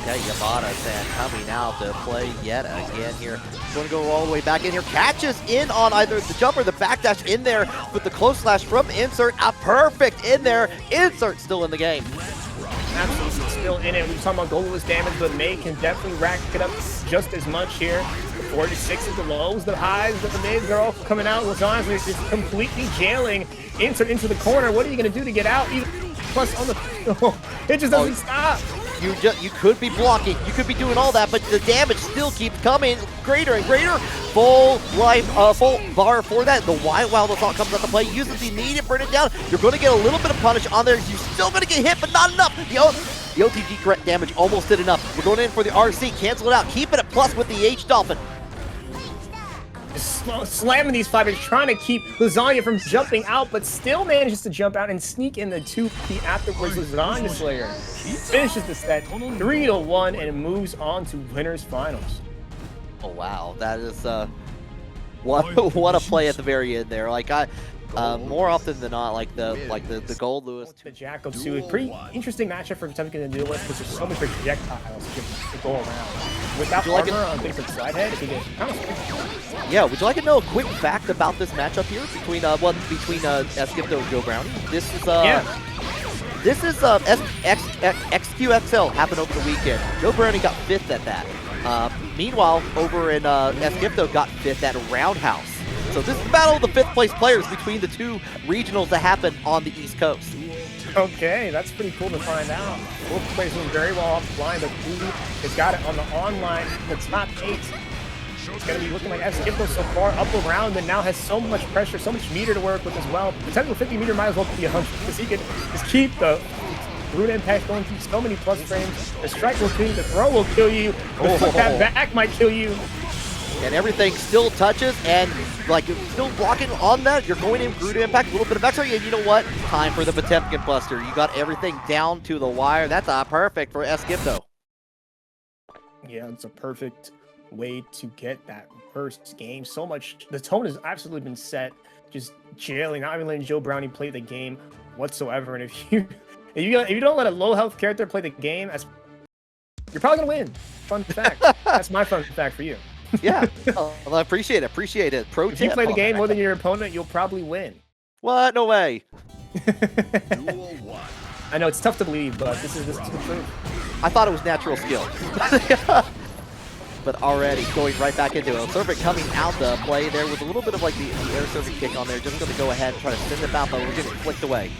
Okay, a.b.a coming out to play yet again here. Going to go all the way back in here. Catches in on either the jump or the backdash in there with the close slash from Insert. A perfect in there. Insert still in the game. Absolutely still in it. We were talking about Goldlewis damage, but May can definitely rack it up just as much here. The 46 is the lows, the highs, the mids are all coming out. Lasagna is just completely jailing Insert into the corner. What are you going to do to get out? Plus on the... it just doesn't stop. You could be blocking, you could be doing all that, but the damage still keeps coming greater and greater. Full life, full bar for that. The wild assault comes out to play, uses the need to burn it down. You're going to get a little bit of punish on there. You're still going to get hit, but not enough. The OTG correct damage almost did enough. We're going in for the RC, cancel it out, keep it at plus with the H Dolphin. Just slamming these fibers, trying to keep Lasagna from jumping out, but still manages to jump out and sneak in the 2P afterwards. Lasagna Slayer finishes the set 3-1 and it moves on to winners finals. Oh wow, that is what a play at the very end there. Like more often than not, like the Goldlewis. The Jackal too, a pretty interesting matchup for Potemkin to deal with because there's so many projectiles to go around. Without armor on things like slide head, it can get kind of. Yeah, would you like to know a quick fact about this matchup here between Ashiprogamer and Joe Brownie? This is XQXL happened over the weekend. Joe Brownie got 5th at that. Meanwhile, over in Ashiprogamer got 5th at Roundhouse. So this is the battle of the 5th place players between the two regionals that happen on the East Coast. Okay, that's pretty cool to find out. Both players doing very well offline, but Kriby has got it on the online, the top 8. It's going to be looking like Ashiprogamer so far up around and now has so much pressure, so much meter to work with as well. Potential 50 meter might as well be 100 because he can just keep the root impact going through so many plus frames. The strike will kill you, the throw will kill you, the flip that back might kill you. And everything still touches, and like you're still blocking on that. You're going in Groot Impact, a little bit of extra, and you know what? Time for the Potemkin Buster. You got everything down to the wire. That's perfect for Ashiprogamer. Yeah, it's a perfect way to get that first game. So much, the tone has absolutely been set. Just jailing, not even letting Joe Brownie play the game whatsoever. And if you don't let a low health character play the game, you're probably gonna win. Fun fact. That's my fun fact for you. Yeah, well, I appreciate it. Pro tip. If you play the game more than your opponent, you'll probably win. What? No way. I know it's tough to believe, but this is the truth. I thought it was natural skill. But already going right back into it. Servant coming out the play there with a little bit of like the air servant kick on there. Just going to go ahead and try to send it out, but we're getting flicked away.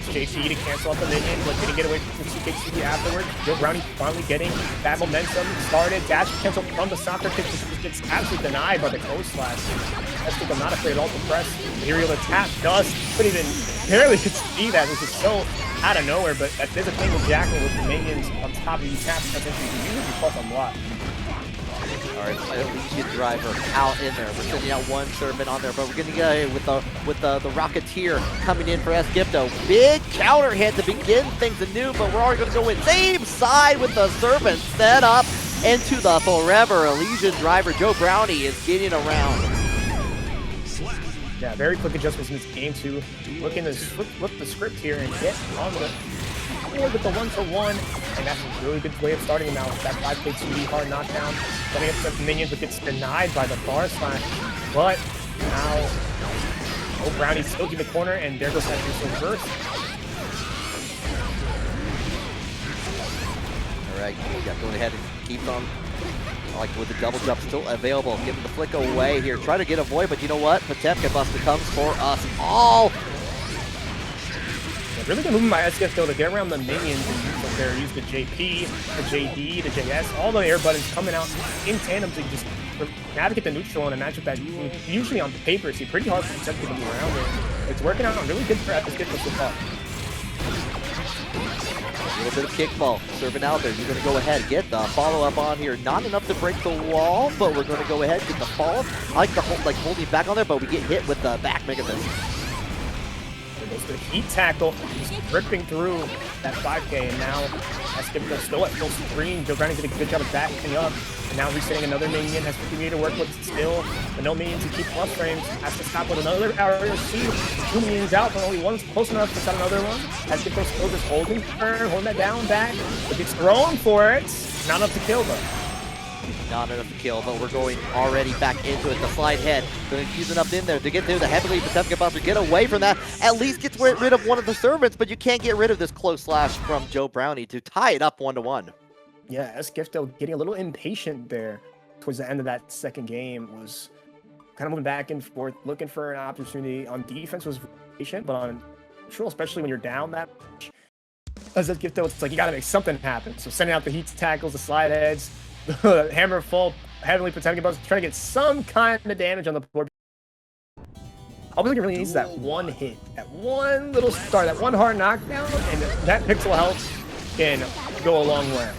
JT to cancel out the minion, but didn't get away from CKCD afterwards. Joe Brownie finally getting that momentum started. Dash cancel from the soccer kick, just gets absolutely denied by the close slash. I'm not afraid at all to press. Imperial attack does, but even barely could see that, which is so out of nowhere. But there's a thing with Jackal with the minions on top of you tap, you can usually plus a lot. Alright, Legion Driver out in there. We're sending out one servant on there, but we're going to get with the Rocketeer coming in for Ashiprogamer. Big counter hit to begin things anew, but we're already going to go in same side with the servant set up into the Forever Legion Driver. Joe Brownie is getting around. Yeah, very quick adjustments in this game too. Looking to flip the script here and get on the board with the 1-for-1, and that's a really good way of starting him out with that 5K 2D hard knockdown. Coming up to the minions, but gets denied by the bar slash. But now Oh, Brownie still in the corner, and there goes that burst. All right, yeah, going ahead and keep on. Like with the double jump still available, getting the flick away here. Try to get a void, but you know what? Potemkin Buster comes for us all. Yeah, really good movement by SKF though to get around the minions and use the JP, the JD, the JS, all the air buttons coming out in tandem to just navigate the neutral in a matchup that usually on paper is pretty hard for Potemkin to move around it. It's working out really good for SKF so far. A little bit of kickball serving out there. You're going to go ahead, get the follow-up on here. Not enough to break the wall, but we're going to go ahead, get the follow-up. I like the holding back on there, but we get hit with the back Mega Fist. There goes the heat tackle, just ripping through that 5K, and now SKF still at full screen. Brownie did a good job of backing up, and now resetting another minion, has 50 meter to work with still, but no minions to keep plus frames. Has to stop with another arrow seed. 2 minions out, but only one's close enough to set another one. SKF still just holding that down back, but gets thrown for it. Not enough to kill though. Not enough to kill, but we're going already back into it. The slide head, going to use enough in there to get through the heavily Potemkin Buster. Get away from that. At least gets rid of one of the servants, but you can't get rid of this close slash from Joe Brownie to tie it up 1-1. Yeah, SKF still getting a little impatient there towards the end of that second game. Was kind of moving back and forth, looking for an opportunity. On defense was patient, but on neutral, especially when you're down that much, as SKF though, it's like you got to make something happen. So sending out the heat tackles, the slide heads, the hammer full, heavily Potemkin Buster, trying to get some kind of damage on the board. All he really needs is that one hit, that one little star, that one hard knockdown, and that pixel health can go a long way.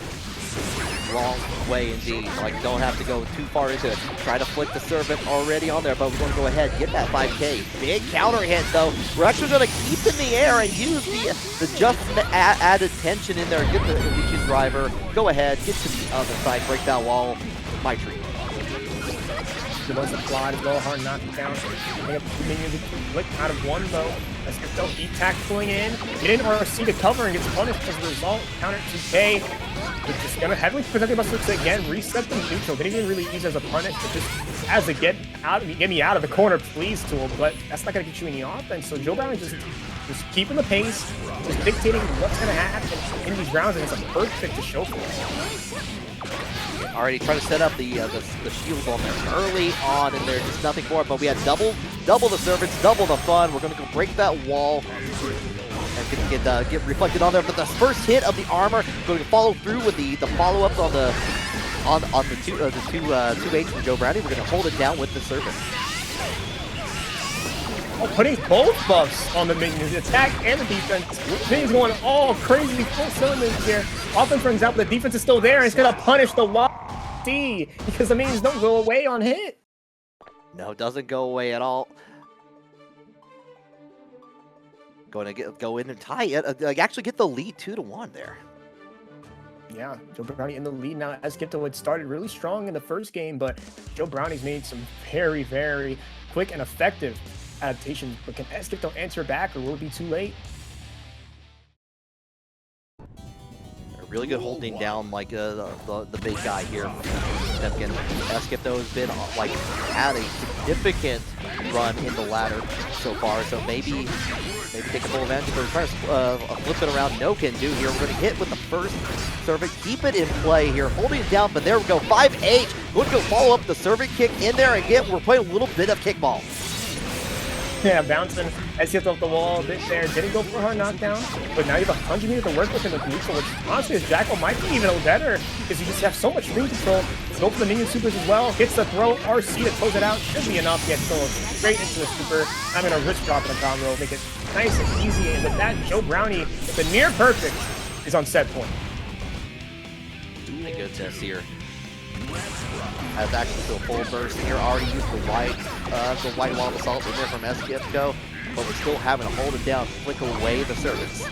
Long way indeed. Like, don't have to go too far into it. Try to flick the servant already on there, but we're going to go ahead, get that 5K. Big counter hit, though. We're actually going to keep in the air and use the just added tension in there. Get the Legion driver. Go ahead, get to the other side, break that wall. My treat. He wants to fly as well, hard knockdown. Bring up 2 minions, flick out of one though. Let's get those heat tackling in. Get in RC to cover and gets punished as a result. Counter 2K. We're just gonna heavily Potemkin Buster to again reset the neutral. Didn't even really use as a punish, but just as a get me out of the corner, please tool. But that's not gonna get you any offense. So Joe Brownie just keeping the pace, just dictating what's gonna happen in these rounds, and it's a perfect to show for it. Already trying to set up the shield on there early on, and there's just nothing for it. But we had double the servants, double the fun. We're going to go break that wall and get reflected on there. But the first hit of the armor going to follow through with the follow-ups on the two H from Joe Brownie. We're going to hold it down with the servant. Oh, putting both buffs on the minions, the attack and the defense. Minions going all crazy, full cylinders here. Offense runs out, but the defense is still there, and it's going to punish the wall because the minions don't go away on hit. No, it doesn't go away at all. Going to go in and tie it. Actually get the lead 2-1 there. Yeah, Joe Brownie in the lead now. SKF had started really strong in the first game, but Joe Brownie's made some very, very quick and effective adaptations. But can SKF answer back, or will it be too late? Really good holding down like the big guy here. Potemkin. SKF though has been like had a significant run in the ladder so far, so maybe take a full advantage. We're trying to flip it around. No can do here. We're going to hit with the first servant. Keep it in play here, holding it down. But there we go. 5H. Going to go follow up the servant kick in there again. We're playing a little bit of kickball. Yeah, bouncing SKF off the wall a bit there. Didn't go for a hard knockdown, but now you have 100 meters to work with in the neutral, which honestly, as Jackal might be even better because you just have so much screen control. Go for the minion supers as well. Hits the throw, RC to close it out. Should be enough. Yet still straight into the super. I'm going to wrist drop in a combo, make it nice and easy. And with that, Joe Brownie, the near perfect, is on set point. A good test here. Has actually to a full burst here. Already used the white wall of assault in there from SKF go, but we're still having to hold it down, flick away the servants.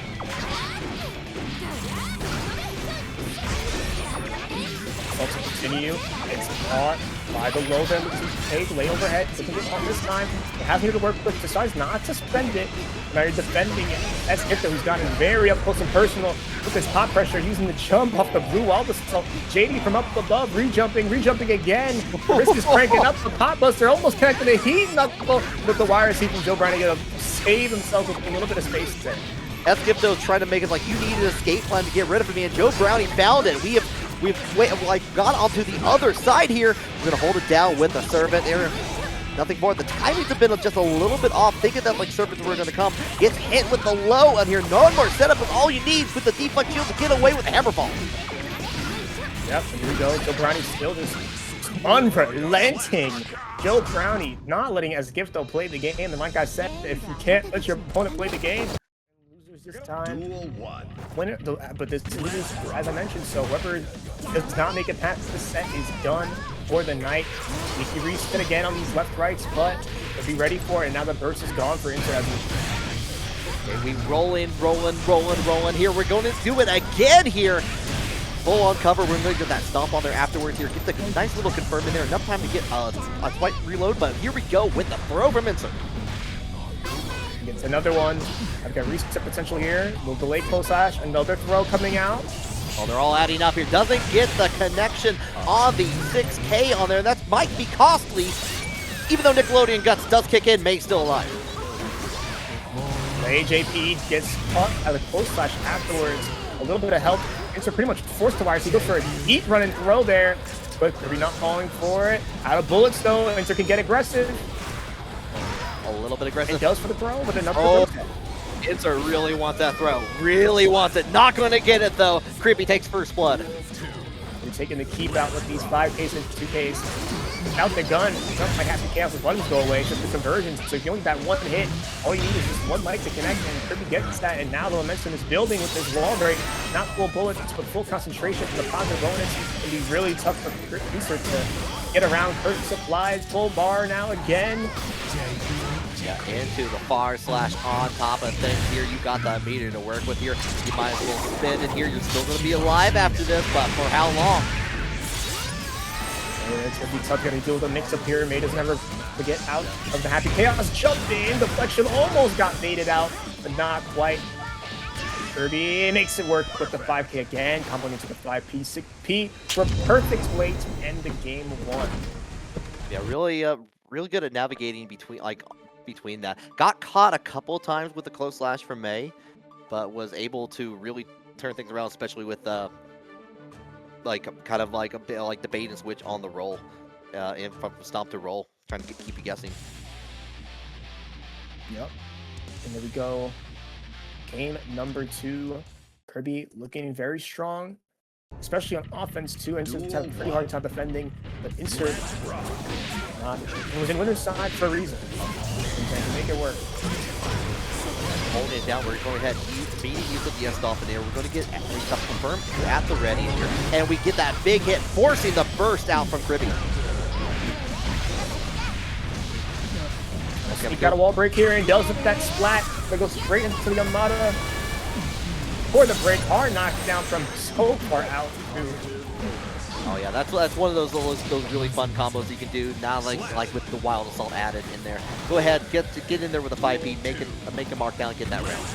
Also continue. It's caught. By the low then, Cage way overhead, looking to get caught this time. It has here to work with, decides not to spend it. Now you're defending it. That's Hipto, who's gotten very up close and personal with his top pressure, using the jump off the blue wall. So JD from up above, rejumping again. Risk is cranking up the pot buster, almost connected a heat knuckle with the wire seat from Joe Brownie to save himself with a little bit of space there. Skipto's trying to make it like you need an escape plan to get rid of me, and Joe Brownie found it. We've like gone onto the other side here. We're gonna hold it down with the servant there. Nothing more. The timings have been just a little bit off. Thinking that like servants were gonna come. Gets hit with the low on here. No more setup is all you need with the deflect shield to get away with the hammerfall. Yep, here we go. Joe Brownie still just unrelenting. Joe Brownie not letting Skipto play the game. And like I said, if you can't let your opponent play the game, losers this time. Duel 1. Winner, but this is, as I mentioned, so whoever does not make it past the set is done for the night. We can reset again on these left rights, but we'll be ready for it. And now the burst is gone for Inter. And we roll in. Here we're going to do it again here. Full on cover. We're going to get that stomp on there afterwards here. Get the nice little confirm in there. Enough time to get a slight reload, but here we go with the throw from Inter. Gets another one. I've got reset potential here. We'll delay close slash. Another throw coming out. Oh, they're all adding up here. Doesn't get the connection on the 6K on there. That might be costly. Even though Nickelodeon Guts does kick in, May's still alive. The AJP gets caught at the close slash afterwards. A little bit of help. Inter pretty much forced to wire, so he goes for a heat run and throw there. But Kriby not falling for it. Out of bullets though. Inter can get aggressive. A little bit aggressive. It does for the throw, but enough oh, for the Inter really wants that throw. Really wants it. Not going to get it though. Kriby takes first blood. We're taking the keep out with these 5Ks and 2Ks. Out the gun, it's not like Happy Chaos' buttons go away, it's just the conversions. So if you only get that one hit, all you need is just one light to connect, and Kriby gets that, and now the momentum is building with this wall break. Not full bullets, but full concentration from the positive bonus. It'll be really tough for Kriby to get around. Kurt supplies, full bar now again. Yeah, into the far slash on top of things here. You got that meter to work with here. You might as well spin it here. You're still going to be alive after this, but for how long? And it's going to be tough. Going to deal with a mix-up here. May doesn't ever get out of the Happy Chaos. Jumped in. Deflection almost got baited out, but not quite. Kriby makes it work with the 5K again. Comboing into the 5P, 6P for a perfect way to end the game 1. Yeah, really good at navigating between that. Got caught a couple times with the close slash from May, but was able to really turn things around, especially with kind of like a bit like the bait and switch on the roll, and from stomp to roll, trying to keep you guessing. Yep. And there we go. Game number 2. Kriby looking very strong, especially on offense too. Insert's having a pretty hard time defending, but Insert was in winner's side for a reason. And make it work. Holding it down, we're going ahead, use the S-Stop in there. We're going to get stuff confirmed at the ready here, and we get that big hit, forcing the burst out from Kriby. Okay, we got a wall break here, and Dells with that splat that goes straight into the Armada. For the break, hard knockdown from so far out too. Oh yeah, that's one of those really fun combos you can do now, like with the Wild Assault added in there. Go ahead, get in there with a 5P, make a mark down, and get that round.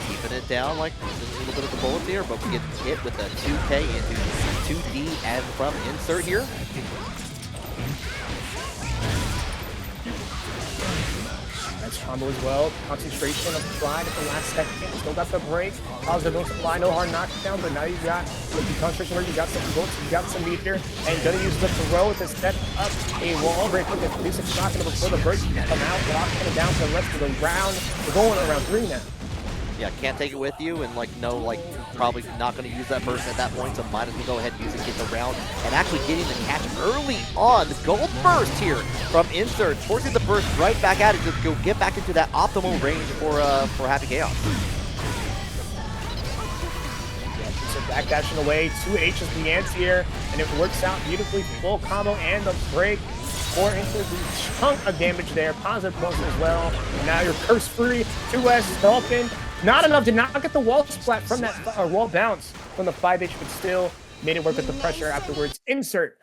Keeping it down, like a little bit of the bullets here, but we get hit with a 2K into 2D and from Insert here. Combo as well. Concentration applied at the last second. Still got the break. Positive no supply, no hard knockdown, but now you got the concentration where you got some bullets, you got some meter, and you're gonna use the throw to set up a wall break with the basic shotgun before the break can come out, locking it down for the rest of the round. We're going on round 3 now. Yeah, can't take it with you, and probably not going to use that burst at that point, so might as well go ahead and use it, get the round, and actually getting the catch early on. The gold burst here from Insert, forcing the burst right back at it to go get back into that optimal range for Happy Chaos. So backdashing away, 2 H's the anti-air, and it works out beautifully. Full combo and the break. 4 into the chunk of damage there. Positive bonus as well. And now you're curse free. 2S Dolphin Not enough, did not get the wall splat from that, or wall bounce from the 5H, but still made it work with the pressure afterwards. Insert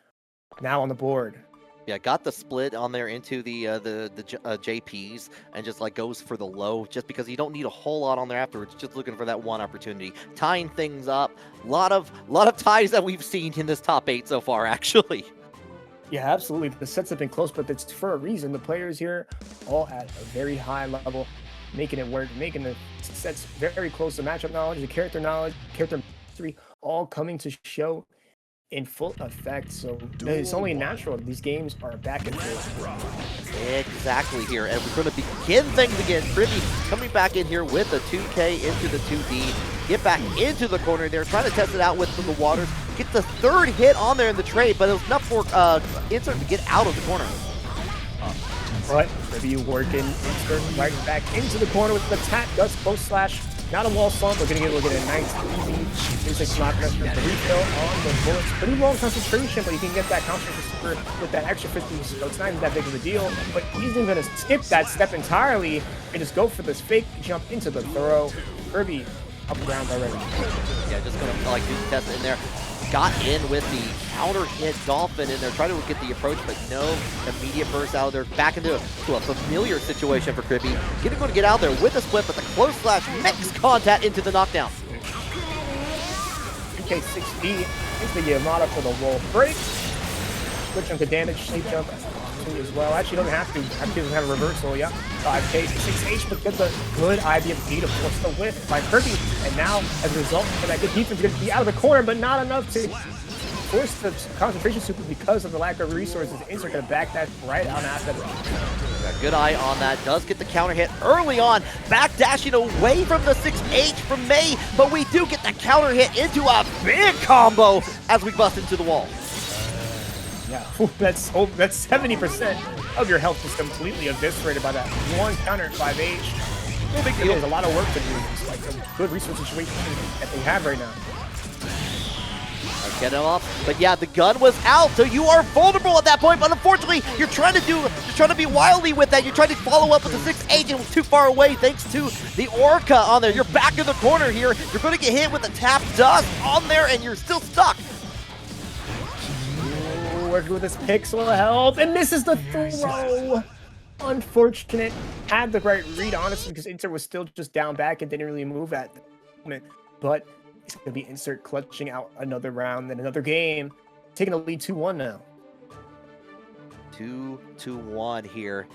now on the board. Yeah, got the split on there into the JPs and just like goes for the low just because you don't need a whole lot on there afterwards. Just looking for that one opportunity, tying things up. Lot of ties that we've seen in this top 8 so far, actually. Yeah, absolutely. The sets have been close, but it's for a reason. The players here all at a very high level, making it work, making the sets very close. The matchup knowledge, the character knowledge, character mastery, all coming to show in full effect. So it's only natural. These games are back and forth. Exactly here. And we're going to begin things again. Kriby coming back in here with a 2K into the 2D. Get back into the corner there, trying to test it out with the waters. Get the third hit on there in the trade, but it was enough for Insert to get out of the corner. But Kriby working Insert right back into the corner with the tap. Does close slash. Not a wall slump. We're going to get a nice, easy basic not the refill on the bullets. Pretty low concentration, but you can get that concentration super with that extra 50, so it's not even that big of a deal. But he's even going to skip that step entirely and just go for this fake jump into the throw. Kriby up ground already. Yeah, just going to like do the test in there. Got in with the counter hit Dolphin in there, trying to get the approach, but no immediate burst out of there. Back into a familiar situation for Kriby. Going to get out there with a split, but the close slash makes contact into the knockdown. UK6B is the Yamada for the wall break. Switch on the damage, shape jump as well. Actually, doesn't have to. Actually, doesn't have a reversal. Yeah, 5K, 6H, but gets a good IBFB to force the whip by Kriby. And now, as a result of that good defense, going to be out of the corner, but not enough to force the concentration super because of the lack of resources. Insert going to back that right out after that. Good eye on that. Does get the counter hit early on. Back dashing away from the 6H from May, but we do get the counter hit into a big combo as we bust into the wall. Yeah, that's 70% of your health is completely eviscerated by that one counter at 5H. No big deal. There's a lot of work to do. It's like a good resource situation that they have right now. Get him off, but yeah, the gun was out, so you are vulnerable at that point. But unfortunately, you're trying to be wily with that. You're trying to follow up with the 6H, and it was too far away thanks to the Orca on there. You're back in the corner here. You're going to get hit with the tap dust on there, and you're still stuck. Working with his pixel health and misses the throw. Unfortunate. Had the right read, honestly, because Insert was still just down back and didn't really move at the moment. But it's going to be Insert clutching out another round and another game. Taking the lead 2-1 now. 2-1 here.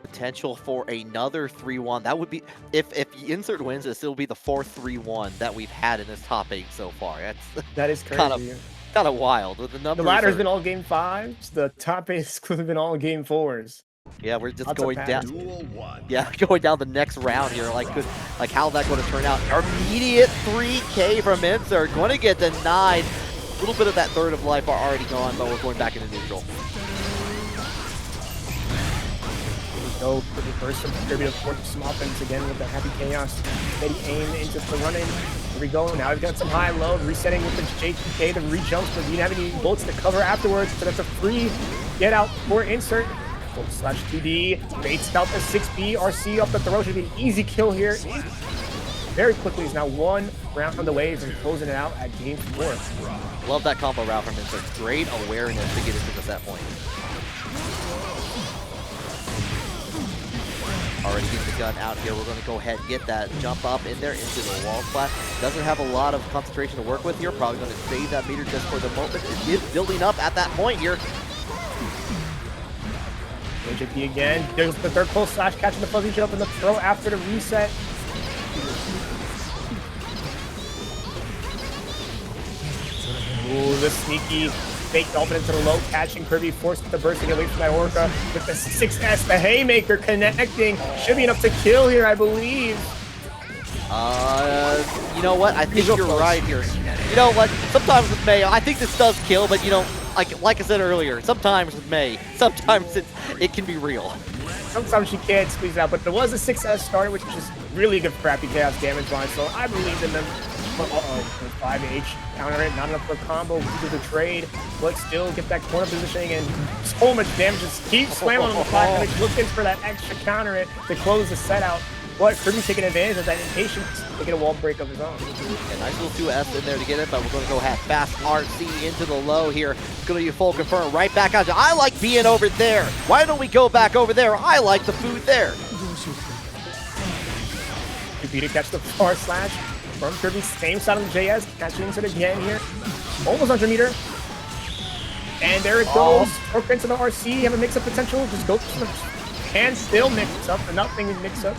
Potential for another 3-1. That would be, if Insert wins, it'll still be the 4th 3-1 that we've had in this top 8 so far. That is crazy. Kind of wild with the numbers. The ladder's been all game 5s. The top 8 has been all game 4s. Yeah, we're just going down. Yeah, going down the next round here. Like how that going to turn out? Immediate 3K from Insert. Going to get denied. A little bit of that third of life are already gone, but we're going back into neutral. Go for the first from Kriby to force some offense again with the Happy Chaos. Steady aim into the run-in. Here we go. Now we've got some high low, resetting with the JTK, the re-jumps, but you didn't have any bullets to cover afterwards, so that's a free get out for Insert. Slash 2D, baits out the 6B, RC off the throw, should be an easy kill here. Very quickly, is now 1 round away from closing it out at game 4. Love that combo route from Insert. Great awareness to get into the set point. Already getting the gun out here. We're going to go ahead and get that jump up in there into the wall splat. Doesn't have a lot of concentration to work with here. Probably going to save that meter just for the moment. It is building up at that point here. JP again. There's the third pull slash, catching the fuzzy jump and the throw after the reset. Ooh, the sneaky fake Dolphin into the low, catching Kriby, forced the burst to get away from that Orca with the 6S, the haymaker connecting. Should be enough to kill here, I believe. You know what? I think you're right here. You know what? Sometimes with May, I think this does kill, but you know, like I said earlier, sometimes with May, sometimes it can be real. Sometimes she can't squeeze it out, but there was a 6S start, which is really good for Happy Chaos damage line, so I believe in them. But 5H counter it, not enough for a combo, do the trade, but still get that corner positioning and so much damage. Just keep slamming on the flat, looking for that extra counter it to close the set out. But Kriby's taking advantage of that impatience, taking a wall break of his own. Yeah, nice little 2S in there to get it, but we're going to go have fast RC into the low here. Going to be full confirm right back out. I like being over there. Why don't we go back over there? I like the food there. Kriby to catch the far slash from Kriby. Same side of the JS. Catching into it again here. Almost 100 meter. And there it goes. Torque into the RC. Have a mix-up potential. Just go to the and still mix up. But nothing is mix up.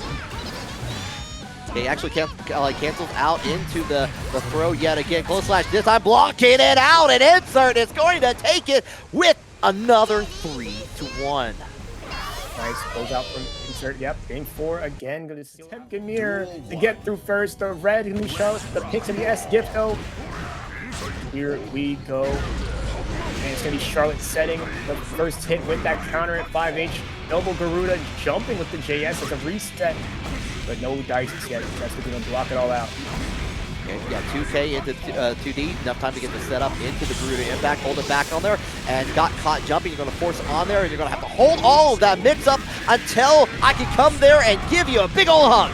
He actually cancels out into the throw yet again. Close slash this time, blocking it out, and Insert is going to take it with another 3-1. Nice close out from Insert. Yep, game 4 again. Going to Potemkin to get through first. The red new show, the picks of the S gift though. Here we go. And it's going to be Charlotte setting the first hit with that counter at 5H. Noble Garuda jumping with the JS as a reset. But no dice yet. That's going to block it all out. Okay, yeah, 2K into 2D. Enough time to get the setup into the Garuda impact. Hold it back on there. And got caught jumping. You're going to force on there. And you're going to have to hold all of that mix up until I can come there and give you a big old hug.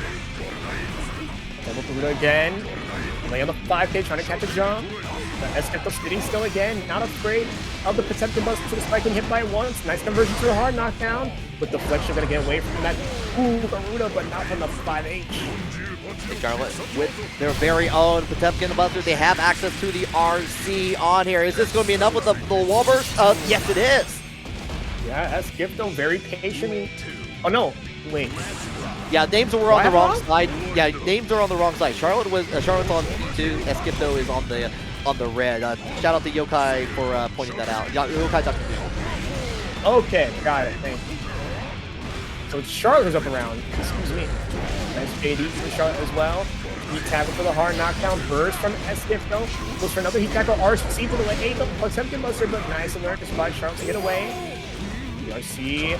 Noble Garuda again. Lay on the 5K trying to catch a jump. Esketo spitting still again, not afraid of the Potemkin bust to the spike and hit by once. Nice conversion to a hard knockdown. With deflection, gonna get away from that Garuda, but not from the 5H. Charlotte with their very own Potemkin buster. They have access to the RC on here. Is this gonna be enough with the wall burst? Yes, it is. Yeah, Esketo very patient. Oh no, wait. Yeah, names were on the wrong side. Yeah, names are on the wrong side. Charlotte's on B2. Esketo is on the red. Shout out to Yokai for pointing that out. Yokai Dr. Okay, got it. Thank you. So Charlotte was up around. Excuse me. Nice JD for Charlotte as well. Heat tackle for the hard knockdown. Burst from Esketo. Goes for another heat tackle. RC for the late 8. Potemkin buster, but nice alert to spot Charlotte to get away. The RC.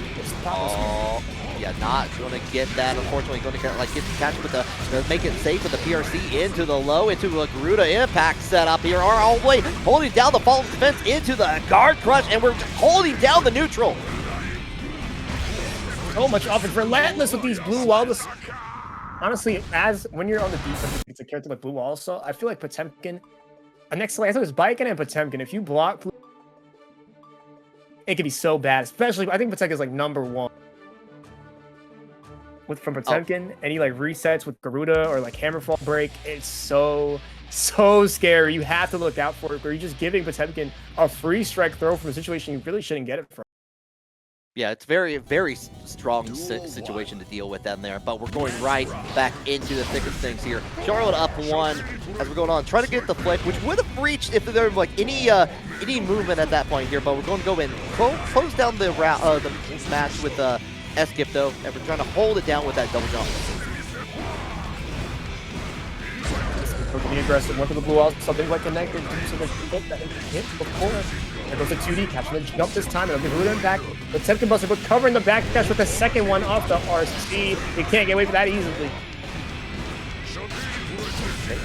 Yeah, not going to get that. Unfortunately, going to get the catch with the make it safe with the PRC into the low, into the Garuda impact setup here. Are all the way holding down the fall defense into the guard crush, and we're holding down the neutral. So much offense, relentless with these blue walls. Honestly, when you're on the defense, it's a character like blue walls. So I feel like Potemkin. Next to I thought it was Baiken and Potemkin. If you block, it could be so bad. Especially, I think Potemkin is like #1. From Potemkin, and he like resets with Garuda or like Hammerfall break. It's so scary. You have to look out for it, or you're just giving Potemkin a free strike throw from a situation you really shouldn't get it from. Yeah, it's very, very strong situation to deal with down there, but we're going right back into the thick of things here. Charlotte up 1 as we're going on. Try to get the flick, which would have reached if there was like any movement at that point here, but we're going to go in, close down the match with Esketo, and we're trying to hold it down with that double jump. Being aggressive, went for the blue walls, something like connected, so the hit before. There goes the 2D, catching the jump this time, and the Garuda impact. The Potemkin buster, but covering the back dash with the second one off the RC. You can't get away from that easily.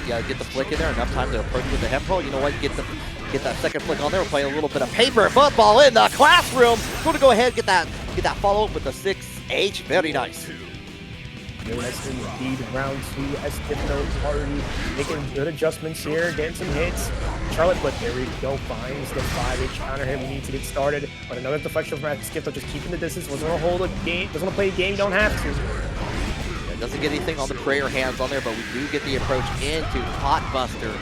Yeah, get the flick in there, enough time to approach with the Hempro. You know what, get that second flick on there. We're playing a little bit of paper football in the classroom. Going to go ahead and get that follow-up with the 6H. Very nice. Very nice indeed. Round 2, Esketo already making good adjustments here, getting some hits. Charlotte, but there we go, finds the 5H counter hit. We need to get started. But another deflection from Esketo, just keeping the distance. Wasn't going to hold a game, doesn't want to play a game, you don't have to. It doesn't get anything on the prayer hands on there, but we do get the approach into Hot Buster.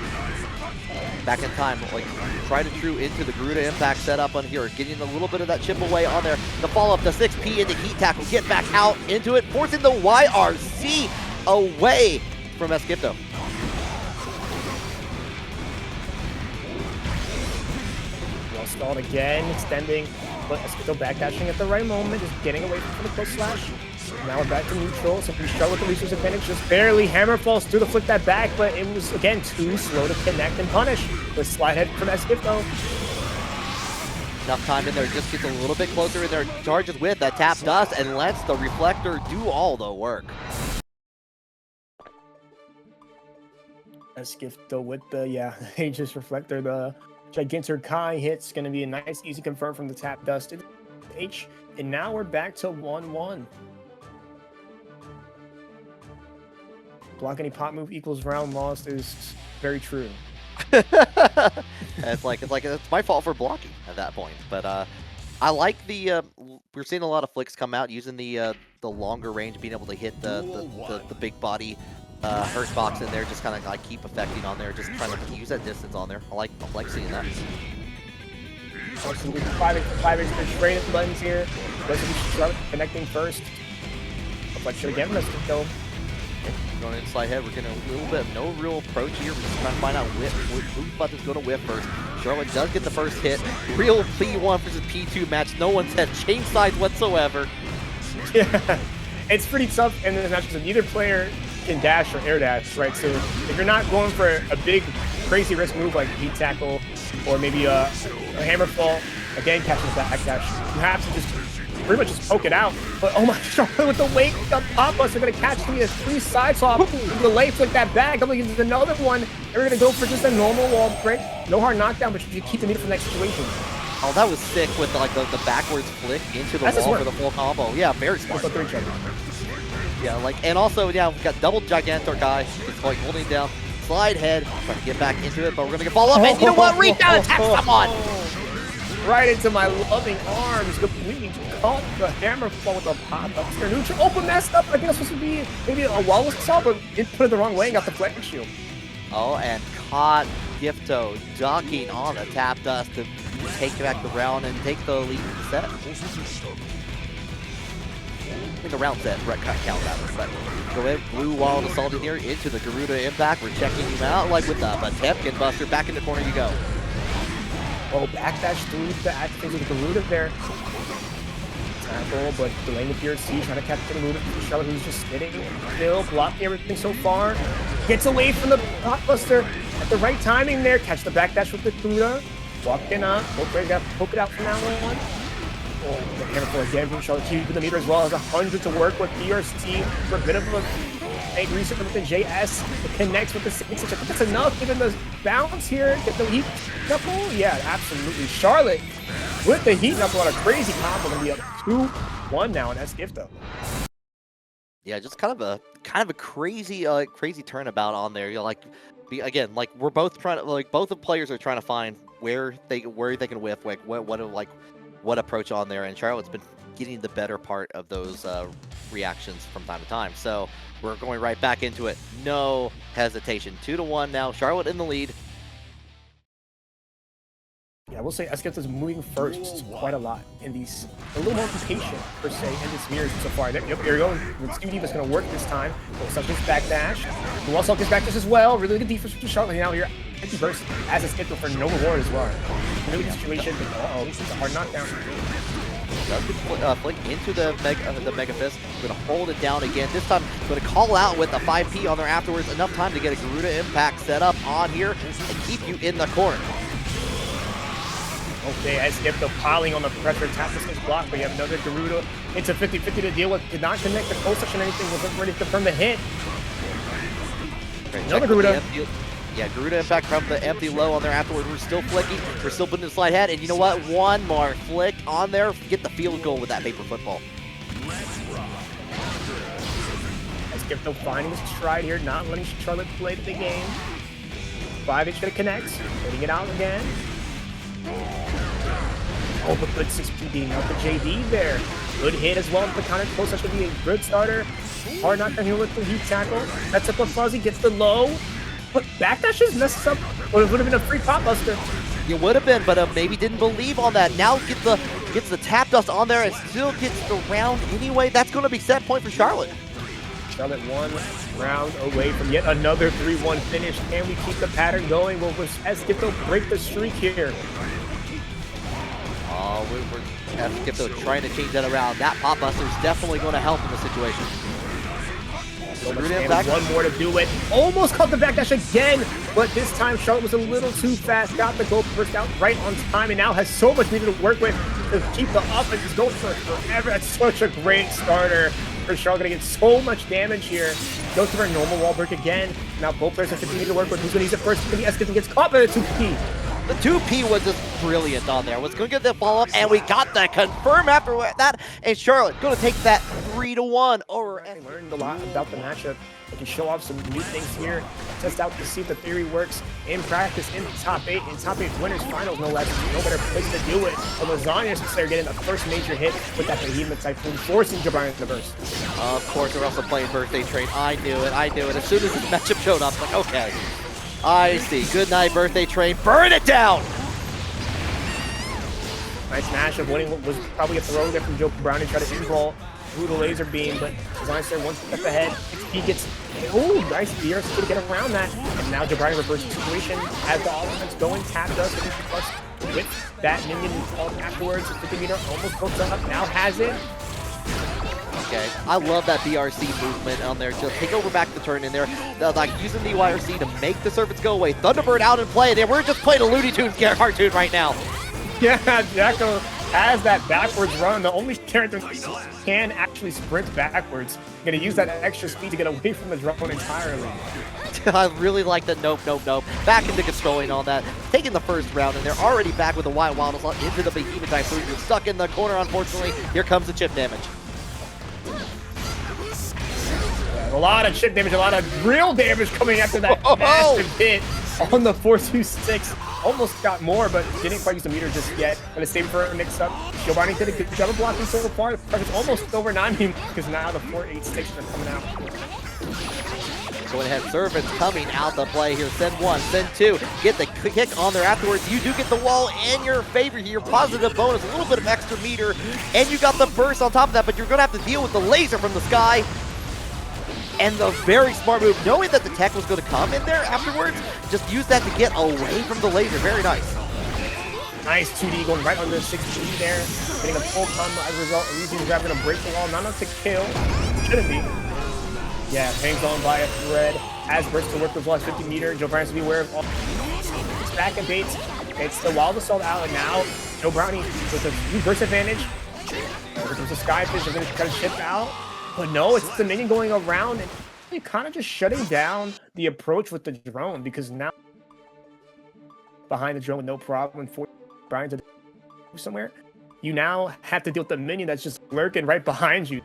Back in time, like try to true into the Garuda impact setup on here, getting a little bit of that chip away on there. The follow up, the 6P into heat tackle, get back out into it, forcing the YRC away from Esketo. Well stalled again, extending, but Esketo backdashing at the right moment, just getting away from the close slash. Now we're back to neutral, so we struggle with the resource advantage, just barely hammer falls through to flip that back, but it was, again, too slow to connect and punish. The slide head from Esketo. Enough time in there, just gets a little bit closer in there, charges with that tap dust, and lets the reflector do all the work. Esketo with the, Aegis reflector, the Gigantor Kai hit's gonna be a nice, easy confirm from the tap dust. H, and now we're back to 1-1. block any pop move equals round lost is very true. it's like it's my fault for blocking at that point. But I like the we're seeing a lot of flicks come out using the longer range, being able to hit the big body hurt box in there, just kind of like keep affecting on there, just trying to use that distance on there. I like seeing that. Absolutely, 5x straight at the buttons here. Doesn't connecting first. Looks like should again let's go. Going inside head, we're getting a little bit of no real approach here. We're just trying to find out whose button's going to whip first. Charlotte does get the first hit. Real P1 versus P2 match. No one's had chain sides whatsoever. Yeah, it's pretty tough in this match because neither player can dash or air dash, right? So if you're not going for a big, crazy risk move like heat tackle or maybe a hammer fall, again catching the back dash, you have to just pretty much just poke it out. But oh my god, with the weight, the pop us are gonna catch me a 3 side swap. The late flick that back, I'm gonna get another one. And we're gonna go for just a normal wall break. No hard knockdown, but you keep the meter for the next situation. Oh, that was sick with like the backwards flick into the wall for the full combo. Yeah, very smart. Yeah, like, and also, yeah, we've got double Gigantor guy. It's like holding down, slide head, trying to get back into it, but we're gonna get follow up. And you know what? Rebound attack, come on! Right into my loving arms, completely caught the hammer fall with a pop-up. Neutral, open messed up. I think that's supposed to be maybe a Wallace assault, but it put it the wrong way and got the flex shield. Oh, and caught Gifto ducking on the tap dust to take back the round and take the lead in the set. I think a round set, Brett count that one, but go ahead, blue wild assault in here into the Garuda impact. We're checking him out like with the Potemkin buster. Back in the corner you go. Oh, backdash through the activation with the Garuda there. Tackle, but delaying the PRC, trying to catch the Garuda. Charlotte, who's just sitting still, blocking everything so far. Gets away from the blockbuster at the right timing there. Catch the backdash with the Garuda. Walking up. Both ways got to poke it out from now on. Oh, the hammer for again from Charlotte, keeping the meter as well as 100 to work with PRC for a bit of a egg reset with the JS. It connects with the 6. I think that's enough given the bounce here. Get the heat knuckle. Yeah, absolutely. Charlotte with the heat knuckle on a crazy combo. Gonna be up 2-1 now, and that's Gifto. Yeah, just kind of a crazy crazy turnabout on there. You know, like again, like we're both trying to both the players are trying to find where they can whiff, like what approach on there, and Charlotte's been getting the better part of those reactions from time to time. So we're going right back into it. No hesitation. 2-1 now. Charlotte in the lead. Yeah, I will say Esketta's moving first quite a lot in these. A little more impatient, per se, in this mirror so far. Yep, here we go. Stevie Diva's going to work this time. Looks up his backdash. Who also his backdash as well. Really good defense from Charlotte now here. Burst as a schedule for no reward as well. Really good situation. Uh-oh, it's a hard knockdown. Flick into the Mega Fist. Going to hold it down again. This time, going to call out with a 5P on there afterwards. Enough time to get a Garuda impact set up on here and keep you in the corner. Okay, as if the piling on the pressure, tap this is blocked, but you have another Garuda into 50-50 to deal with. Did not connect the close section or anything, wasn't ready to confirm the hit. Right, another Garuda. Yeah, Garuda impact from the empty low on there afterward. We're still flicking, we're still putting the slide head, and you know what? One more flick on there, get the field goal with that paper football. As Gifto finding his stride here, not letting Charlotte play the game. 5H gonna connect, hitting it out again. Oh, but good 6PD out the JD there. Good hit as well with the counter close. That should be a good starter. Hard knockdown here with the heat tackle. That's up with Fuzzy, gets the low. But backdashes messes up. Would have been a free pop buster. You would have been, but maybe didn't believe on that. Now gets the tap dust on there and still gets the round anyway. That's going to be set point for Charlotte. Charlotte 1 round away from yet another 3-1 finish. Can we keep the pattern going? Will Gifto break the streak here? Oh, we're Gifto trying to change that around. That pop buster is definitely going to help in the situation. One more to do it. Almost caught the backdash again, but this time Charlotte was a little too fast. Got the gold burst out right on time, and now has so much meter to work with to keep the offense going for forever. That's such a great starter for Charlotte. Gonna get so much damage here. Goes for a normal wall break again. Now both players have 50 meter to work with. Who's gonna use it first? Esketta's gets caught by the 2P. The 2P was just brilliant on there. Was going to get the follow-up, and we got the confirm after that. And Charlotte going to take that 3-1 over. I learned a lot about the matchup. I can show off some new things here, test out to see if the theory works in practice in top 8, in top 8 winners finals, no less. No better place to do it. But Lasagna's there getting the first major hit with that Behemoth Typhoon, forcing Jabrani to burst. Of course, we're also playing Birthday Train. I knew it. As soon as this matchup showed up, like, okay, I see. Good night, Birthday Train. Burn it down! Nice mashup. Winning was probably a throw there from Brownie, try to in-roll through the laser beam, but Lasagna's there one step ahead. XP gets, oh, nice BRC to get around that. And now Jabrani reverses the situation as the offense going, tap does plus with that minion afterwards. 50 meter almost hooked up, now has it. Okay, I love that BRC movement on there. Just take over back the turn in there. Like using the YRC to make the servants go away. Thunderbird out and play. And we're just playing a Looney Tunes cartoon right now. Yeah, Jacko has that backwards run. The only character can actually sprint backwards. Gonna use that extra speed to get away from the drone entirely. I really like that. Nope. Back into controlling on that. Taking the first round, and they're already back with the Wild Assault into the Behemoth Typhoon. You're stuck in the corner, unfortunately. Here comes the chip damage. A lot of chip damage, a lot of real damage coming after that massive hit on the 426. Almost got more, but didn't quite use the meter just yet. Gonna save for a mix-up. Giovanni did a good job of blocking so far. It's almost over 9 because now the 486 are coming out. Going ahead, servants coming out the play here. Send 1, send 2. Get the kick on there afterwards. You do get the wall in your favor here. Positive bonus, a little bit of extra meter, and you got the burst on top of that, but you're gonna have to deal with the laser from the sky. And the very smart move, knowing that the tech was going to come in there afterwards, just use that to get away from the laser. Very nice. Nice 2D going right under 60 there. Getting a full combo as a result. Elysian's grab going to break the wall. Not enough to kill. Shouldn't be. Yeah, hangs on by a thread. As burst to work with last 50 meter. Joe Brownie to be aware of all. It's back and baits. It's the Wild Assault out, and now Joe Brownie with a burst advantage. There's a Skyfish. They're going to try to chip out. But no, it's the minion going around and you're kind of just shutting down the approach with the drone because now behind the drone with no problem for Brian to move somewhere, you now have to deal with the minion that's just lurking right behind you.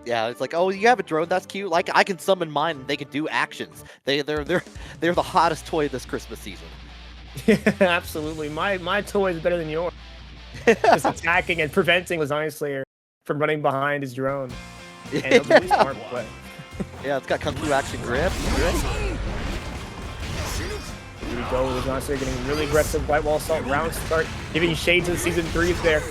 Yeah, it's like, oh, you have a drone, that's cute. Like I can summon mine and they can do actions. They're the hottest toy this Christmas season. Yeah, absolutely. My toy is better than yours. Just attacking and preventing Lasagna Slayer from running behind his drone. And it was really smart play. Yeah, it's got Kung Fu action grip. Here we go. Lasagna Slayer getting really aggressive. White Wall Assault round start, giving shades of season 3s there.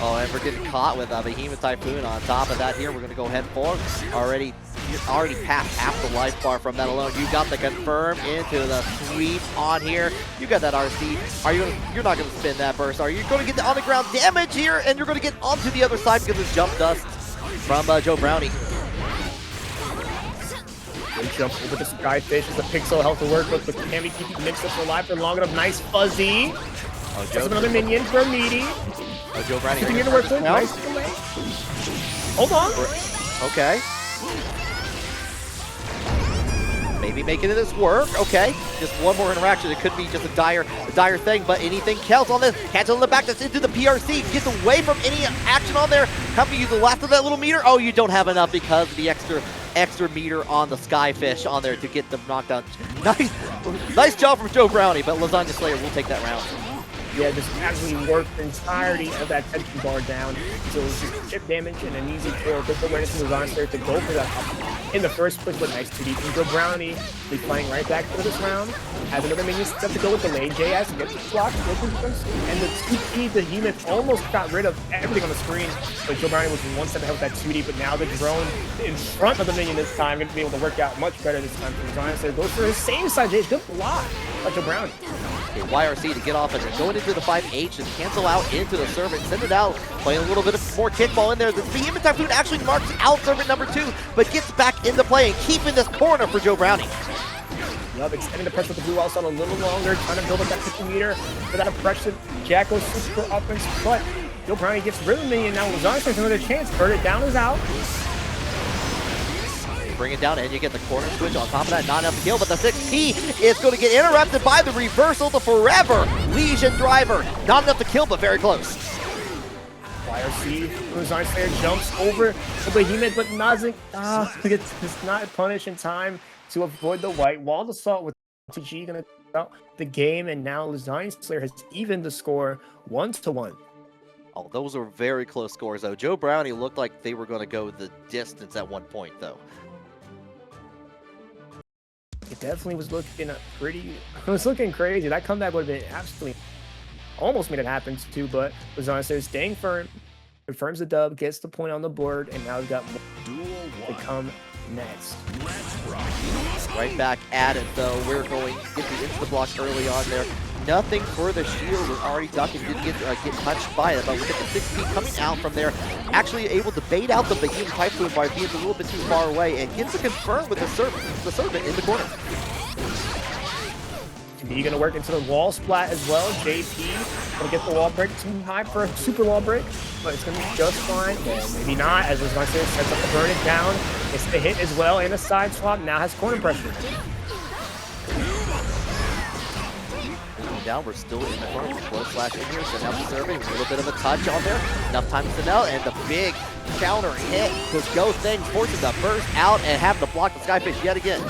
Oh, and we're getting caught with a Behemoth Typhoon on top of that here. We're going to go ahead forward. You're already past half the life bar from that alone. You got the confirm into the sweep on here. You got that RC. You're not going to spin that burst, are you? You're going to get the on the ground damage here, and you're going to get onto the other side because of jump dust from Joe Brownie. Good jump over the Skyfish as the pixel health to work with, but can we keep mix-ups alive for long enough? Nice fuzzy. Oh, Just another minion for Meaty. Oh, Joe Brownie. Continue to work with. Nice delay. Hold on. Okay. Maybe making this work. Okay, just one more interaction. It could be just a dire thing, but anything counts on this. Catch on the back. That's into the PRC. Gets away from any action on there. Come to use the last of that little meter. Oh, you don't have enough because of the extra meter on the Skyfish on there to get them knocked down. Nice job from Joe Brownie, but Lasagna Slayer will take that round. Yeah, just actually worked the entirety of that tension bar down. So it's just chip damage and an easy kill. Good awareness from Lasagna Slayer to go for that up in the first place, but nice 2D from Joe Brownie. Be playing right back for this round. Has another minion step to go with the lane. JS gets the block, and the 2D Behemoth almost got rid of everything on the screen. But Joe Brownie was one step ahead with that 2D, but now the drone in front of the minion this time going to be able to work out much better this time. Lasagna Slayer goes for his same side. JS, good block by Joe Brownie. Okay, YRC to get off and then going into the 5H and cancel out into the servant, send it out, playing a little bit of more kickball in there. The Behemoth Typhoon actually marks out servant number 2, but gets back into play and keeping this corner for Joe Brownie. Yep, extending the pressure with the blue wall a little longer, trying to build up that 50 meter for that impression. Jacko super offense, but Joe Brownie gets rid of the minion. Now Lasagna has another chance. Burn it down is out. Bring it down and you get the corner switch on top of that. Not enough to kill, but the 6P is going to get interrupted by the reversal. The Forever Legion Driver. Not enough to kill, but very close. YRC, Lasagna Slayer jumps over the Behemoth, but does not punish in time to avoid the white. Wall assault with TG gonna out the game, and now Lasagna Slayer has evened the score 1-1. Oh, those were very close scores, though. Joe Brownie looked like they were going to go the distance at one point, though. It definitely was looking pretty. It was looking crazy. That comeback would have been absolutely almost made it happen too, but Lasagna Slayer staying firm, confirms the dub, gets the point on the board, and now we've got more to come next. Right back at it, though. We're going to get the insta block early on there. Nothing for the shield. We're already ducking, didn't get touched by it, but we get the 6P coming out from there, actually able to bait out the Behemoth Typhoon by being a little bit too far away, and gets to confirm with the servant in the corner. You're gonna work into the wall splat as well. JP gonna get the wall break too high for a super wall break, but it's gonna be just fine. Well, maybe not, as Lasagna Slayer sets up the burn it down. It's the hit as well, and a side swap. Now has corner pressure. Down, we're still in the corner with slow slash in here, send out the survey, a little bit of a touch on there, enough time to send out, and the big counter hit to go things, forcing the burst out and having to block the Skyfish yet again.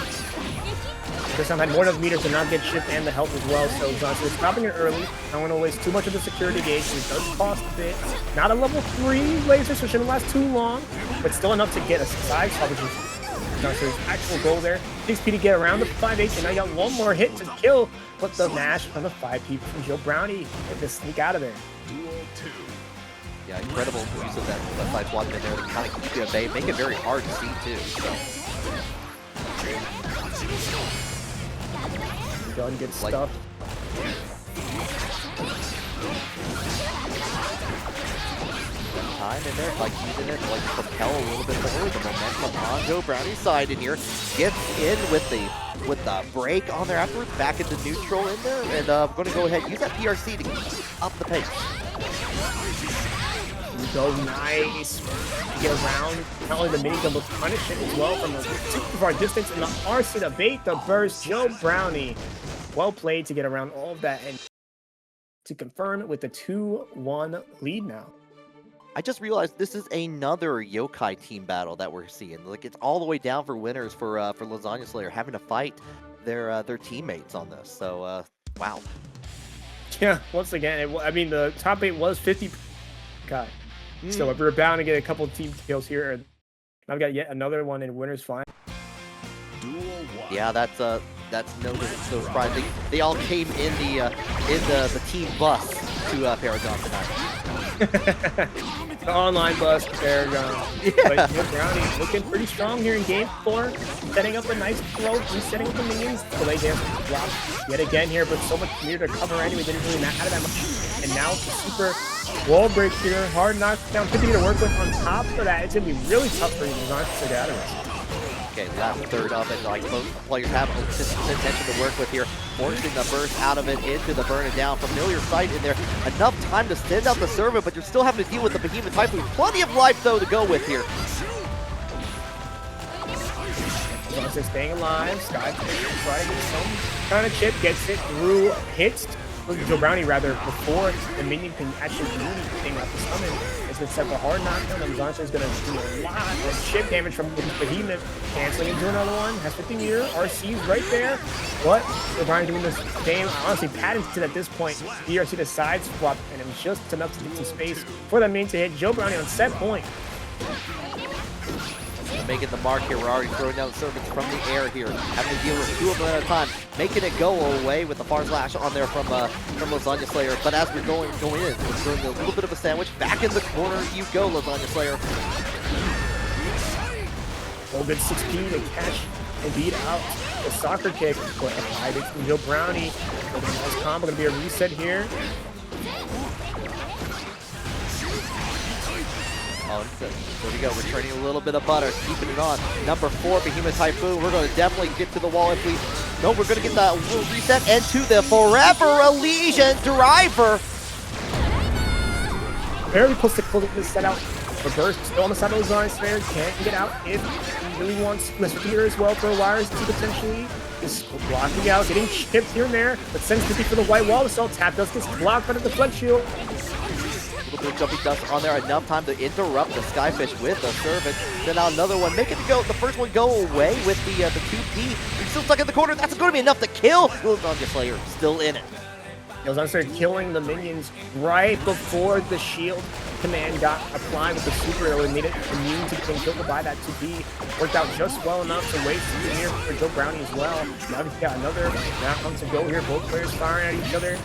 This time had more than meters to not get shipped and the help as well, so Johnson is stopping it early. I don't want to waste too much of the security gauge, so it does cost a bit. Not a level 3 laser, so it shouldn't last too long, but still enough to get a side swap, which is Johnson's actual goal there. 6P to get around the 5H, and now you got one more hit to kill, but the mash from the 5P from Joe Brownie get to sneak out of there. Yeah, incredible use of that side swap in there to kind of keep you at bay, make it very hard to see too. So. Done good stuff. Time in there, like using it to like propel a little bit forward. The momentum on Joe Brownie's side in here. Gets in with the break on there afterwards, back into neutral in there, and I'm going to go ahead and use that PRC to keep up the pace. Go nice. Get around not only the minigun, but punish it as well from a super far distance, and the RC to bait the burst. Joe Brownie, well played to get around all of that and to confirm with the 2-1 lead now. I just realized this is another yokai team battle that we're seeing. Like, it's all the way down for winners for Lasagna Slayer having to fight their teammates on this. So wow. Yeah, once again, I mean the top 8 was 50. God. So if we're bound to get a couple of team kills here, I've got yet another one in winners final. Yeah, that's no surprise. They all came in the team bus to Paragon tonight. The online bus to Paragon. Yeah. But Brownie looking pretty strong here in game 4, setting up a nice throw, resetting up the minions. Delay dance block yet again here, but so much near to cover anyway, didn't really matter that much. And now the super wall break here, hard knockdown, 50 to work with on top of that. It's gonna be really tough for you to get out of it. Okay, last third of it, like both players have intention to work with here, forcing the burst out of it into the burn it down. Familiar sight in there, enough time to send out the server, but you're still having to deal with the Behemoth Typhoon. Plenty of life though to go with here. Johnson staying alive, Sky trying to get some kind of chip, gets it through, hits Joe Brownie rather before the minion can actually do anything like the summon. It's been set for hard knockdown, and Johnson is going to do a lot of chip damage from the Behemoth, canceling into another one. Has 50 meter, RC's right there. But Joe Brownie doing this game, honestly, patented at this point. DRC to side swap, and it was just enough to get some space for the main to hit Joe Brownie on set point. Making the mark here, we're already throwing down servants from the air here, having to deal with 2 of them at a time, making it go away with the far slash on there from Lasagna Slayer. But as we're going in, we're doing a little bit of a sandwich. Back in the corner you go, Lasagna Slayer. Oh, good 6P to catch and beat out the soccer kick. But a 5H from Joe Brownie. Nice combo, gonna be a reset here. Oh, there we go, returning a little bit of butter, keeping it on. Number 4, Behemoth Typhoon. We're going to definitely get to the wall if we... No, we're going to get that little reset and to the Forever Elysian Driver. Very close to pull this set out. Reverse still on the side of Lasagna Slayer. Can't get out if he really wants Mr. Peter as well for wires to potentially. Is blocking out, getting chipped here and there, but sends 50 for the white wall. The Assault tap does get blocked by the deflect shield. little bit of jumping dust on there, enough time to interrupt the Skyfish with the Servant. Then out another one, make it go, the first one go away with the 2P. He's still stuck in the corner, that's going to be enough to kill. Udongein Slayer still in it. It was started killing the minions right before the shield command got applied with the super. It made it immune to being killed by that 2P. Worked out just well enough to waste here for Joe Brownie as well. Now we've got another round to go here. Both players firing at each other.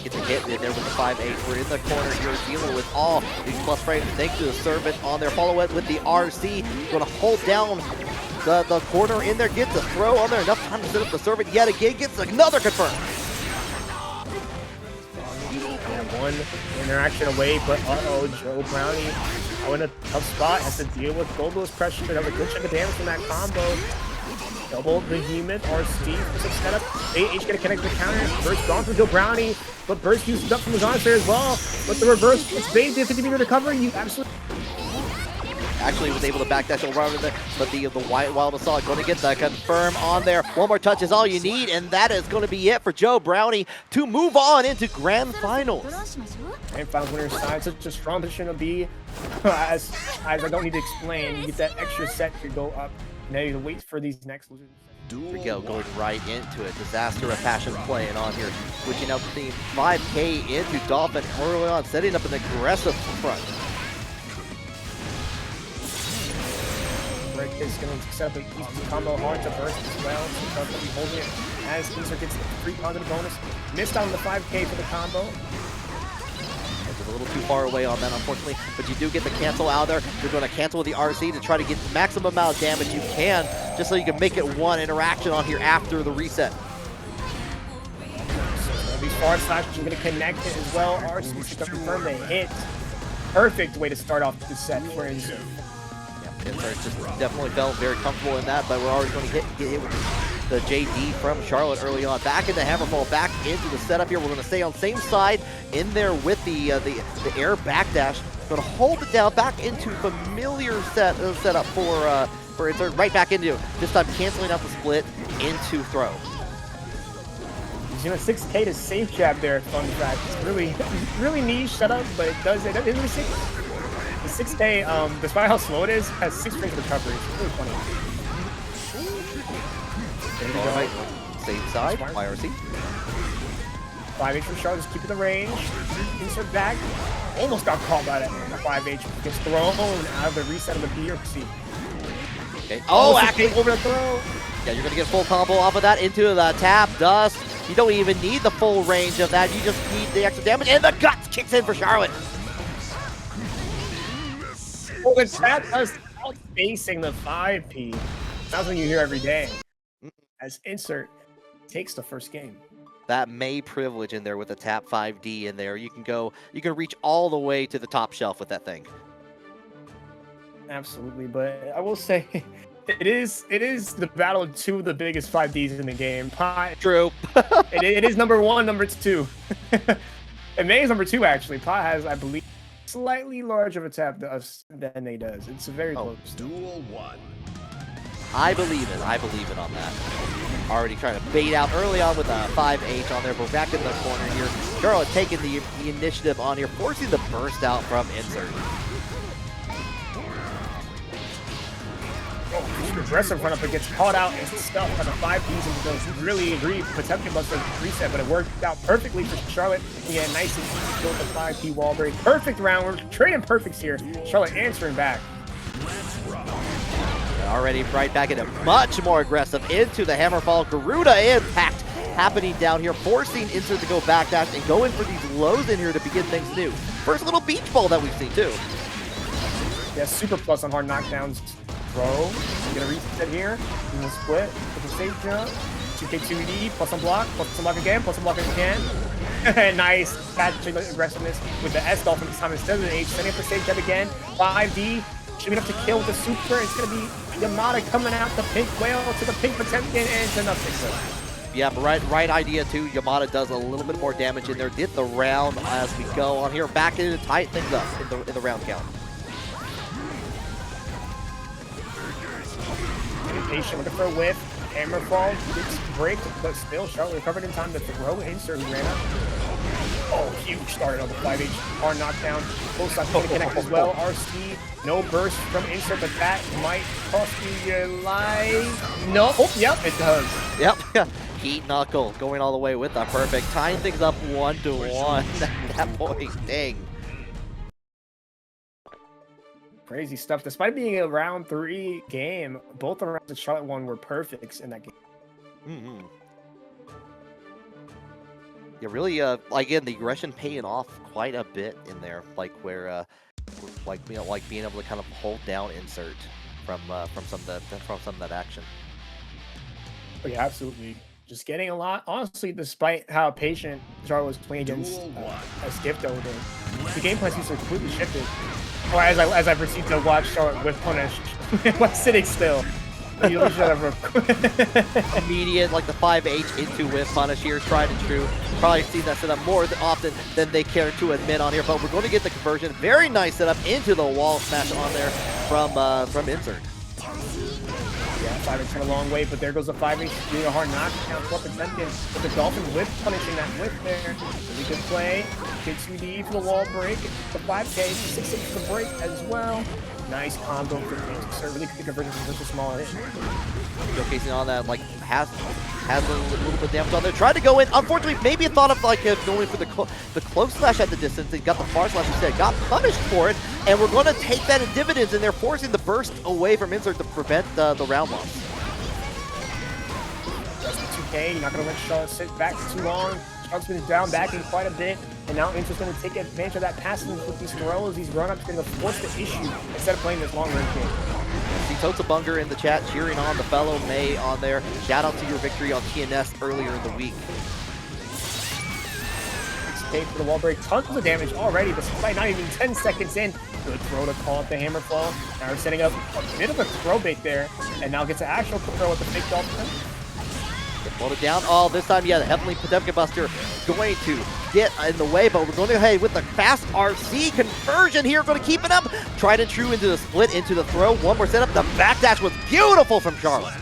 Get the hit in there with the 5-8. We're in the corner here dealing with all these plus frames. Thanks to the Servant on there. Follow it with the RC. Going to hold down the corner in there. Gets a throw on there. Enough time to set up the Servant yet again. Gets another confirm. Yeah, one interaction away, but uh-oh, Joe Brownie in a tough spot. Has to deal with Goldlewis pressure. That was a good chunk of damage from that combo. Double Behemoth or Steve for some setup. A.H. gonna connect the counter. Burst gone from Joe Brownie, but Burst used up from his on there as well. But the reverse, it's Babe did 50-meter recovery. You absolutely. Actually was able to backdash around in there, but the White Wild Assault going to get the confirm on there. One more touch is all you need, and that is going to be it for Joe Brownie to move on into Grand Finals. Grand Finals winner side, such a strong position to be. As I don't need to explain, you get that extra set to go up. Now you wait for these next losers. Here we go, going right into it. Disaster of Passion playing on here. Switching out the theme. 5K into Dolphin early on, setting up an aggressive front. Break is going to set up an easy combo hard to burst as well. So Dolphin will be holding it as Insert gets the 3 positive bonus. Missed on the 5K for the combo. A little too far away on that, unfortunately, but you do get the cancel out there. You're going to cancel with the RC to try to get the maximum amount of damage you can, just so you can make it one interaction on here after the reset. So these forward slashes are going to connect it as well. RC to confirm the hit. Perfect way to start off the set for Insert. Yeah, Insert just definitely felt very comfortable in that, but we're already going to get hit with the JD from Charlotte early on. Back into Hammerfall, back into the setup here. We're going to stay on same side in there with the air backdash. Going to hold it down, back into familiar setup for Insert. Right back into, this time canceling out the split into throw. He's doing a 6K to safe jab there, fun fact. It's really niche setup, but it does it. The 6K, despite how slow it is, has 6 frames of recovery. It's really funny. Right. Same side, YRC. 5H from Charlotte, just keeping the range. Insert back. Almost got caught by that. 5H gets thrown out of the reset of the BRC. Okay. Oh, actually over the throw. Yeah, you're going to get full combo off of that into the tap dust. You don't even need the full range of that. You just need the extra damage. And the guts kicks in for Charlotte. Oh, the tap dust outspacing the 5P. That's what you hear every day. As Insert takes the first game. That May privilege in there with the tap 5D in there. You can reach all the way to the top shelf with that thing. Absolutely, but I will say it is the battle of 2 of the biggest 5Ds in the game. Pi, true. it is number 1, number 2. And May is number 2 actually. Pi has, I believe, slightly larger of a tap than May does. It's very close. Duel 1. I believe it on that. Already trying to bait out early on with a 5H on there, but back in the corner here. Charlotte taking the initiative on here, forcing the burst out from Insert. Oh, aggressive run up, but gets caught out and stuck by the 5Ps into those really agreed Potemkin Buster reset, but it worked out perfectly for Charlotte. Yeah, nice and easy to build the 5P wall break. Perfect round. We're trading perfects here. Charlotte answering back. Already right back into much more aggressive into the Hammerfall. Garuda impact happening down here, forcing Insert to go backdash and go in for these lows in here to begin things new. First little beach ball that we've seen too. Yeah, super plus on hard knockdowns. Throw. Gonna reset here. In the split with the safe jump. 2K2D, plus on block again, plus on block again. Nice catching aggressiveness with the S Dolphin this time instead of the H. Setting up the safe jump again. 5D. Should be enough to kill with the super. It's going to be Yamada coming out the pink whale to the pink Potemkin, and it's enough to kill. Yeah, but right idea too. Yamada does a little bit more damage in there. Did the round as we go on here. Back in to tighten things up in the round count. Patient looking for a whiff. Hammerfall gets break, but still Charlotte recovered in time to throw insert who ran up. Oh, huge started on the 5H. Hard knockdown. Full side to connect as well. RC, no burst from insert, but that might cost you your life. No. Oh, yep, it does. Yep. Heat Knuckle going all the way with the perfect. Tying things up 1-1 at that point. Dang. Crazy stuff. Despite being a round 3 game, both the rounds that Charlotte won were perfects in that game. Mm-hmm. Yeah, really, again, the aggression paying off quite a bit in there, like where, like being able to kind of hold down insert from some of that action. Oh, yeah, absolutely. Just getting a lot. Honestly, despite how patient Charlotte was playing against a Skipped over there, the game plan seems to have completely shifted. Or as I proceed to watch Charlotte whip punish while sitting still. You should have immediate, like the 5H into whip punish here, tried and true. Probably seen that setup more often than they care to admit on here, but we're going to get the conversion. Very nice setup into the wall smash on there from insert. Yeah, 5H went a long way, but there goes the 5H doing a hard knockdown for Potemkin with the Dolphin whip punishing that whip there. Really good play. Good 2D for the wall break. The 5K, 6-6 for the break as well. Nice combo for insert. Really good conversion from such a small hit. Showcasing on that, like has a little bit of damage on there. Tried to go in. Unfortunately, maybe thought of like going for the close slash at the distance. He got the far slash instead. Got punished for it, and we're going to take that in dividends, and they're forcing the burst away from insert to prevent the round loss. That's the 2K. You're not going to let Charlotte sit back too long. Charlotte's been down backing quite a bit, and now Insert's going to take advantage of that passing with these throws, these run-ups, going to force the issue instead of playing this long-range game. See Totabunger in the chat cheering on the fellow May on there. Shout out to your victory on TNS earlier in the week. 6K for the wall break. Tons of damage already, despite not even 10 seconds in. Good throw to call up the Hammerfall. Now we're setting up a bit of a throw bait there, and now gets an actual throw with the fake Dolphin. Hold it down. Oh, this time, yeah, the Heavenly Potemkin Buster going to get in the way, but we're going to head with the fast RC conversion here. Going to keep it up. Tried and true into the split, into the throw. One more setup. The backdash was beautiful from Charlotte.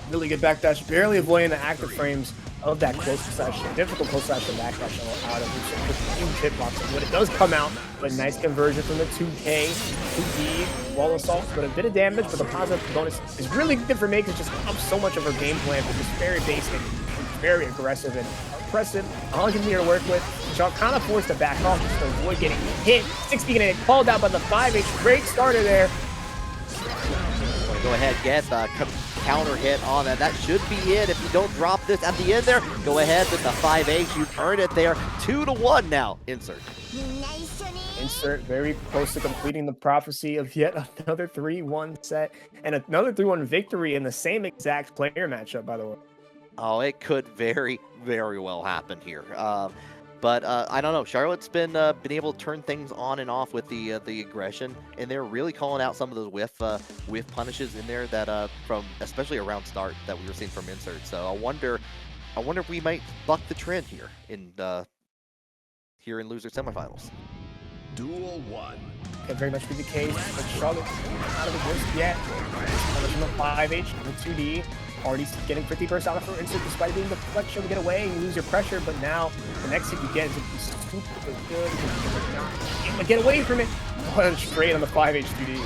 Really good backdash, barely avoiding the active frames of that close slash, difficult close slash and backdash out of this huge hitbox. But it does come out, but nice conversion from the 2K, 2D, wall assault, but a bit of damage, but the positive bonus is really good for Make. It just ups so much of her game plan, but just very basic, very aggressive and impressive. 100 meter to work with. Shaw kind of forced to back off just to avoid getting hit. 60 getting called out by the 5H. Great starter there. Go ahead, get the counter hit on that. That should be it. If you don't drop this at the end there, go ahead with the 5H. You've earned it there. 2-1 now. Insert. Insert very close to completing the prophecy of yet another 3-1 set and another 3-1 victory in the same exact player matchup, by the way. Oh, it could very, very well happen here. But I don't know. Charlotte's been able to turn things on and off with the aggression, and they're really calling out some of those whiff punishes in there that from especially around start that we were seeing from Insert. So I wonder if we might buck the trend here in loser semifinals. Duel 1. Could very much be the case, but Charlotte out of the woods yet. From the 5H, the 2D. Already getting 50 burst out of her insert despite being the deflection to get away and you lose your pressure, but now the next hit you get is super good. You can get away from it. Straight on the 5H 2D.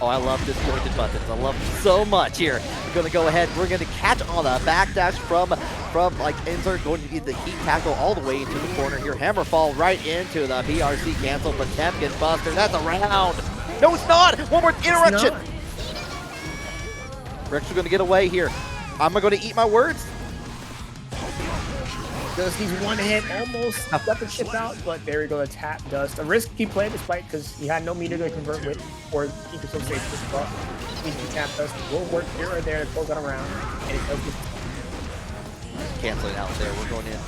Oh, I love disjointed buttons. I love it so much here. We're going to go ahead. We're going to catch on a backdash from like Insert, going to be the heat tackle all the way into the corner here. Hammerfall right into the PRC cancel, Potemkin Buster. That's a round. No, it's not. One more interaction. We're actually going to get away here. Am I going to eat my words? Just needs one hit, almost got the chip out, but there we go, the tap dust. A risky play despite because he had no meter to convert with or keep himself safe with the buff. Needs to tap dust. Will work here or there to close out a round. And it does get canceling out there. We're going in.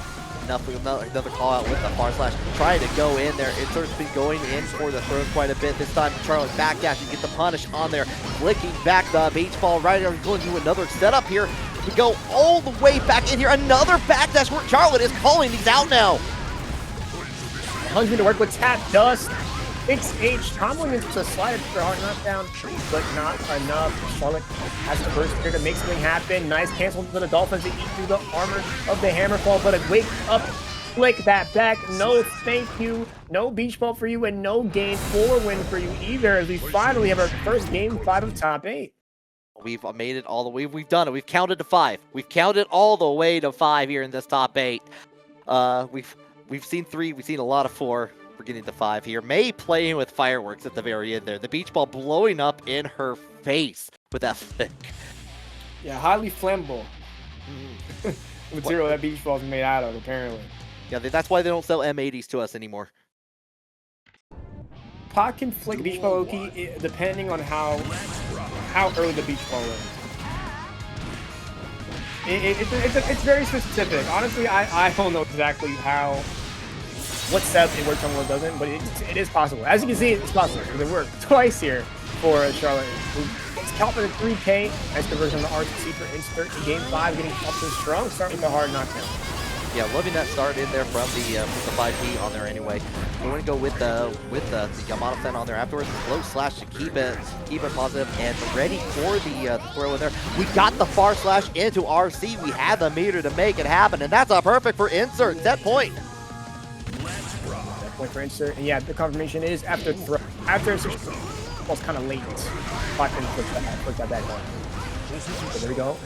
Another call out with the far slash. Trying to go in there. Insert's been going in for the throw quite a bit. This time Charlotte backdash and get the punish on there. Flicking back the beach ball right there. Going to do another setup here. We go all the way back in here. Another backdash where Charlotte is calling these out now. 100 to work with tap dust. 6H, comboing into a slide for a hard knockdown, but not enough. Charlotte has the burst here to make something happen. Nice cancel to the Dolphins to eat through the armor of the Hammerfall, but a wake up, flick that back. No thank you, no beach ball for you, and no game 4 win for you either, as we finally have our first game 5 of top 8. We've made it all the way. We've done it. We've counted to 5. We've counted all the way to 5 here in this top 8. We've seen 3. We've seen a lot of 4. We're getting to 5 here. May playing with fireworks at the very end there. The beach ball blowing up in her face with that flick. Yeah, highly flammable material that beach ball is made out of, apparently. Yeah, that's why they don't sell M80s to us anymore. Pot can flick beach ball Loki depending on how early the beach ball is. It's very specific. Honestly, I don't know exactly what setup it works on, what doesn't, but it is possible. As you can see, it's possible because it worked twice here for Charlotte. It's count for the 3K. Nice conversion on the RTC for insert in game 5, getting up to a strong start with a hard knockdown. Yeah, loving that start in there from the 5P on there anyway. We're going to go with the Yamato Fen on there afterwards. Slow slash to keep it positive and ready for the throw in there. We got the far slash into RC. We had the meter to make it happen, and that's a perfect for insert. Set point. Point for insert, and yeah, the confirmation is after throw. After insert, was kind of late. But then put that back on. So there we go.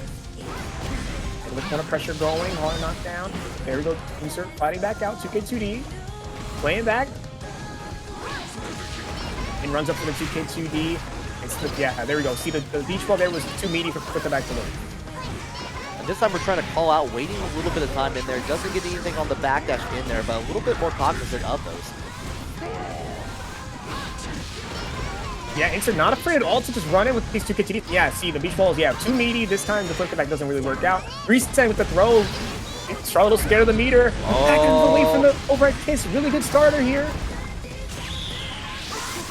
And with kind of pressure going, hard knockdown. There we go. Insert fighting back out. 2K2D. Playing back. And runs up for the 2K2D. Yeah, there we go. See, the beach ball there was too meaty for put the back to load. And this time we're trying to call out, waiting a little bit of time in there. Doesn't get anything on the backdash in there, but a little bit more cognizant of those. Yeah, insert not afraid at all to just run in with these 2K2D. Yeah, see, the beach balls, yeah, too meaty. This time the flip back doesn't really work out. Reset with the throw. Charlotte was scared of the meter. Back away from the overhead kiss. Really good starter here.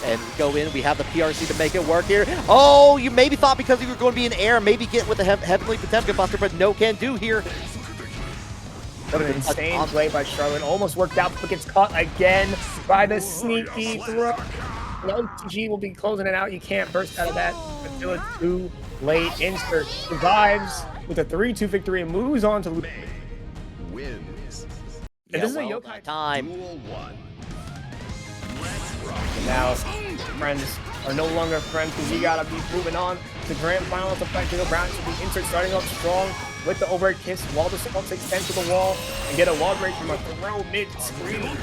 And go in, we have the PRC to make it work here. Oh, you maybe thought because you were going to be in air, maybe get with the Heavenly Potemkin Buster, but no can do here. What an insane play by Charlotte. Almost worked out, but gets caught again by the sneaky throw. No, TG will be closing it out. You can't burst out of that until it's too late. Insert survives with a 3-2 victory and moves on to wins. And this is a yokai time. Duel 1. And now, friends are no longer friends because you gotta be moving on to grand finals of fight. Brownie will be insert starting off strong with the overhead kiss. Wall to salt takes 10 to the wall and get a wall break from a throw mid-screen.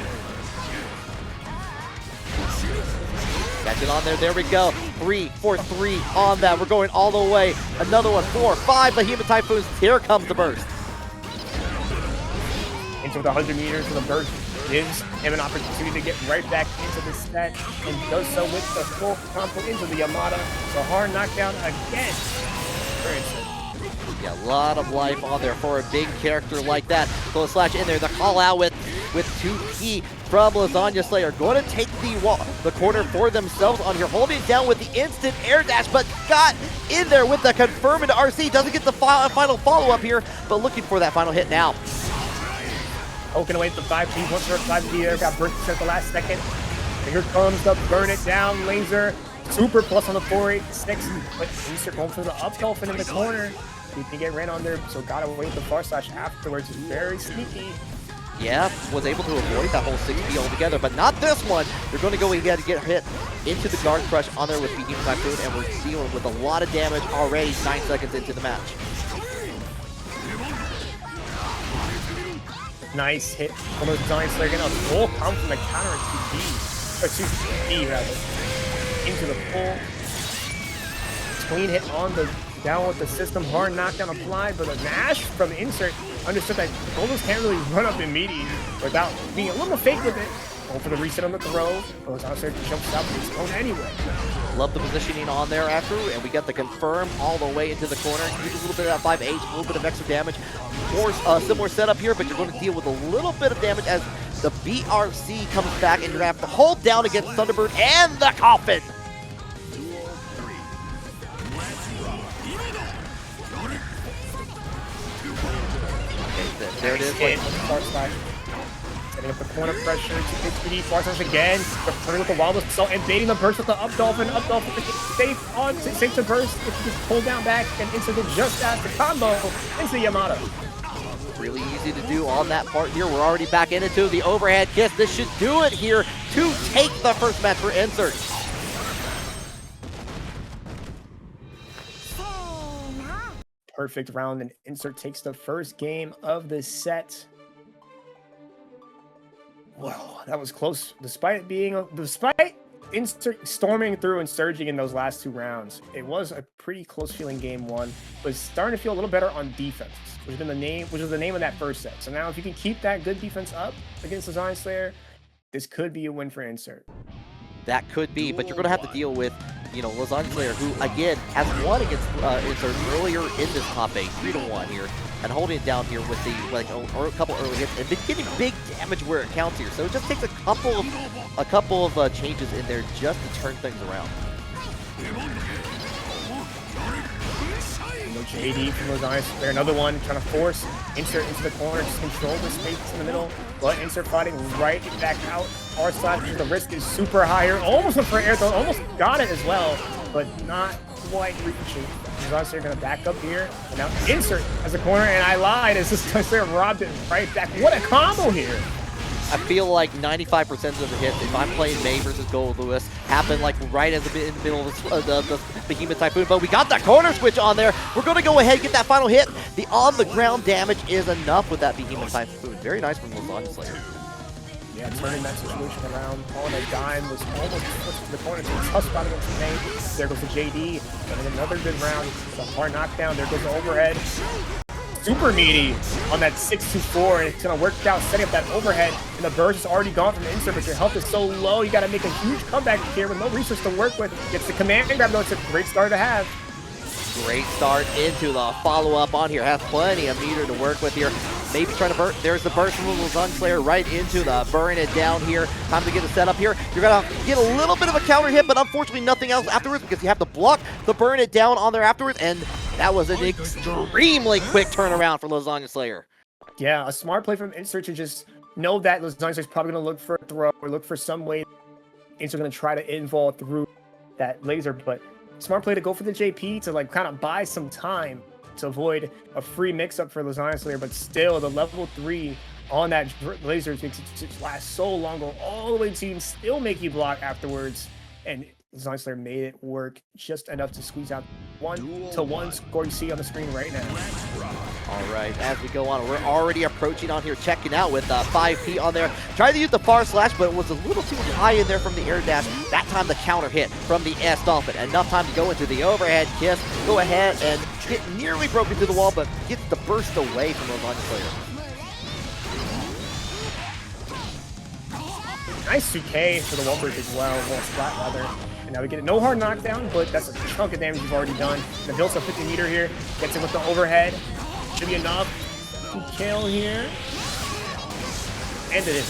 Catch it on there. There we go. 3 for 3 on that. We're going all the way. Another one. 4, 5 Behemoth Typhoons. Here comes the burst. Into the 100 meters for the burst. Gives him an opportunity to get right back into the set and does so with the full combo into the Yamada. So hard knockdown again. Yeah, a lot of life on there for a big character like that. Slow slash in there. The call out with 2P from Lasagna Slayer. Going to take the corner for themselves on here. Holding it down with the instant air dash, but got in there with the confirm into RC. Doesn't get the final follow-up here, but looking for that final hit now. Poking away at the 5P. Once for 5P there, got burst at the last second. And here comes the burn it down laser. Super plus on the 486. But insert going for the up dolphin in the corner. He can get ran on there, so got away with the far slash afterwards. Very sneaky. Yeah, was able to avoid that whole 6P altogether, but not this one. They're going to go again to get hit into the guard crush on there with Behemoth Typhoon, and we're dealing with a lot of damage already 9 seconds into the match. Nice hit from the Design Slayer. Again, a full come from the counter at 2P, or 2P rather, into the full. Clean hit on the down with the system, hard knockdown applied, but a Nash from the insert understood that Goldlewis can't really run up immediately without being a little fake with it. Going for the reset on the throw. Goes out there, jumps out, but he's thrown anyway. Love the positioning on there after, and we got the confirm all the way into the corner. Use a little bit of that 5H, a little bit of extra damage. More similar setup here, but you're going to deal with a little bit of damage as the BRC comes back, and you're going to have to hold down against Thunderbird and the Coffin. There it is. Getting up the corner pressure to HPD. Farsight again. Returning with the wild assault and baiting the burst with the up dolphin. Up dolphin safe on, safe to burst. If you just pull down back and insert it just after combo into Yamato. Really easy to do on that part here. We're already back into the overhead kiss. This should do it here to take the first match for Insert. Perfect round, and Insert takes the first game of the set. Whoa, that was close. Despite Insert storming through and surging in those last 2 rounds, it was a pretty close feeling game 1. But it's starting to feel a little better on defense, which was the name of that first set. So now if you can keep that good defense up against Lasagna Slayer, this could be a win for Insert. That could be, but you're going to have to deal with, you know, Lasagna Slayer, who, again, has won against Insert earlier in this top 8, 3-1 here, and holding it down here with the, like, a couple early hits, and been getting big damage where it counts here. So it just takes a couple of changes in there just to turn things around. No JD from Lasagna Slayer. Another one trying to force Insert into the corner, just control the space in the middle, but Insert fighting right back out. Our side, because the risk is super higher. Almost went for air throw, almost got it as well, but not quite reaching. Lasagna Slayer gonna back up here, and now Insert as a corner, and I lied, as Lasagna Slayer robbed it right back. What a combo here! I feel like 95% of the hits, if I'm playing May versus Goldlewis, happen like right in the middle of the Behemoth Typhoon, but we got that corner switch on there. We're going to go ahead and get that final hit. The on-the-ground damage is enough with that Behemoth Typhoon. Very nice from Lasagna Slayer. Yeah, turning that situation around on a dime was almost pushed to the corner to a tough spot against May. There goes the JD, and another good round. The hard knockdown, there goes the overhead. Super meaty on that 6-2-4, and it's gonna work out setting up that overhead, and the burst is already gone from the Insert, but your health is so low, you gotta make a huge comeback here with no resource to work with. Gets the command grab, though. It's a great start to have. Great start into the follow-up on here. Has plenty of meter to work with here. Maybe trying to burn. There's the burst from Lasagna Slayer right into the burn it down here. Time to get the setup here. You're gonna get a little bit of a counter hit, but unfortunately nothing else afterwards because you have to block the burn it down on there afterwards, and that was an extremely quick turnaround for Lasagna Slayer. Yeah, a smart play from Insert to just know that Lasagna Slayer's probably gonna look for a throw or look for some way Insert gonna try to involve through that laser, but smart play to go for the JP to like kind of buy some time to avoid a free mix-up for Lasagna Slayer, but still the level 3 on that laser makes it just last so long, go all the way to team, still make you block afterwards, and Lasagna Slayer made it work just enough to squeeze out 1-1 score you see on the screen right now. All right, as we go on, we're already approaching on here, checking out with 5P on there. Tried to use the far slash, but it was a little too high in there from the air dash. That time the counter hit from the S Dolphin. Enough time to go into the overhead kiss, go ahead and get nearly broken through the wall, but gets the burst away from Lasagna Slayer. Nice 2K for the wall break as well, flat rather. And now we get no hard knockdown, but that's a chunk of damage you've already done. The builds up 50 meter here, gets it with the overhead. Should be enough to kill here. And it is.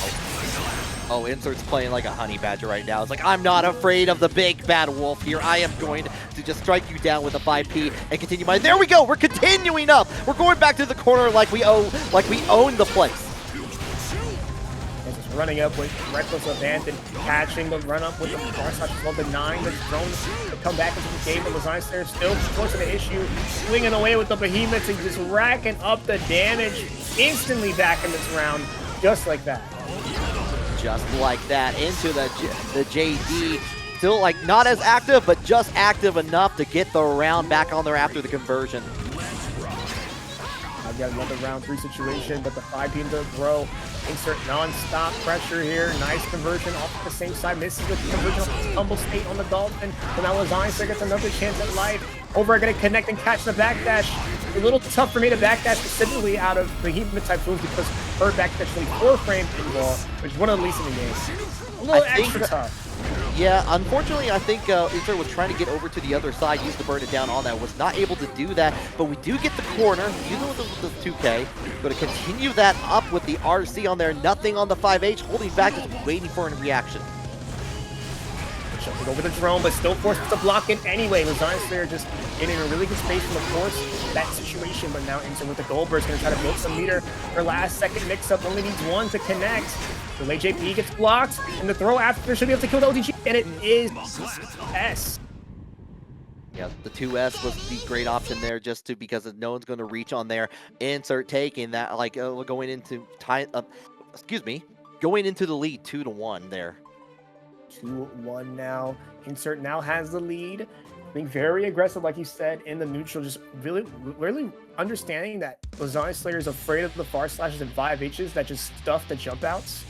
Oh, Insert's playing like a honey badger right now. It's like, I'm not afraid of the big bad wolf here. I am going to just strike you down with a 5P and continue my. There we go. We're continuing up. We're going back to the corner like we own the place. Running up with reckless abandon, catching the run up with the far side as well, denying the drones to come back into the game. But Lasagna Slayer still forcing the issue, swinging away with the behemoths and just racking up the damage instantly back in this round, just like that. Just like that into the JD. Still like not as active, but just active enough to get the round back on there after the conversion. I've got another round 3 situation, but the 5P into the throw. Insert non-stop pressure here. Nice conversion off the same side. Misses the conversion off the tumble state on the Dolphin. So now Lasagna Slayer gets another chance at life. Over gonna connect and catch the backdash. A little tough for me to backdash specifically out of the Behemoth Typhoon because her backdash is only 4 frames in ball, which is one of the least in the game. A little extra tough. Yeah, unfortunately, I think Insert was trying to get over to the other side, use the burn it down on that, was not able to do that, but we do get the corner, even with the 2K. Going to continue that up with the RC on there, nothing on the 5H, holding back, just waiting for a reaction. Jumping over the drone, but still forced to block it anyway. Lasagna Slayer just getting a really good space from the force that situation, but now Insert with the gold burst, going to try to build some meter. Her last second mix-up only needs one to connect. The late JP gets blocked, and the throw after should be able to kill the OTG, and it is S. Yeah, the 2S was the great option there, just to because no one's going to reach on there. Insert taking that, like going into going into the lead 2-1 there. 2-1 now. Insert now has the lead. Being very aggressive, like you said, in the neutral, just really understanding that Lasagna Slayer is afraid of the far slashes and 5Hs that just stuff the jump outs.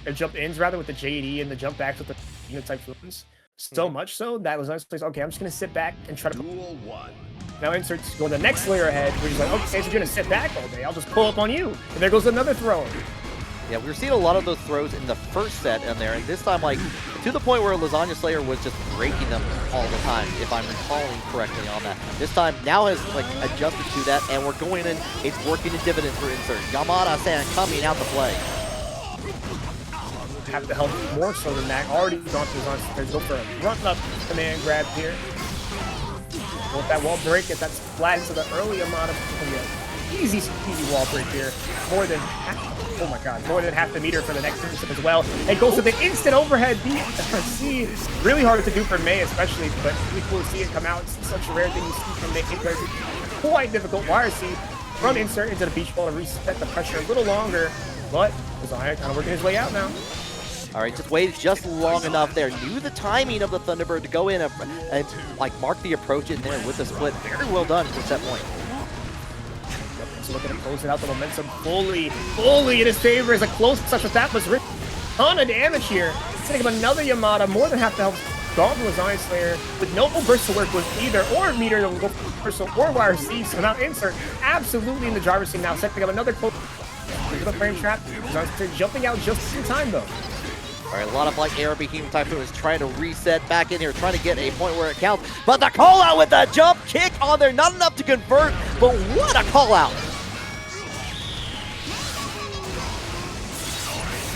Or jump ins rather with the JD and the jump backs with the unit typhoons. So much so that Lasagna Slayer's okay, I'm just gonna sit back and try to Duel 1. Now Insert's going the next layer ahead, where he's like, okay, so you're gonna sit back all day, I'll just pull up on you. And there goes another throw. Yeah, we were seeing a lot of those throws in the first set in there, and this time, like, to the point where Lasagna Slayer was just breaking them all the time, if I'm recalling correctly on that. This time, now has, like, adjusted to that, and we're going in, it's working in dividends for Insert. Yamada-san coming out to play. Have to help more so than that. Already gone to Lasagna Slayer, go for a run-up command grab here. With that wall break, get that splat into the early Yamada. Easy wall break here. More than half, oh my god, more than half the meter for the next instant as well. And goes to the instant overhead BFC. Really hard to do for May especially, but really cool to see it come out. It's such a rare thing you see from May. Quite difficult. YRC from Insert into the beach ball to reset the pressure a little longer, but Lasagna kind of working his way out now. All right, just waited just long enough there. Knew the timing of the Thunderbird to go in and like mark the approach in there with the split. Very well done for set point. So look at him close it out. The momentum fully in his favor as a close touch with that was rich. Ton of damage here. Setting up another Yamada, more than half the health. Gone from Lasagna Slayer with no burst to work with either, or meter to go for or YRC. So now Insert absolutely in the driver's seat now. Setting up another close. There's the frame trap. Lasagna Slayer jumping out just in time though. All right, a lot of like a.b.a Typhoon is trying to reset back in here, trying to get a point where it counts. But the call out with that jump kick on there, not enough to convert, but what a call out.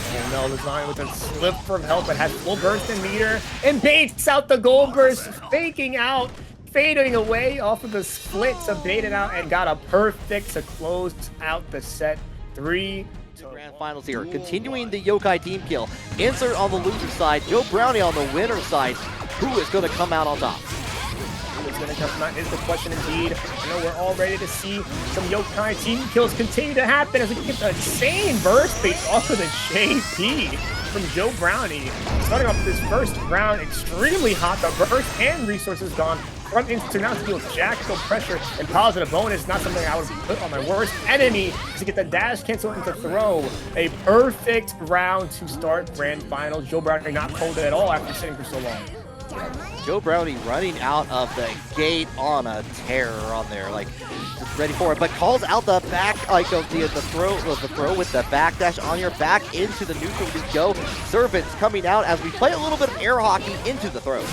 Oh no, Lasagna with a slip from health, but has full burst in meter and baits out the gold burst, faking out, fading away off of the split to bait it out and got a perfect to close out the set. 3 Grand finals here, continuing the Yokai team kill. Insert on the loser side, Joe Brownie on the winner side. Who is going to come out on top? Who's going to come out is the question indeed. I know we're all ready to see some Yokai team kills continue to happen as we get the insane burst based off of the JP from Joe Brownie. Starting off this first round, extremely hot. The burst and resources gone. From Insert now to deal with Jackal pressure and positive bonus. Not something I would put on my worst enemy to get the dash cancel into throw. A perfect round to start grand finals. Joe Brownie not cold at all after sitting for so long. Joe Brownie running out of the gate on a terror on there, like ready for it, but calls out the back, like of the throw with the backdash on your back into the neutral. We go. Servants coming out as we play a little bit of air hockey into the throw.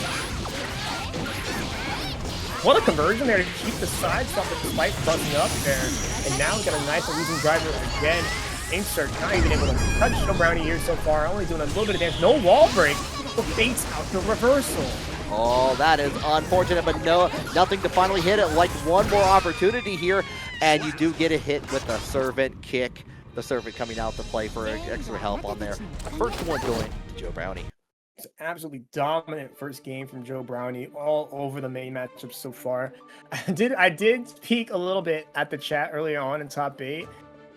What a conversion there to keep the side stop with the spike buzzing up there. And now we got a nice losing driver again. Insert not even able to touch Joe Brownie here so far. Only doing a little bit of damage. No wall break. But baits out the reversal. Oh, that is unfortunate, but no, nothing to finally hit it. Like one more opportunity here, and you do get a hit with the servant kick. The servant coming out to play for extra help on there. First one going to Joe Brownie. It's an absolutely dominant first game from Joe Brownie, all over the main matchup so far. I did peek a little bit at the chat earlier on in top 8,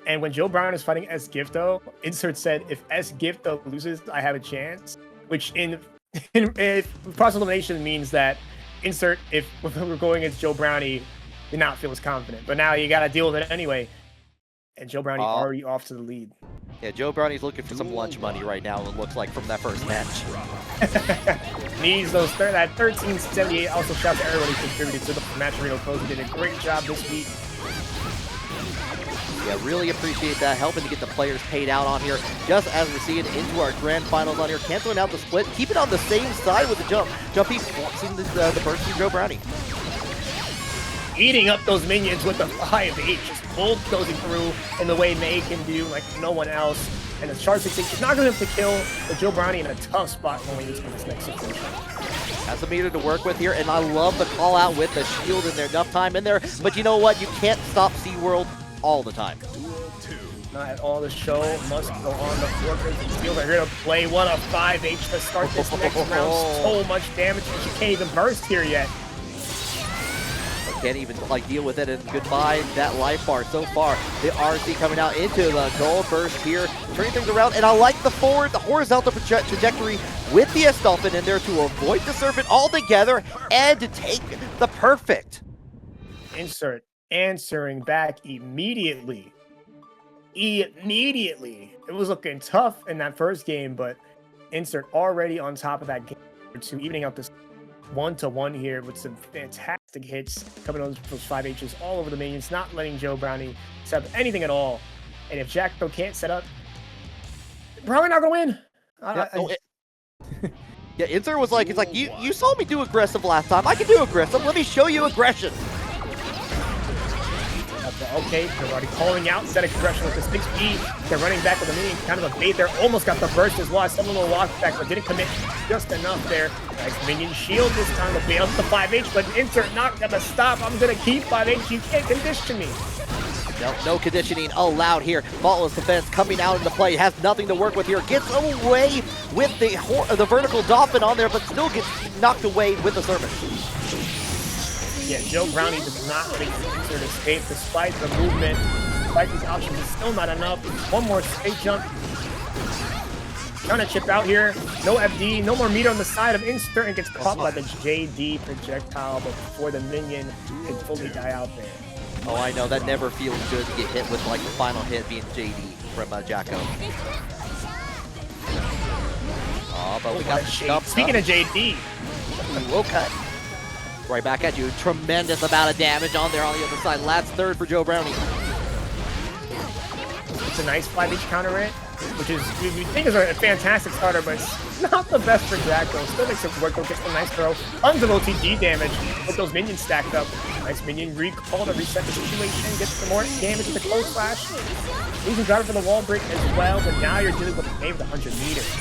and when Joe Brownie is fighting S Gifto, Insert said, if S Gifto loses, I have a chance, which in process elimination means that Insert, if we're going against Joe Brownie, did not feel as confident, but now you got to deal with it anyway. And Joe Brownie already off to the lead. Yeah, Joe Brownie's looking for some lunch money right now, it looks like, from that first match. Needs those that 1378. Also, shout out to everybody who contributed to the match. Reno Cozy did a great job this week. Yeah, really appreciate that, helping to get the players paid out on here, just as we're seeing into our grand finals on here, canceling out the split, keep it on the same side with the jump. Jumpy forcing the burst from Joe Brownie. eating up those minions with the 5H, just bulldozing through in the way May can do, like no one else. And the Shark 6H is not going to kill, but Joe Brownie in a tough spot going into this next situation. Has a meter to work with here, and I love the call out with the shield in there, enough time in there. But you know what? You can't stop SeaWorld all the time. Not at all. The show must go on. The workers and Steelers are going to play 1 of 5H to start this next round. So much damage, and she can't even burst here yet. Can't even like deal with it, and goodbye that life bar so far. The RC coming out into the gold burst here, turning things around, and I like the horizontal trajectory with the S-Dolphin in there to avoid the Serpent altogether and to take the perfect. Insert answering back immediately. It was looking tough in that first game, but Insert already on top of that game to evening out this 1-to-1 here with some fantastic hits coming on those 5Hs all over the minions, not letting Joe Brownie set up anything at all. And if Jacko can't set up, probably not gonna win. Yeah, Insert was like, it's like, you saw me do aggressive last time. I can do aggressive. Let me show you aggression. Okay, they're already calling out set aggression with the 6B. They're running back with the minion, kind of a bait there. Almost got the burst as well. Some little walk back, but didn't commit just enough there. Nice minion shield this time to bait up the 5H, but Insert not gonna stop. I'm gonna keep 5H. You can't condition me. No conditioning allowed here. Faultless defense coming out into play. Has nothing to work with here. Gets away with the vertical dolphin on there, but still gets knocked away with the serpent. Yeah, Joe Brownie does not let Insert escape despite the movement. Despite these options, it's still not enough. One more straight jump. Trying to chip out here. No FD, no more meter on the side of Insert, and gets caught by the JD projectile, but before the minion can fully die out there. Oh, I know. That never feels good to get hit with like the final hit being JD from Jacko. Oh, but we got the jump. Speaking of JD. Okay. Right back at you. Tremendous amount of damage on there on the other side. Last third for Joe Brownie. It's a nice 5H counter hit, which is, you think is a fantastic starter, but it's not the best for Jacko. Still makes it work. Gets a nice throw. Tons of OTG damage with those minions stacked up. Nice minion recall to reset the situation. Gets some more damage with the close slash. Losing driver for the wall break as well, but now you're dealing with a game with 100 meters.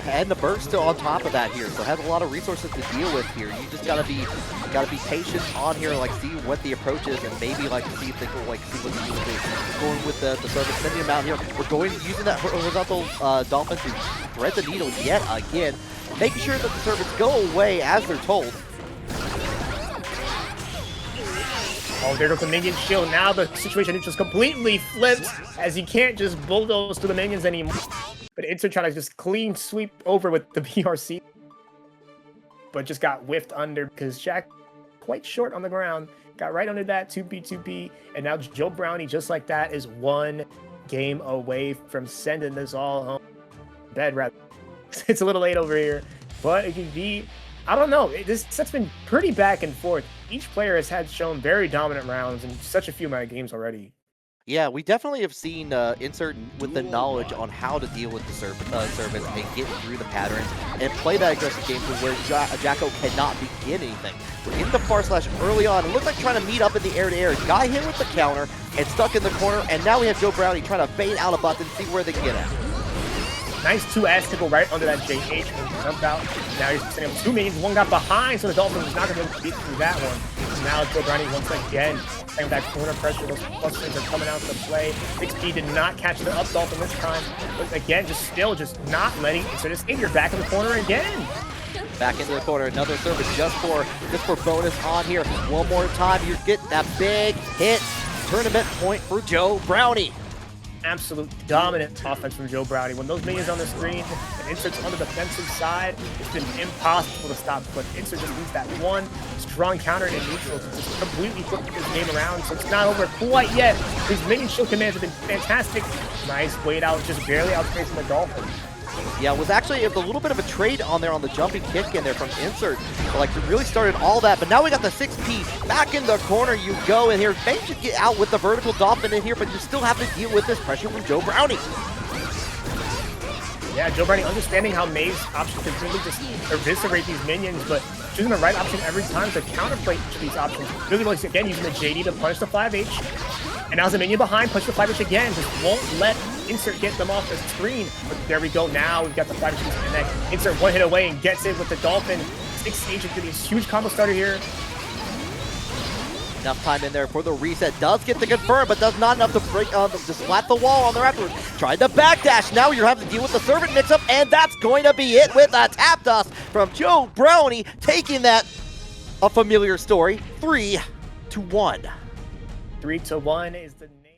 And the burst still on top of that here, so has a lot of resources to deal with here. You just gotta be patient on here, like see what the approach is, and maybe like see if they can like see what they can do. Going with the service, sending him out here. We're going using that horizontal dolphin to thread the needle yet again, making sure that the servants go away as they're told. Oh, there goes the minion shield. Now the situation is just completely flipped, as he can't just bulldoze to the minions anymore. But Insert trying to just clean sweep over with the BRC. But just got whiffed under because Jack quite short on the ground. Got right under that 2P. And now Joe Brownie, just like that, is one game away from sending this all home. Bed rather. It's a little late over here. But it can be, I don't know. This set's been pretty back and forth. Each player has shown very dominant rounds in such a few amount of games already. Yeah, we definitely have seen Insert with the knowledge on how to deal with the servants and get through the patterns and play that aggressive game to where Jacko cannot begin anything. We're in the far slash early on. It looked like trying to meet up in the air-to-air. Got hit with the counter and stuck in the corner, and now we have Joe Brownie trying to bait out a button, see where they can get at. Nice 2S to go right under that JH when he jumped out. Now he's setting up 2 minions. One got behind, so the Dolphin was not going to be able to beat through that one. And now Joe Brownie once again playing that corner pressure. Those clusters are coming out to play. 6P did not catch the up Dolphin this time. But again, just not letting Insert escape. You're back in the corner again. Back into the corner, another service just for bonus on here. One more time, you get that big hit. Tournament point for Joe Brownie. Absolute dominant offense from Joe Brownie. When those minions on the screen and Insert's on the defensive side, it's been impossible to stop. But Insert just needs that one strong counter in neutral to just completely flip this game around. So it's not over quite yet. These minion shield commands have been fantastic. Nice wait out, just barely outspacing the Dolphin. Yeah, it was actually a little bit of a trade on there on the jumping kick in there from Insert. Like, it really started all that, but now we got the 6P. Back in the corner you go, and here, May should get out with the vertical dolphin in here, but you still have to deal with this pressure from Joe Brownie. Yeah, Joe Brownie understanding how May's option can really just eviscerate these minions, but choosing the right option every time to counterplay each of these options. Really, once again, using the JD to punish the 5H. And now the minion behind, push the 5H again. Just won't let Insert get them off the screen. But there we go. Now we've got the 5H connect. Insert one hit away and gets it with the Dolphin. 6H is getting a huge combo starter here. Enough time in there for the reset. Does get the confirm, but does not enough to break to splat the wall on the afterwards. Tried to backdash. Now you're having to deal with the servant mix-up, and that's going to be it with a tap dust from Joe Brownie, taking that a familiar story. 3-1. 3-1 is the name.